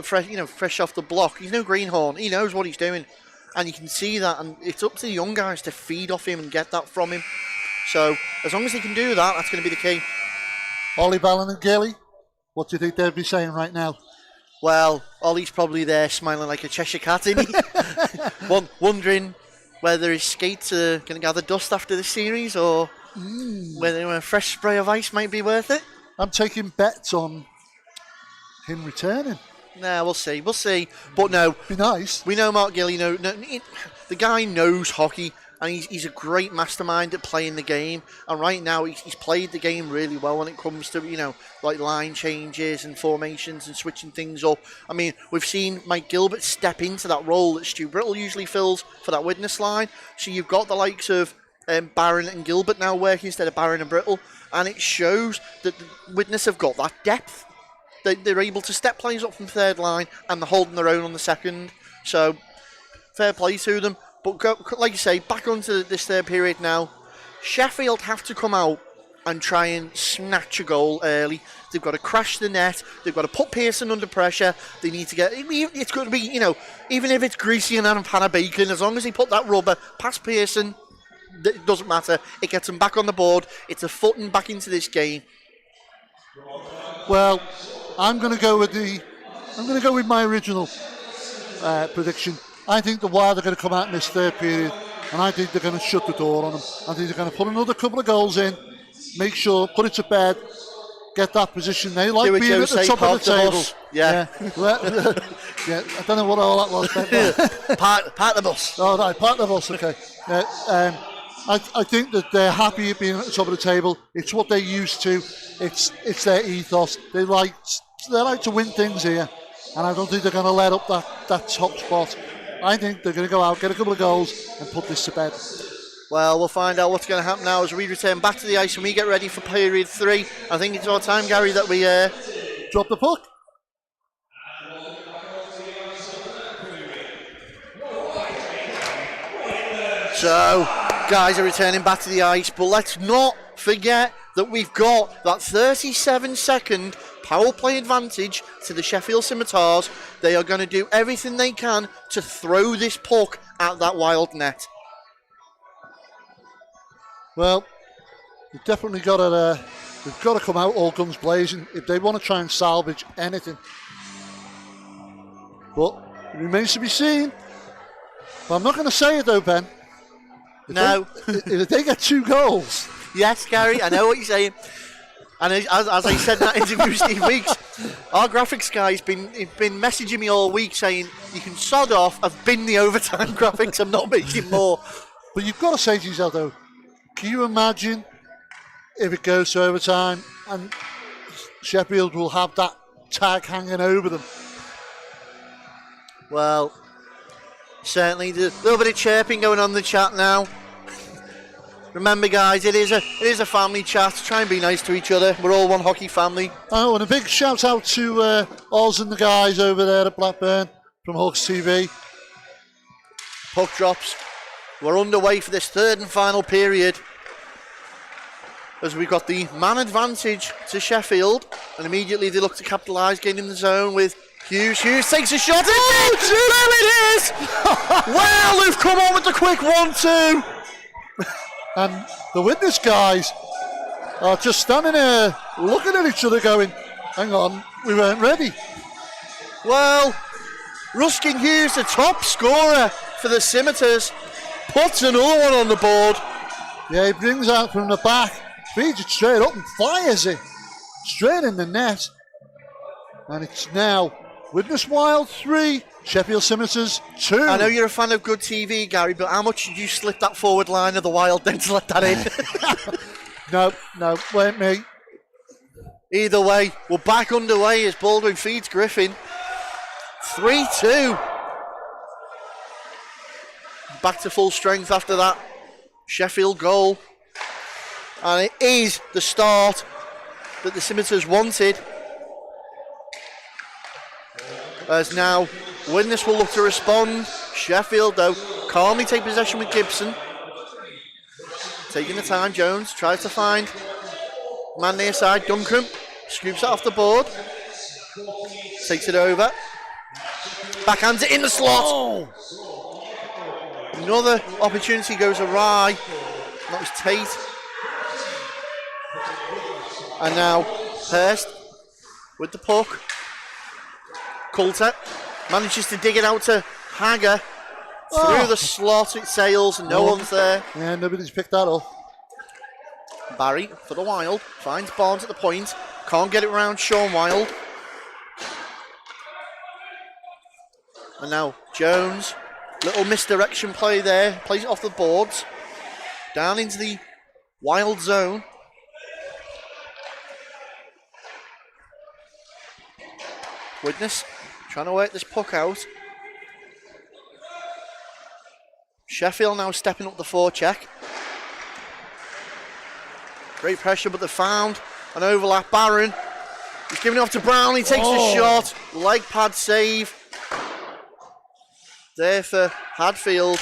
[SPEAKER 2] fresh off the block. He's no greenhorn. He knows what he's doing, and you can see that. And it's up to the young guys to feed off him and get that from him. So as long as he can do that, that's going to be the key.
[SPEAKER 1] Ollie Ballon and Gilly, what do you think they'd be saying right now?
[SPEAKER 2] Well, Ollie's probably there smiling like a Cheshire cat, isn't he? Wondering whether his skates are going to gather dust after this series, or whether a fresh spray of ice might be worth it.
[SPEAKER 1] I'm taking bets on him returning.
[SPEAKER 2] Nah, we'll see. But no.
[SPEAKER 1] Be nice.
[SPEAKER 2] We know Mark Gilly. The guy knows hockey. and he's a great mastermind at playing the game. And right now, he's played the game really well when it comes to, like line changes and formations and switching things up. I mean, we've seen Mike Gilbert step into that role that Stu Brittle usually fills for that Widnes line. So you've got the likes of Barron and Gilbert now working instead of Barron and Brittle, and it shows that the Widnes have got that depth. They're able to step players up from third line, and they're holding their own on the second. So fair play to them. But like you say, back onto this third period now. Sheffield have to come out and try and snatch a goal early. They've got to crash the net. They've got to put Pearson under pressure. They need to get... It's going to be, even if it's greasy and Hannah Bacon, as long as they put that rubber past Pearson, it doesn't matter. It gets them back on the board. It's a footing back into this game.
[SPEAKER 1] Well, I'm going to go with my original prediction. I think the Wild are going to come out in this third period, and I think they're going to shut the door on them. I think they're going to put another couple of goals in, make sure, put it to bed, get that position. They like being at the top of the table.
[SPEAKER 2] Yeah.
[SPEAKER 1] Yeah. I don't know what all that was. But,
[SPEAKER 2] Park the bus.
[SPEAKER 1] Oh, right, park the bus, okay. I think that they're happy at being at the top of the table. It's what they're used to. It's their ethos. They like to win things here, and I don't think they're going to let up that top spot. I think they're going to go out, get a couple of goals, and put this to bed.
[SPEAKER 2] Well, we'll find out what's going to happen now as we return back to the ice and we get ready for period 3. I think it's our time, Gary, that we
[SPEAKER 1] drop the puck.
[SPEAKER 2] So, guys are returning back to the ice, but let's not forget that we've got that 37-second power play advantage to the Sheffield Scimitars. They are going to do everything they can to throw this puck at that Wild net.
[SPEAKER 1] Well, they've definitely got to. They've got to come out all guns blazing if they want to try and salvage anything. But it remains to be seen. But I'm not going to say it though, Ben. If they get 2 goals.
[SPEAKER 2] Yes, Gary, I know what you're saying. And as I said in that interview with Steve Weeks, our graphics guy's been messaging me all week saying, you can sod off, I've been the overtime graphics, I'm not making more.
[SPEAKER 1] But you've got to say to yourself though, can you imagine if it goes to overtime and Sheffield will have that tag hanging over them?
[SPEAKER 2] Well, certainly there's a little bit of chirping going on in the chat now. Remember, guys, it is a family chat. Try and be nice to each other. We're all one hockey family.
[SPEAKER 1] Oh, and a big shout out to Oz and the guys over there at Blackburn from Hawks TV.
[SPEAKER 2] Puck drops. We're underway for this third and final period, as we've got the man advantage to Sheffield, and immediately they look to capitalise, getting in the zone with Hughes. Hughes takes a shot. There it is! Well, they've come on with the quick 1-2.
[SPEAKER 1] And the Widnes guys are just standing there looking at each other going, hang on, we weren't ready.
[SPEAKER 2] Well, Ruskin Hughes, the top scorer for the Scimitars, puts another one on the board.
[SPEAKER 1] Yeah, he brings out from the back, feeds it straight up and fires it straight in the net. And it's now Widnes Wild 3, Sheffield Scimitars 2.
[SPEAKER 2] I know you're a fan of good TV, Gary, but how much did you slip that forward line of the Wild then to let that in?
[SPEAKER 1] No, weren't me.
[SPEAKER 2] Either way, we're back underway as Baldwin feeds Griffin. 3-2. Back to full strength after that Sheffield goal. And it is the start that the Scimitars wanted. As now Widnes will look to respond. Sheffield, though, calmly take possession with Gibson. Taking the time, Jones tries to find man near side. Duncan scoops it off the board. Takes it over. Backhands it in the slot. Oh. Another opportunity goes awry. That was Tate. And now Hurst with the puck. Coulter manages to dig it out to Hager. Through the slot it sails and no one's there.
[SPEAKER 1] Yeah, nobody's picked that up.
[SPEAKER 2] Barry for the Wild. Finds Barnes at the point. Can't get it around Sean Wild. And now Jones Little misdirection play there. Plays it off the boards. Down into the wild zone. Widnes trying to work this puck out. Sheffield now stepping up the forecheck. Great pressure, but they found an overlap. Barron. He's giving it off to Brown. He takes the shot. Leg pad save. There for Hadfield.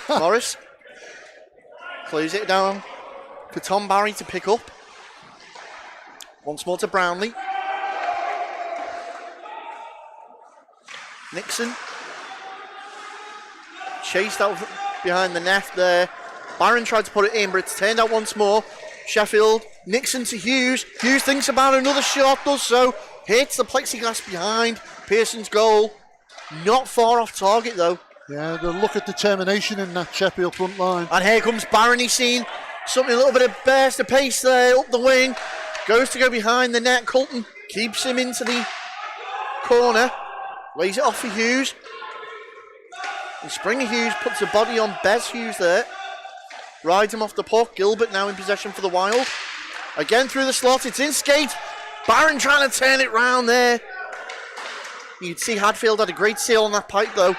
[SPEAKER 2] Morris. Close it down for Tom Barry to pick up. Once more to Brownlee. Nixon. Chased out behind the net there. Barron tried to put it in, but it's turned out once more. Sheffield. Nixon to Hughes. Hughes thinks about another shot, does so. Hits the plexiglass behind Pearson's goal. Not far off target though.
[SPEAKER 1] Yeah, the look at determination in that Sheffield front line.
[SPEAKER 2] And here comes Barron. He's seen something, a little bit of burst of pace there up the wing. Goes to go behind the net. Colton keeps him into the corner. Lays it off for Hughes. And Springer Hughes puts a body on Bez Hughes there. Rides him off the puck. Gilbert now in possession for the Wild. Again through the slot. It's in skate. Barron trying to turn it round there. You can see Hadfield had a great seal on that pipe though.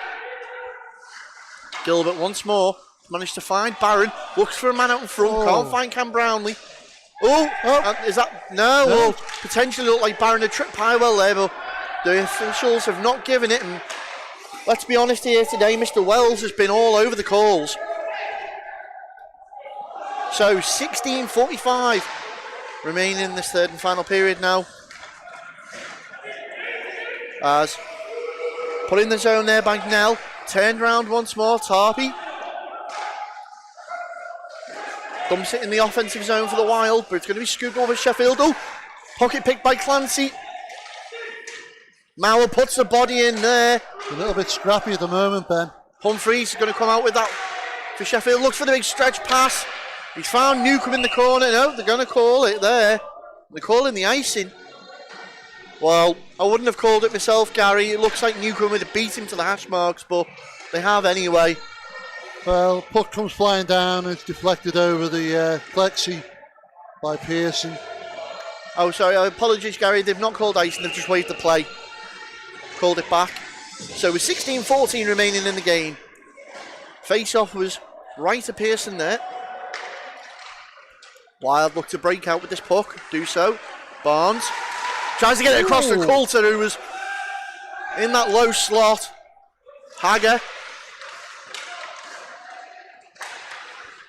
[SPEAKER 2] Gilbert once more managed to find Barron. Looks for a man out in front. Can't find Cam Brownlee. Is that no? Well, potentially looked like Barron had tripped Pywell there, but the officials have not given it. And let's be honest here today, Mr. Wells has been all over the calls. So 16:45 remaining in this third and final period now. As put in the zone there by Nell. Turned round once more, Tarpey. Dumps it in the offensive zone for the Wild, but it's going to be scooped over Sheffield. Pocket picked by Clancy. Mauer puts the body in there.
[SPEAKER 1] A little bit scrappy at the moment, Ben.
[SPEAKER 2] Humphreys is going to come out with that for Sheffield. Looks for the big stretch pass. He's found Newcomb in the corner. No, they're going to call it there. They're calling the icing. Well, I wouldn't have called it myself, Gary. It looks like Newcomb would have beat him to the hash marks, but they have anyway.
[SPEAKER 1] Well, puck comes flying down and it's deflected over the plexi by Pearson.
[SPEAKER 2] Oh, sorry, apologies, Gary. They've not called icing, they've just waved the play. Called it back. So with 16:14 remaining in the game. Face-off was right to Pearson there. Wild look to break out with this puck. Do so. Barnes. Tries to get it across to Coulter, who was in that low slot. Hager.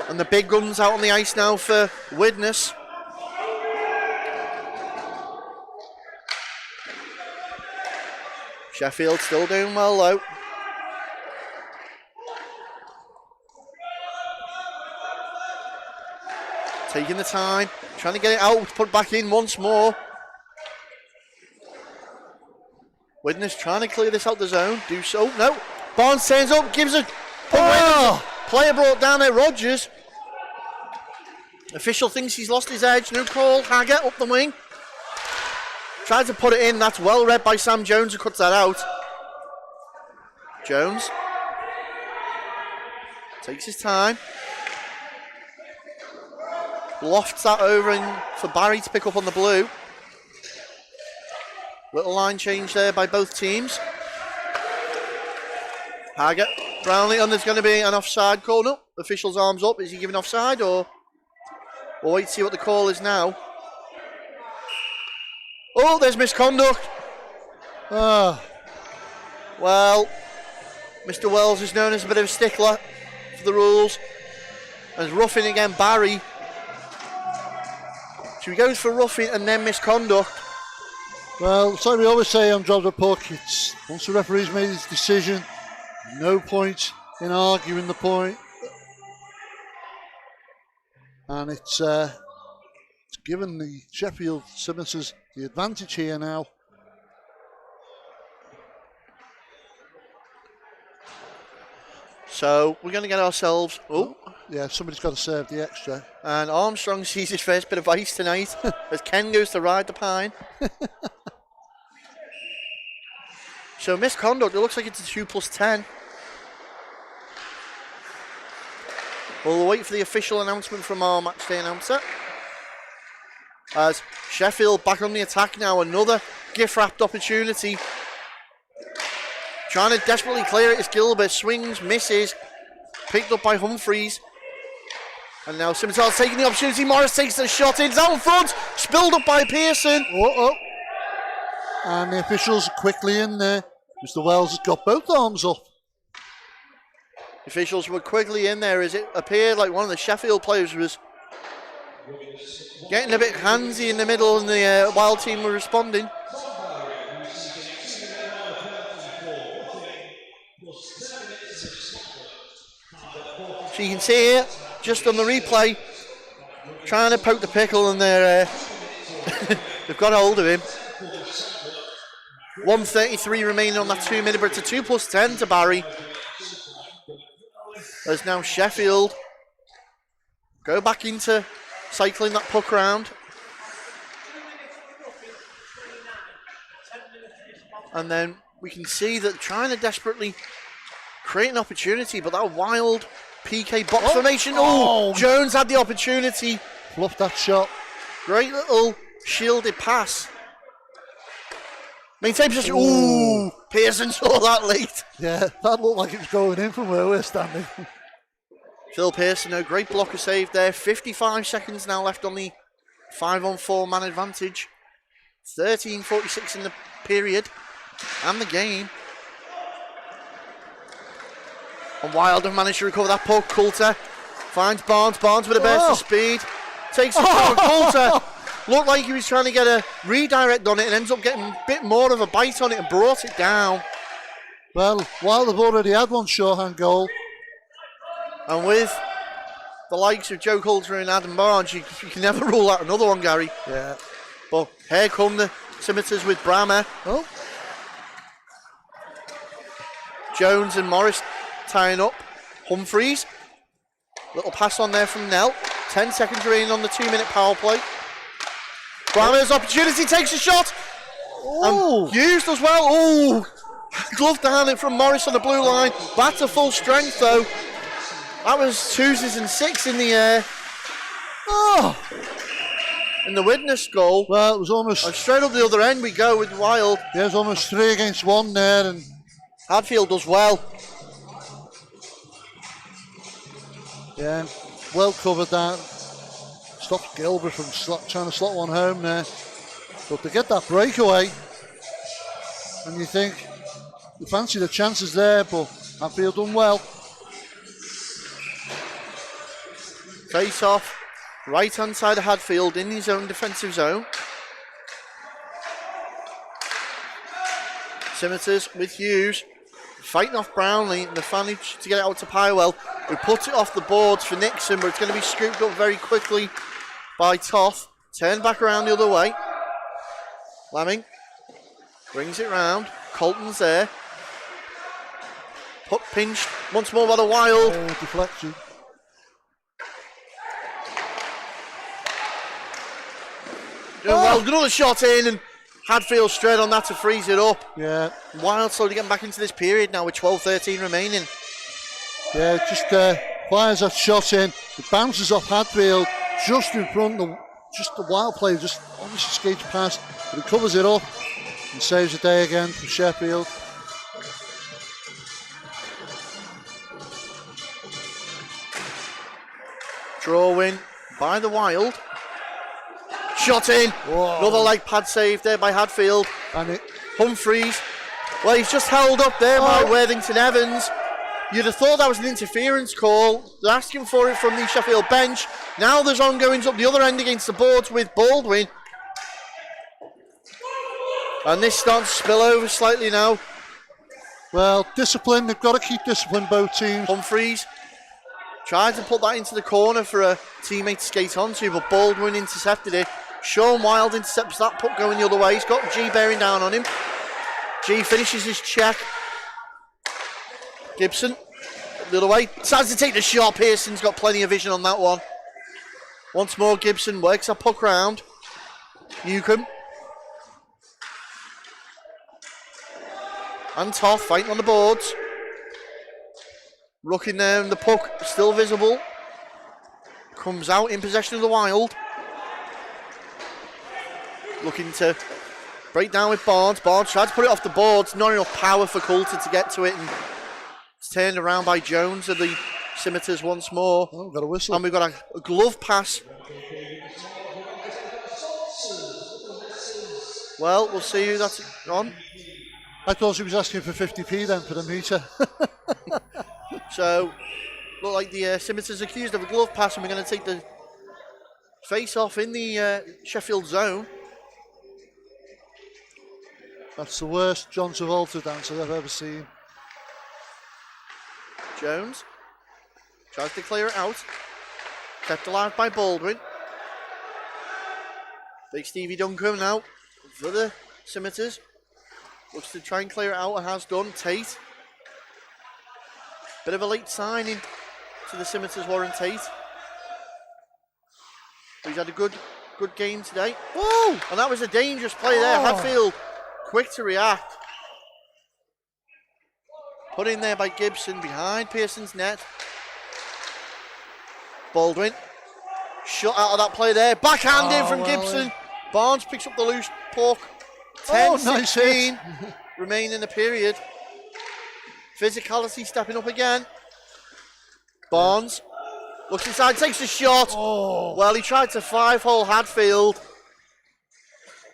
[SPEAKER 2] And the big guns out on the ice now for Widnes. Sheffield still doing well though. Taking the time, trying to get it out, put back in once more. Widnes trying to clear this out the zone. Do so. No. Barnes turns up, gives a player brought down there, Rogers. Official thinks he's lost his edge. No call. Hager up the wing. Tried to put it in. That's well read by Sam Jones, who cuts that out. Jones takes his time. Lofts that over for Barry to pick up on the blue. Little line change there by both teams. Hager, Brownlee, and there's going to be an offside call. No, official's arms up. Is he giving offside or? We'll wait to see what the call is now. Oh, there's misconduct. Well, Mr. Wells is known as a bit of a stickler for the rules. As roughing again, Barry. So he goes for roughing and then misconduct.
[SPEAKER 1] Well, so we always say on Drop the Puck, it's once the referee's made his decision, no point in arguing the point. And it's given the Sheffield Scimitars the advantage here now.
[SPEAKER 2] So we're going to get ourselves... Oh,
[SPEAKER 1] yeah, somebody's got to serve the extra.
[SPEAKER 2] And Armstrong sees his first bit of ice tonight as Ken goes to ride the pine. So misconduct, it looks like it's a 2+10. We'll wait for the official announcement from our matchday announcer. As Sheffield back on the attack now, another gift-wrapped opportunity. Trying to desperately clear it is Gilbert, swings, misses, picked up by Humphreys. And now Scimitars taking the opportunity, Morris takes the shot in, it's out in front, spilled up by Pearson.
[SPEAKER 1] And the officials are quickly in there. Mr. Wells has got both arms up.
[SPEAKER 2] Officials were quickly in there as it appeared like one of the Sheffield players was getting a bit handsy in the middle, and the Wild team were responding. So you can see here, just on the replay, trying to poke the pickle, and they're they've got hold of him. 1:33 remaining on that 2 minute, but it's a 2+10 to Barry. As now Sheffield go back into cycling that puck round. And then we can see that trying to desperately create an opportunity, but that wild PK box formation. Oh, Jones had the opportunity.
[SPEAKER 1] Fluffed that shot.
[SPEAKER 2] Great little shielded pass. Maintain position. Ooh, Pearson saw that late.
[SPEAKER 1] Yeah, that looked like it was going in from where we're standing.
[SPEAKER 2] Phil Pearson, a great blocker save there. 55 seconds now left on the 5-on-4 man advantage. 13:46 in the period and the game. And Wilder managed to recover that puck. Coulter finds Barnes. Barnes with a burst of speed. Takes it down. Coulter looked like he was trying to get a redirect on it and ends up getting a bit more of a bite on it and brought it down.
[SPEAKER 1] Well, Wilder already had one shorthand goal.
[SPEAKER 2] And with the likes of Joe Coulter and Adam Barnes, you can never rule out another one, Gary.
[SPEAKER 1] Yeah.
[SPEAKER 2] But here come the Scimitars with Brammer.
[SPEAKER 1] Oh.
[SPEAKER 2] Jones and Morris tying up. Humphreys. Little pass on there from Nell. 10 seconds remaining on the 2 minute power play. Brammer's opportunity, takes a shot.
[SPEAKER 1] Oh.
[SPEAKER 2] And used as well. Oh. Glove down it from Morris on the blue line. Back to full strength though. That was 2s and 6 in the air. Oh. In the Widnes goal.
[SPEAKER 1] Well, it was almost...
[SPEAKER 2] And straight up the other end we go with Wild.
[SPEAKER 1] Yeah, it was almost 3 against 1 there. And
[SPEAKER 2] Hadfield does well.
[SPEAKER 1] yeah, well covered that. Stopped Gilbert from trying to slot one home there. But to get that breakaway, and you think, you fancy the chances there, but Hadfield done well.
[SPEAKER 2] Face off, right hand side of Hadfield in his own defensive zone. Scimitars with Hughes, fighting off Brownlee, and the managed to get it out to Pywell, who puts it off the boards for Nixon, but it's going to be scooped up very quickly by Toth. Turned back around the other way. Lemming brings it round. Colton's there. Puck pinched once more by the Wild.
[SPEAKER 1] Deflection.
[SPEAKER 2] Doing well, another shot in, and Hadfield straight on that to freeze it up.
[SPEAKER 1] Yeah.
[SPEAKER 2] Wild slowly getting back into this period now with 12:13 remaining.
[SPEAKER 1] Yeah, just fires that shot in. It bounces off Hadfield just in front. Just the Wild player just obviously skates past, but he covers it up and saves the day again from Sheffield.
[SPEAKER 2] Draw win by the Wild. Shot in.
[SPEAKER 1] Whoa.
[SPEAKER 2] Another leg pad save there by Hadfield.
[SPEAKER 1] And
[SPEAKER 2] Humphreys. Well, he's just held up there by Worthington Evans. You'd have thought that was an interference call. They're asking for it from the Sheffield bench. Now there's ongoings up the other end against the boards with Baldwin. And this starts to spill over slightly now.
[SPEAKER 1] well, discipline. They've got to keep discipline, both teams.
[SPEAKER 2] Humphreys tried to put that into the corner for a teammate to skate onto, but Baldwin intercepted it. Sean Wild intercepts that puck going the other way. He's got G bearing down on him. G finishes his check. Gibson, the other way. Decides to take the shot. Pearson's got plenty of vision on that one. Once more, Gibson works that puck round. Newcomb. and Toth fighting on the boards. Looking there, and the puck still visible. Comes out in possession of the Wild. Looking to break down with Barnes. Barnes tried to put it off the boards. Not enough power for Coulter to get to it. And it's turned around by Jones of the Scimitars once more.
[SPEAKER 1] Oh, we've got a whistle.
[SPEAKER 2] And we've got a glove pass. Well, we'll see who that's on.
[SPEAKER 1] I thought he was asking for 50p then for the meter.
[SPEAKER 2] So, look like the Scimitars accused of a glove pass, and we're going to take the face off in the Sheffield zone.
[SPEAKER 1] That's the worst John Travolta dancer I've ever seen.
[SPEAKER 2] Jones tries to clear it out. Kept alive by Baldwin. Big Stevie Duncan now for the Scimitars. Looks to try and clear it out, and has done. Tate. Bit of a late signing to the Scimitars, Warren Tate. He's had a good game today. Whoa! And that was a dangerous play there. Hadfield quick to react. Put in there by Gibson behind Pearson's net. Baldwin shut out of that play there. Backhand in from Gibson. Barnes picks up the loose puck. 10-16 remaining in the period. Physicality stepping up again. Barnes looks inside, takes a shot. Well, he tried to 5-hole Hadfield.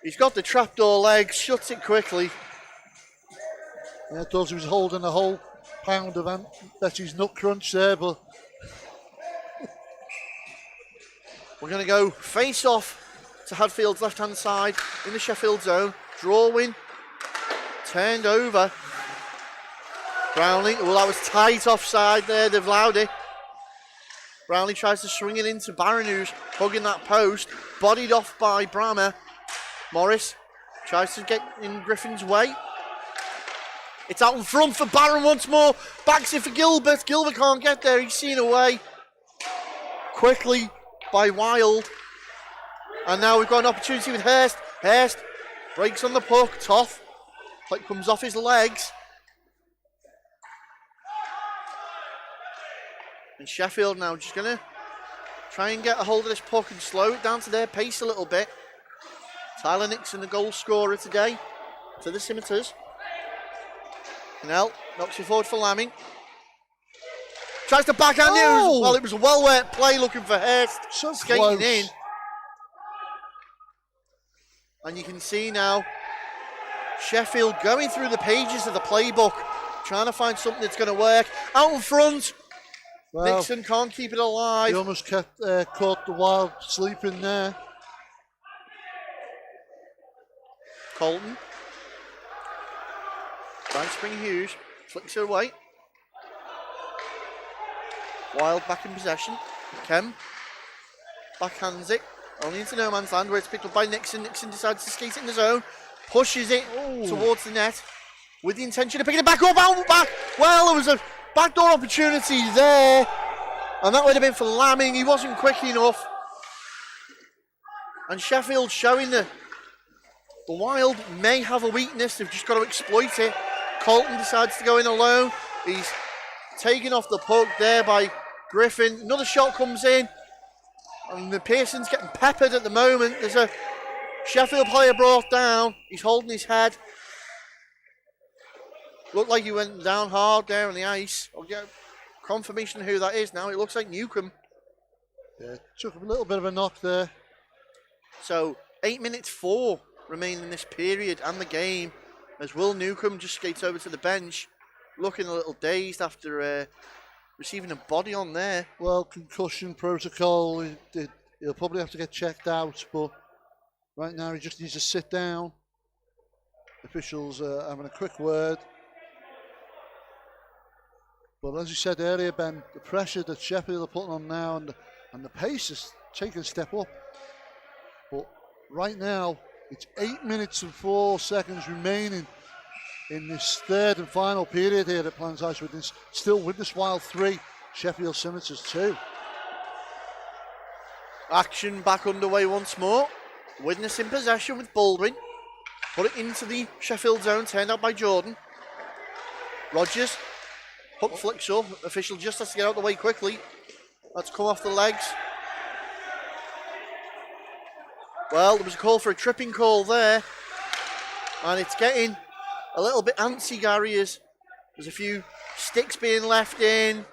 [SPEAKER 2] He's got the trapdoor legs, shuts it quickly.
[SPEAKER 1] Yeah, I thought he was holding a whole pound of Aunt Betty's nut crunch there, but
[SPEAKER 2] we're going to go face off to Hadfield's left-hand side in the Sheffield zone. Drawing, turned over. Brownlee, well, that was tight offside there, they've allowed it. Brownlee tries to swing it into Barron, who's hugging that post. Bodied off by Brammer. Morris tries to get in Griffin's way. It's out in front for Barron once more. Backs it for Gilbert. Gilbert can't get there, he's seen away. Quickly by Wild. And now we've got an opportunity with Hurst. Hurst breaks on the puck. Toth. Puck comes off his legs. And Sheffield now just going to try and get a hold of this puck and slow it down to their pace a little bit. Tyler Nixon, the goal scorer today to the Scimitars. Canell knocks it forward for Lamming. Tries to backhand it. Well, it was a well-worked play looking for Hurst.
[SPEAKER 1] So
[SPEAKER 2] skating
[SPEAKER 1] close
[SPEAKER 2] in. And you can see now Sheffield going through the pages of the playbook, trying to find something that's going to work. Out in front. Well, Nixon can't keep it alive.
[SPEAKER 1] He almost caught the Wild sleeping there.
[SPEAKER 2] Colton. Trying to spring Hughes. Flicks it away. Wild back in possession. Kem backhands it. Only into no man's land where it's picked up by Nixon. Nixon decides to skate it in the zone. Pushes it towards the net with the intention of picking it back up. Out back. Well, there was a backdoor opportunity there. And that would have been for Lamming. He wasn't quick enough. And Sheffield showing the Wild may have a weakness. They've just got to exploit it. Colton decides to go in alone. He's taken off the puck there by Griffin. Another shot comes in. And the Pearson's getting peppered at the moment. There's a Sheffield player brought down. He's holding his head. Looked like he went down hard there on the ice. I'll get confirmation of who that is now. It looks like Newcomb.
[SPEAKER 1] Yeah, took a little bit of a knock there.
[SPEAKER 2] So 8 minutes 4 remain in this period and the game as Will Newcomb just skates over to the bench, looking a little dazed after receiving a body on there.
[SPEAKER 1] Well, concussion protocol, he'll probably have to get checked out, but right now he just needs to sit down. Officials are having a quick word. But as you said earlier, Ben, the pressure that Sheffield are putting on now and the pace is taking a step up. But right now, it's 8 minutes and 4 seconds remaining in this third and final period here at Plans Ice Widnes. Still Widnes Wild 3, Sheffield Scimitars 2.
[SPEAKER 2] Action back underway once more. Widnes in possession with Baldwin. Put it into the Sheffield zone, turned out by Jordan. Rogers, hook flicks up. Official just has to get out of the way quickly. That's come off the legs. Well, there was a call for a tripping call there. And it's getting a little bit antsy, Gary, as there's a few sticks being left in.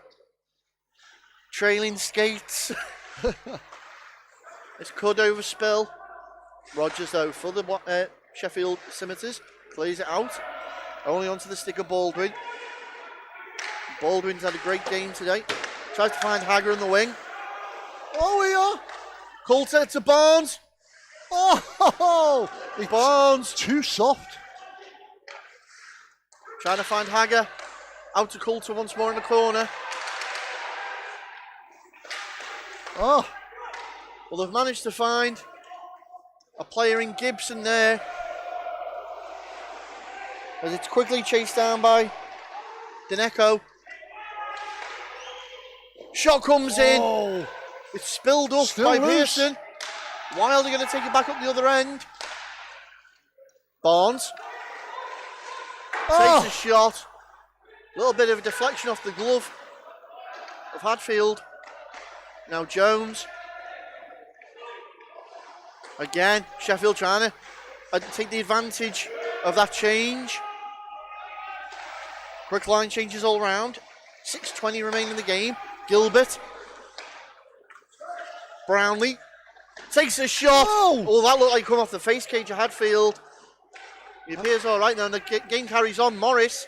[SPEAKER 2] Trailing skates. It's could overspill. Rogers, though, for the Sheffield Scimitars, plays it out. Only onto the stick of Baldwin. Baldwin's had a great game today. Tries to find Hagger in the wing. Oh, we are. Coulter to Barnes. Oh,
[SPEAKER 1] Barnes too soft.
[SPEAKER 2] Trying to find Hagger. Out to Coulter once more in the corner.
[SPEAKER 1] Oh,
[SPEAKER 2] well, they've managed to find a player in Gibson there. As it's quickly chased down by Dineco. Shot comes in. It's spilled up
[SPEAKER 1] Still
[SPEAKER 2] by
[SPEAKER 1] loose.
[SPEAKER 2] Pearson. Wilder going to take it back up the other end. Barnes takes a shot. A little bit of a deflection off the glove of Hadfield. Now Jones. Again, Sheffield trying to take the advantage of that change. Quick line changes all round. 6:20 remaining in the game. Gilbert. Brownlee takes a shot. Oh, that looked like come off the face cage of Hadfield. He appears all right now, and the game carries on. Morris.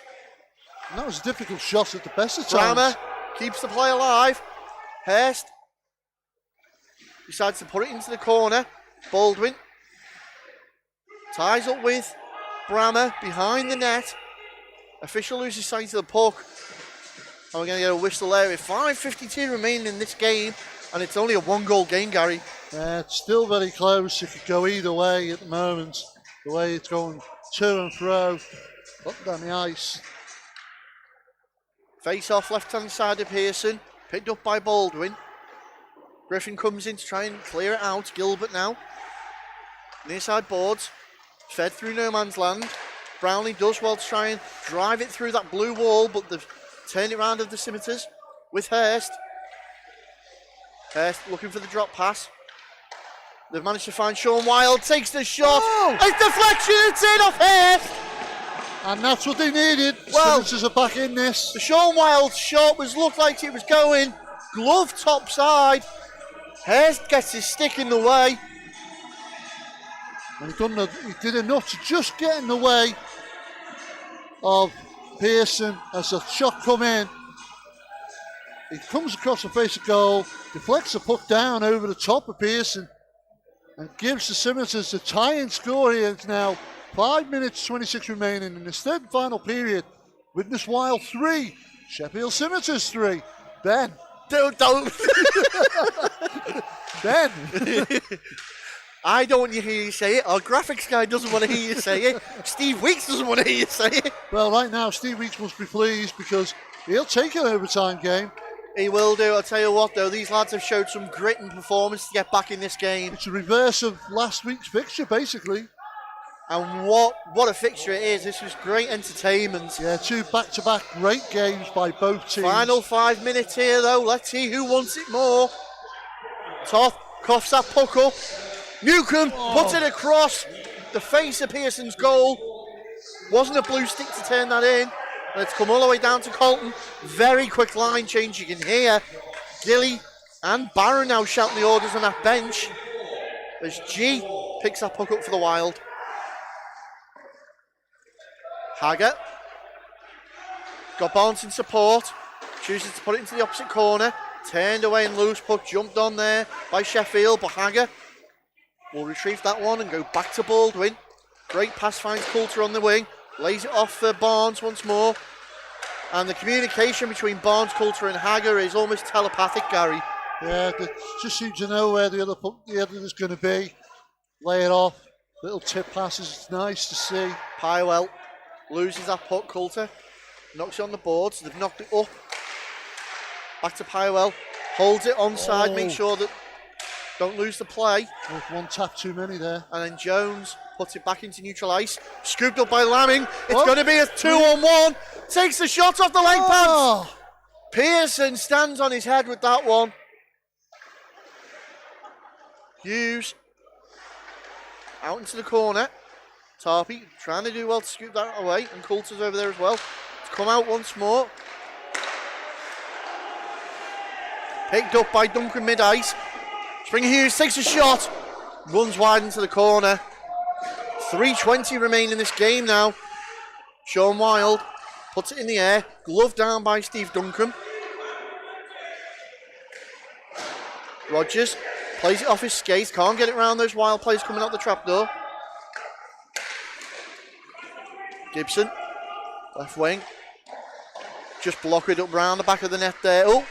[SPEAKER 1] And that was a difficult shot at the best of times.
[SPEAKER 2] Brammer keeps the play alive. Hurst decides to put it into the corner. Baldwin ties up with Brammer behind the net. Official loses sight of the puck. And we're going to get a whistle there with 5:52 remaining in this game. And it's only a 1-goal game, Gary.
[SPEAKER 1] It's still very close. It could go either way at the moment. The way it's going to and fro. Up down the ice.
[SPEAKER 2] Face off left hand side of Pearson. Picked up by Baldwin. Griffin comes in to try and clear it out. Gilbert now. Near side boards. Fed through no man's land. Brownlee does well to try and drive it through that blue wall, but they've turned it round of the Scimitars with Hurst. Hurst looking for the drop pass. They've managed to find Sean Wild. Takes the shot.
[SPEAKER 1] Oh!
[SPEAKER 2] It's deflection. It's in off Hurst.
[SPEAKER 1] And that's what they needed.
[SPEAKER 2] Well,
[SPEAKER 1] Scimitars are back in this.
[SPEAKER 2] The Sean Wild shot looked like it was going. Glove top side. Hurst gets his stick in the way.
[SPEAKER 1] And he did enough to just get in the way of Pearson as the shot come in. He comes across the face of goal, deflects the puck down over the top of Pearson and gives the Scimitars the tie-in score here. It's now 5 minutes 26 remaining in this third and final period. Widnes Wild 3, Sheffield Scimitars 3. Ben.
[SPEAKER 2] Don't.
[SPEAKER 1] Ben.
[SPEAKER 2] I don't want to hear you say it. Our graphics guy doesn't want to hear you say it. Steve Weeks doesn't want to hear you say it.
[SPEAKER 1] Well, right now, Steve Weeks must be pleased because he'll take an overtime game.
[SPEAKER 2] He will do. I'll tell you what, though, these lads have showed some grit and performance to get back in this game.
[SPEAKER 1] It's a reverse of last week's fixture, basically.
[SPEAKER 2] And what a fixture it is. This was great entertainment.
[SPEAKER 1] Yeah, 2 back-to-back great games by both teams.
[SPEAKER 2] Final 5 minutes here, though. Let's see who wants it more. Toth coughs that puck up. Newcomb puts it across the face of Pearson's goal. Wasn't a blue stick to turn that in. Let's come all the way down to Colton. Very quick line change. You can hear Gilly and Barron now shouting the orders on that bench as G picks that puck up for the Wild. Hagger got Barnes in support. Chooses to put it into the opposite corner. Turned away and loose. Puck jumped on there by Sheffield, but Hagger will retrieve that one and go back to Baldwin. Great pass finds Coulter on the wing. Lays it off for Barnes once more. And the communication between Barnes, Coulter and Hagger is almost telepathic, Gary.
[SPEAKER 1] Yeah, they just seem to know where the other is going to be. Lay it off. Little tip passes. It's nice to see.
[SPEAKER 2] Pywell loses that puck. Coulter knocks it on the boards. They've knocked it up. Back to Pywell. Holds it onside. Makes sure that Don't lose the play.
[SPEAKER 1] With one tap too many there.
[SPEAKER 2] And then Jones puts it back into neutral ice. Scooped up by Lamming. It's
[SPEAKER 1] Oh.
[SPEAKER 2] going to be a 2-on-1. Takes the shot off the leg pads.
[SPEAKER 1] Oh.
[SPEAKER 2] Pearson stands on his head with that one. Hughes out into the corner. Tarpey trying to do well to scoop that away. And Coulter's over there as well. It's come out once more. Picked up by Duncan mid-ice. Springer Hughes takes a shot. Runs wide into the corner. 3:20 remain in this game now. Sean Wild puts it in the air. Glove down by Steve Duncan. Rogers plays it off his skate. Can't get it round those Wild players coming out the trapdoor. Gibson, left wing. Just block it up round the back of the net there. Oh,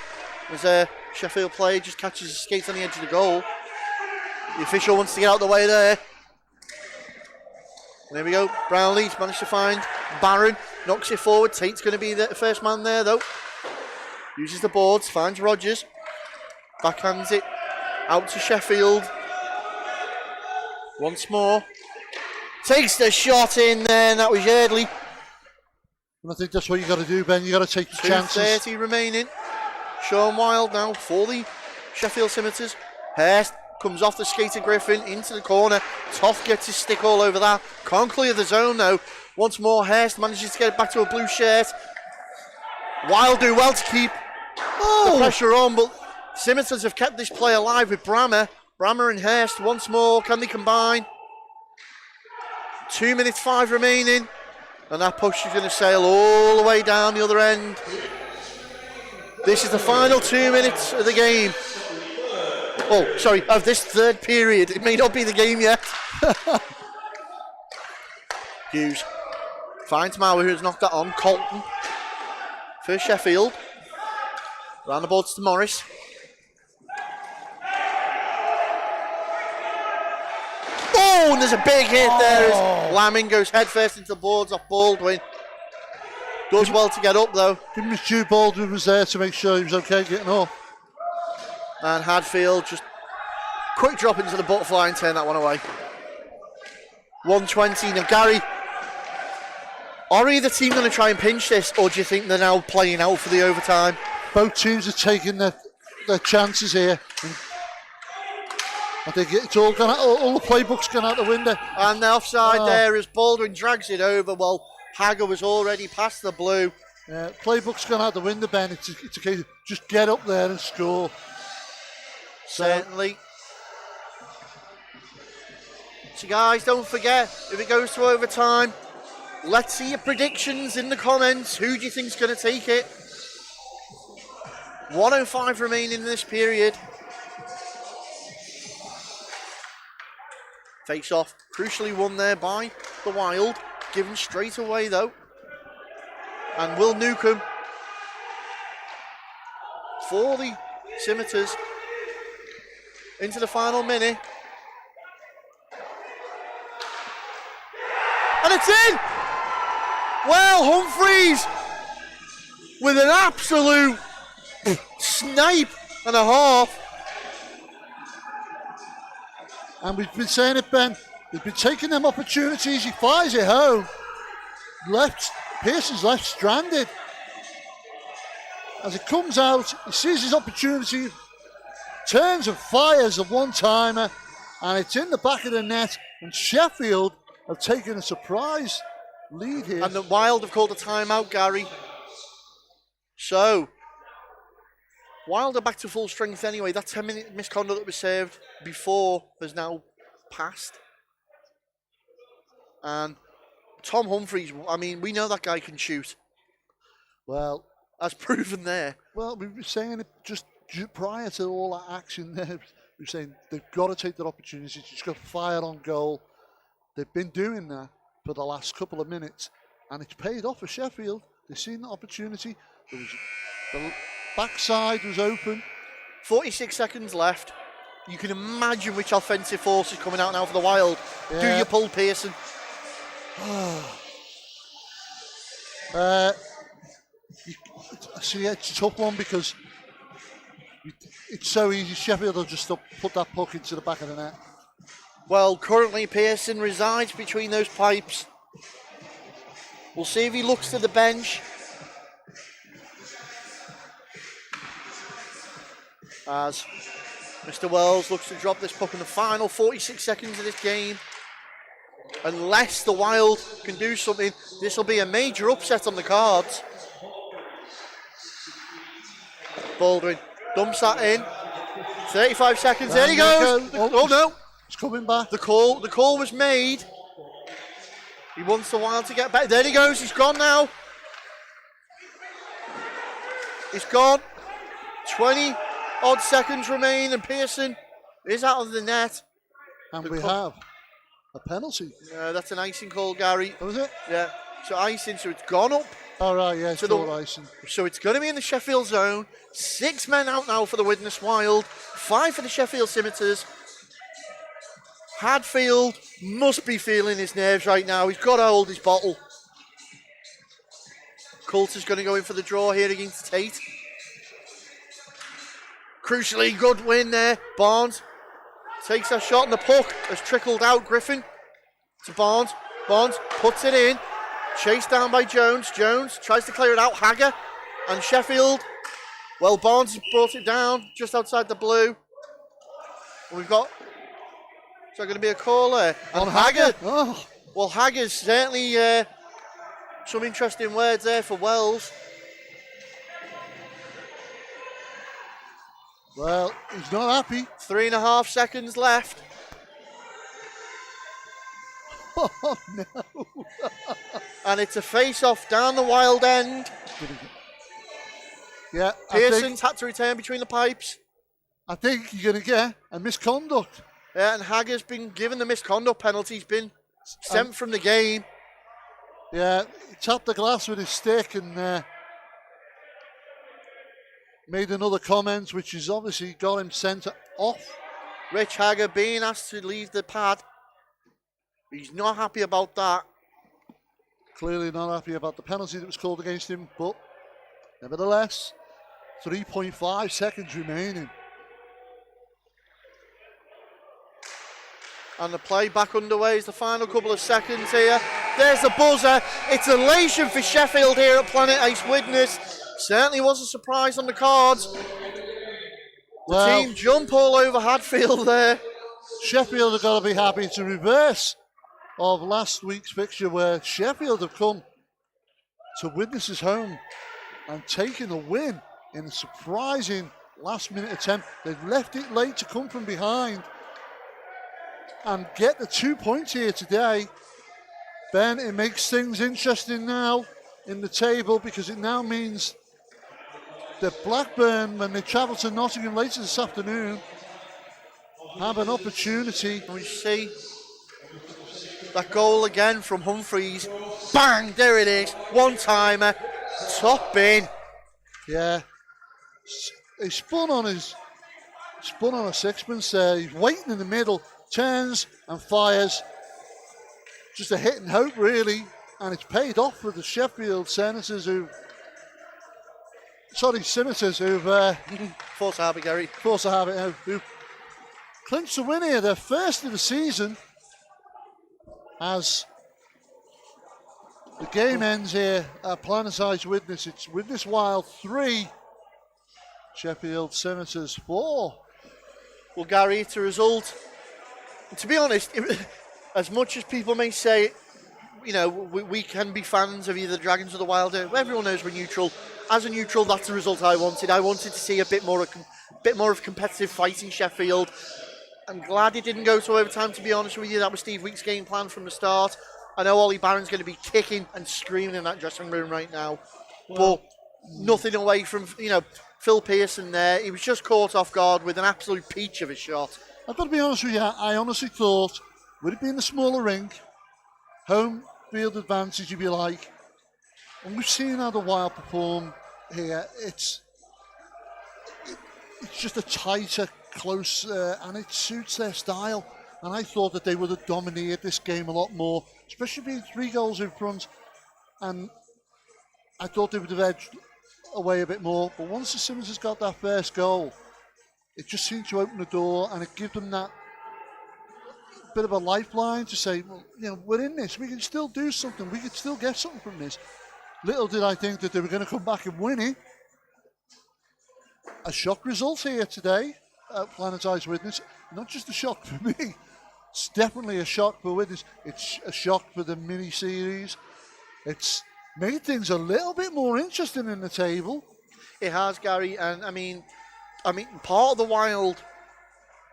[SPEAKER 2] there's a Sheffield player just catches his skate on the edge of the goal. The official wants to get out of the way there. And there we go. Brownlee's managed to find Barron. Knocks it forward. Tate's going to be the first man there though. Uses the boards. Finds Rogers. Backhands it out to Sheffield. Once more. Takes the shot in there, and that was Yardley.
[SPEAKER 1] And I think that's what you got to do, Ben. You got to take your chances.
[SPEAKER 2] 2:30 remaining. Sean Wild now for the Sheffield Scimitars. Hurst comes off the skater Griffin into the corner. Toff gets his stick all over that. Can't clear the zone though. Once more, Hurst manages to get it back to a blue shirt. Wild do well to keep the pressure on, but Scimitars have kept this play alive with Brammer. Brammer and Hurst once more. Can they combine? 2 minutes 5 remaining. And that push is going to sail all the way down the other end. This is the final 2 minutes of the game. Oh, sorry, of this third period. It may not be the game yet. Hughes finds Mauer, who's knocked that on. Colton for Sheffield. Round the boards to Morris. Oh, and there's a big hit there as Lamming goes headfirst into the boards off Baldwin. Does well to get up though.
[SPEAKER 1] Give him his due. Baldwin was there to make sure he was okay getting up.
[SPEAKER 2] And Hadfield just quick drop into the butterfly and turn that one away. 120. Now Gary, are either team going to try and pinch this, or do you think they're now playing out for the overtime?
[SPEAKER 1] Both teams are taking their chances here. I think it's all gone out, all the playbook's gone out the window.
[SPEAKER 2] And the offside there as Baldwin drags it over. Well, Hagger was already past the blue.
[SPEAKER 1] Playbook's gone out the window, Ben. It's a case of just get up there and score.
[SPEAKER 2] Certainly. So guys, don't forget, if it goes to overtime, let's see your predictions in the comments. Who do you think's going to take it? 1:05 remaining in this period. Face off, crucially won there by the Wild. Given straight away though. And Will Newcomb for the Scimitars into the final minute. And it's in! Well, Humphreys with an absolute snipe and a half.
[SPEAKER 1] And we've been saying it, Ben. They've been taking them opportunities. He fires it home. Pearson's left stranded. As it comes out, he sees his opportunity, turns and fires a one-timer, and it's in the back of the net. And Sheffield have taken a surprise lead here.
[SPEAKER 2] And the Wild have called a timeout, Gary. So, Wild are back to full strength anyway. That 10-minute misconduct that was served before has now passed. And Tom Humphreys, I mean, we know that guy can shoot.
[SPEAKER 1] Well,
[SPEAKER 2] as proven there.
[SPEAKER 1] Well, we were saying it just prior to all that action there. We were saying they've got to take their opportunities. Just got to fire on goal. They've been doing that for the last couple of minutes, and it's paid off for Sheffield. They've seen the opportunity. The backside was open.
[SPEAKER 2] 46 seconds left. You can imagine which offensive force is coming out now for the Wild.
[SPEAKER 1] Yeah.
[SPEAKER 2] Do you pull Pearson?
[SPEAKER 1] See, it's a tough one because It's so easy. Sheffield will just put that puck into the back of the net.
[SPEAKER 2] Well, currently Pearson resides between those pipes. We'll see if he looks to the bench. As Mr. Wells looks to drop this puck in the final 46 seconds of this game. Unless the Wild can do something, this will be a major upset on the cards. Baldwin dumps that in. 35 seconds. There he goes. Oh no.
[SPEAKER 1] It's coming back.
[SPEAKER 2] The call was made. He wants the Wild to get back. There he goes. He's gone now. He's gone. 20 odd seconds remain, and Pearson is out of the net.
[SPEAKER 1] And we have a penalty.
[SPEAKER 2] That's an icing call, Gary.
[SPEAKER 1] Oh, is it?
[SPEAKER 2] Yeah. So icing, so it's gone up.
[SPEAKER 1] All right, yeah, it's
[SPEAKER 2] So
[SPEAKER 1] icing.
[SPEAKER 2] So it's going to be in the Sheffield zone. 6 men out now for the Widnes Wild. 5 for the Sheffield Scimitars. Hadfield must be feeling his nerves right now. He's got to hold his bottle. Coulter's going to go in for the draw here against Tate. Crucially, good win there. Barnes takes a shot and the puck has trickled out. Griffin to Barnes. Barnes puts it in. Chased down by Jones. Jones tries to clear it out. Hagger and Sheffield. Well, Barnes has brought it down just outside the blue. And we've got... Is there going to be a call there?
[SPEAKER 1] On
[SPEAKER 2] Hagger.
[SPEAKER 1] Oh.
[SPEAKER 2] Well, Hagger's certainly some interesting words there for Wells.
[SPEAKER 1] Well, he's not happy.
[SPEAKER 2] 3.5 seconds left.
[SPEAKER 1] Oh, no.
[SPEAKER 2] And it's a face-off down the Wild end.
[SPEAKER 1] Yeah,
[SPEAKER 2] Pearson's had to return between the pipes.
[SPEAKER 1] I think you're going to get a misconduct.
[SPEAKER 2] Yeah, and Hagger's been given the misconduct penalty. He's been sent from the game.
[SPEAKER 1] Yeah, he tapped the glass with his stick and made another comment, which has obviously got him sent off.
[SPEAKER 2] Rich Hagger being asked to leave the pad. He's not happy about that.
[SPEAKER 1] Clearly not happy about the penalty that was called against him, but nevertheless, 3.5 seconds remaining.
[SPEAKER 2] And the play back underway is the final couple of seconds here. There's the buzzer. It's elation for Sheffield here at Planet Ice Widnes. Certainly was a surprise on the cards. The team jump all over Hadfield there.
[SPEAKER 1] Sheffield have got to be happy. It's a reverse of last week's fixture where Sheffield have come to Widnes' home and taken a win in a surprising last-minute attempt. They've left it late to come from behind and get the 2 points here today. Ben, it makes things interesting now in the table because it now means that Blackburn, when they travel to Nottingham later this afternoon, have an opportunity.
[SPEAKER 2] We see that goal again from Humphreys. Bang! There it is. One-timer. Top bin.
[SPEAKER 1] Yeah. He spun on a sixpence there. He's waiting in the middle, turns and fires. Just a hit and hope, really. And it's paid off for the Sheffield Scimitars who've
[SPEAKER 2] Force Harbour, Gary.
[SPEAKER 1] Who clinched the win here, their first of the season, as the game ends here at Planet Ice Widnes. It's Widnes Wild 3, Sheffield Scimitars 4.
[SPEAKER 2] Well, Gary, it's a result. To be honest, as much as people may say, you know, we can be fans of either the Dragons or the Wild. Everyone knows we're neutral. As a neutral, that's the result I wanted. I wanted to see a bit more of competitive fight in Sheffield. I'm glad it didn't go to overtime, to be honest with you. That was Steve Week's game plan from the start. I know Ollie Barron's going to be kicking and screaming in that dressing room right now. But nothing away from, Phil Pearson there. He was just caught off guard with an absolute peach of a shot.
[SPEAKER 1] I've got to be honest with you, I honestly thought, would it be in the smaller rink, home field advantage, if you like, and we've seen how the Wild perform here. It's just a tighter, close, and it suits their style. And I thought that they would have dominated this game a lot more, especially being 3 goals in front. And I thought they would have edged away a bit more. But once the Scimitars got that first goal, it just seemed to open the door, and it gave them that bit of a lifeline to say, well, we're in this. We can still do something. We can still get something from this. Little did I think that they were going to come back and win it. A shock result here today at Planetized Widnes. Not just a shock for me. It's definitely a shock for Widnes. It's a shock for the mini-series. It's made things a little bit more interesting in the table.
[SPEAKER 2] It has, Gary, and I mean, part of the Wild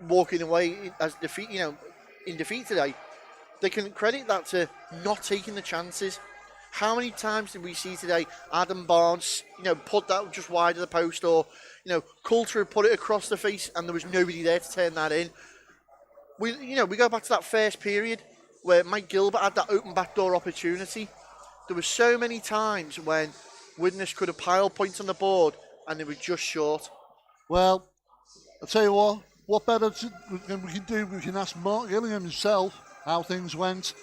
[SPEAKER 2] walking away as defeat, in defeat today, they can credit that to not taking the chances. How many times did we see today Adam Barnes, put that just wide of the post, or Coulter had put it across the face and there was nobody there to turn that in. We go back to that first period where Mike Gilbert had that open backdoor opportunity. There were so many times when Widnes could have piled points on the board and they were just short.
[SPEAKER 1] Well, I'll tell you what better we can do? We can ask Mark Gillingham himself how things went.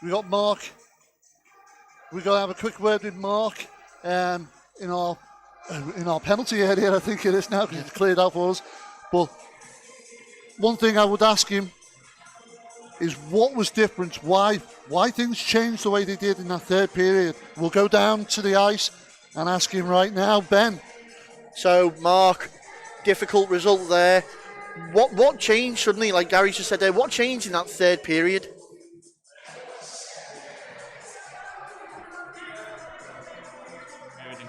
[SPEAKER 1] We got Mark. We're going to have a quick word with Mark in our penalty area, I think it is now, because it's cleared out for us. But one thing I would ask him is what was different, why things changed the way they did in that third period. We'll go down to the ice and ask him right now. Ben.
[SPEAKER 2] So, Mark, difficult result there. What changed suddenly, like Gary just said there, what changed in that third period?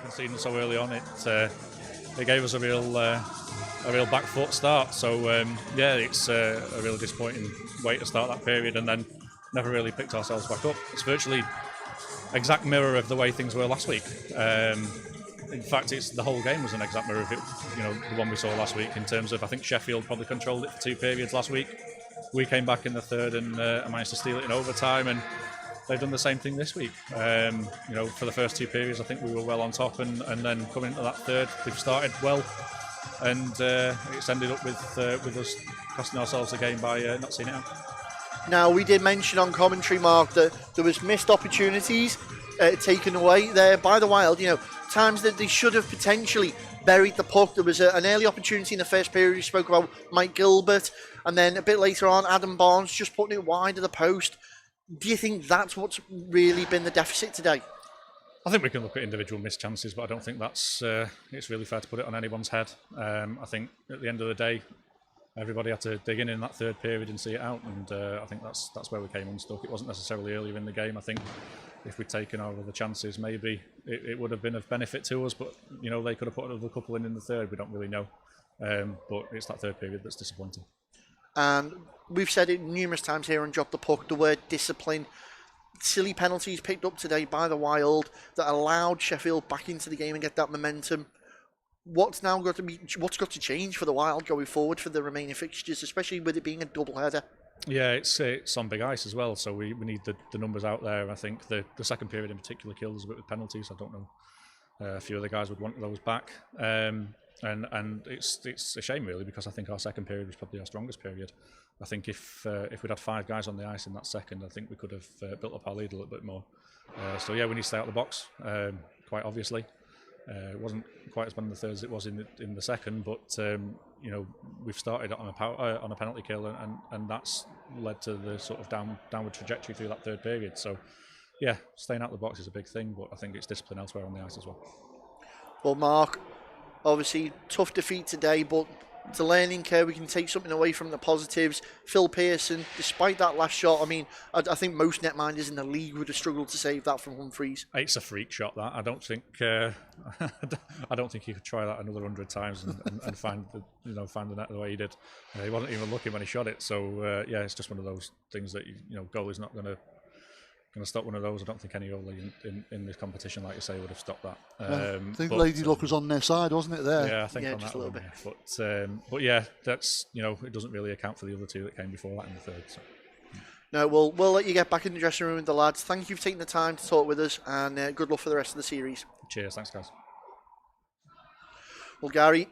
[SPEAKER 5] Conceding so early on, it gave us a real back foot start. So it's a really disappointing way to start that period, and then never really picked ourselves back up. It's virtually exact mirror of the way things were last week. In fact, the whole game was an exact mirror of it. The one we saw last week. In terms of, I think Sheffield probably controlled it for 2 periods last week. We came back in the third and managed to steal it in overtime, and they've done the same thing this week. For the first 2 periods, I think we were well on top, and then coming into that third, they've started well, and it's ended up with us costing ourselves the game by not seeing it out.
[SPEAKER 2] Now, we did mention on commentary, Mark, that there was missed opportunities taken away there by the Wild. Times that they should have potentially buried the puck. There was an early opportunity in the first period. We spoke about Mike Gilbert, and then a bit later on, Adam Barnes just putting it wide of the post. Do you think that's what's really been the deficit today?
[SPEAKER 5] I think we can look at individual missed chances, but I don't think that's it's really fair to put it on anyone's head. I think at the end of the day, everybody had to dig in that third period and see it out, and I think that's where we came unstuck. It wasn't necessarily earlier in the game. I think if we'd taken our other chances, maybe it would have been of benefit to us, but they could have put another couple in the third. We don't really know, but it's that third period that's disappointing.
[SPEAKER 2] And we've said it numerous times here on Drop the Puck, the word discipline. Silly penalties picked up today by the Wild that allowed Sheffield back into the game and get that momentum. What's got to change for the Wild going forward for the remaining fixtures, especially with it being a double header?
[SPEAKER 5] Yeah, it's on big ice as well, so we need the numbers out there. I think the second period in particular killed us a bit with penalties. I don't know, a few of the guys would want those back. And it's a shame really, because I think our second period was probably our strongest period. I think if we'd had 5 guys on the ice in that second, I think we could have built up our lead a little bit more. We need to stay out of the box, quite obviously. It wasn't quite as bad in the third as it was in the second, but we've started on a penalty kill, and that's led to the sort of downward trajectory through that third period. So yeah, staying out of the box is a big thing, but I think it's discipline elsewhere on the ice as well. Well,
[SPEAKER 2] Mark, obviously, tough defeat today, but it's a learning curve. We can take something away from the positives. Phil Pearson, despite that last shot, I think most netminders in the league would have struggled to save that from Humphreys.
[SPEAKER 5] It's a freak shot, that. I don't think he could try that another 100 times and find the net the way he did. He wasn't even looking when he shot it. So it's just one of those things that goalie's not going to stop one of those. I don't think any goalie in this competition, like you say, would have stopped that.
[SPEAKER 1] I think Lady Luck was on their side, wasn't it? There.
[SPEAKER 5] Yeah, I think on
[SPEAKER 2] just
[SPEAKER 5] that
[SPEAKER 2] a little bit.
[SPEAKER 5] But yeah, that's it doesn't really account for the other 2 that came before that in the third. So.
[SPEAKER 2] No, we'll let you get back in the dressing room with the lads. Thank you for taking the time to talk with us, and good luck for the rest of the series.
[SPEAKER 5] Cheers, thanks guys.
[SPEAKER 2] Well, Gary,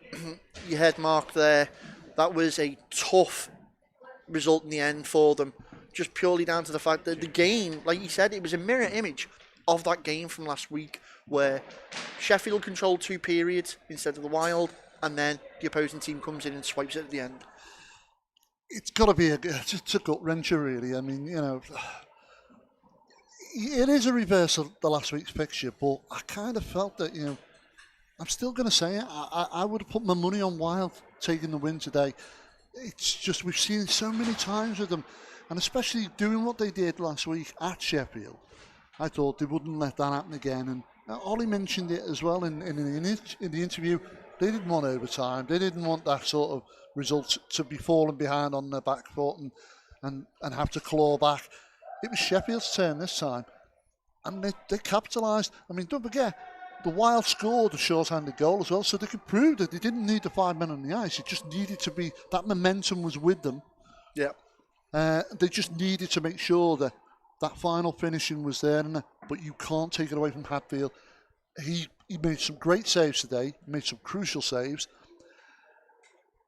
[SPEAKER 2] you heard Mark there. That was a tough result in the end for them. Just purely down to the fact that the game, like you said, it was a mirror image of that game from last week where Sheffield controlled 2 periods instead of the Wild. and then the opposing team comes in and swipes it at the end.
[SPEAKER 1] It's got to be a gut wrencher, really. I mean, it is a reverse of the last week's fixture, but I kind of felt that, I'm still going to say it. I would have put my money on Wild taking the win today. It's just we've seen it so many times with them, and especially doing what they did last week at Sheffield. I thought they wouldn't let that happen again, and Ollie mentioned it as well in the interview. They didn't want overtime. They didn't want that sort of result to be falling behind on their back foot and have to claw back. It was Sheffield's turn this time, and they capitalised. I mean, don't forget, the Wild scored a short-handed goal as well, so they could prove that they didn't need the 5 men on the ice. It just needed to be, that momentum was with them.
[SPEAKER 2] Yeah.
[SPEAKER 1] They just needed to make sure that final finishing was there, but you can't take it away from Hatfield. He made some great saves today, made some crucial saves.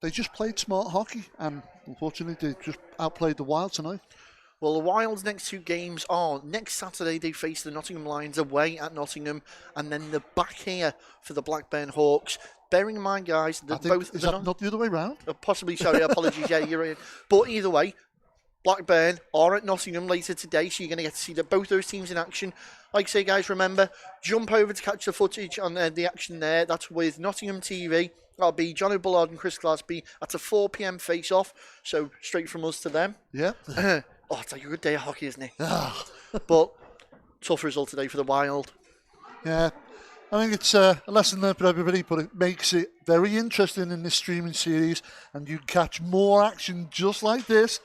[SPEAKER 1] They just played smart hockey, and unfortunately they just outplayed the Wild tonight.
[SPEAKER 2] Well, the Wild's next 2 games are next Saturday. They face the Nottingham Lions away at Nottingham, and then they're back here for the Blackburn Hawks. Bearing in mind, guys, that both...
[SPEAKER 1] Is that not the other way round?
[SPEAKER 2] Possibly, sorry, apologies. Yeah, you're right. But either way, Blackburn are at Nottingham later today, so you're going to get to see both those teams in action. Like I say, guys, remember, jump over to catch the footage on the action there. That's with Nottingham TV. That'll be John Bullard and Chris Glasby. That's a 4 p.m. face-off, so straight from us to them.
[SPEAKER 1] Yeah.
[SPEAKER 2] It's like a good day of hockey, isn't it? But tough result today for the Wild.
[SPEAKER 1] Yeah, I think it's a lesson learned for everybody, but it makes it very interesting in this streaming series, and you catch more action just like this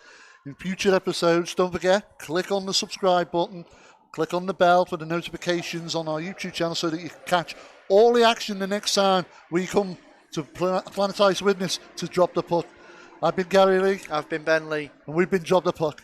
[SPEAKER 1] in future episodes. Don't forget, click on the subscribe button, click on the bell for the notifications on our YouTube channel so that you can catch all the action the next time we come to Planet Ice Widnes to drop the puck. I've been Gary Lee.
[SPEAKER 2] I've been Ben Lee.
[SPEAKER 1] And we've been Drop the Puck.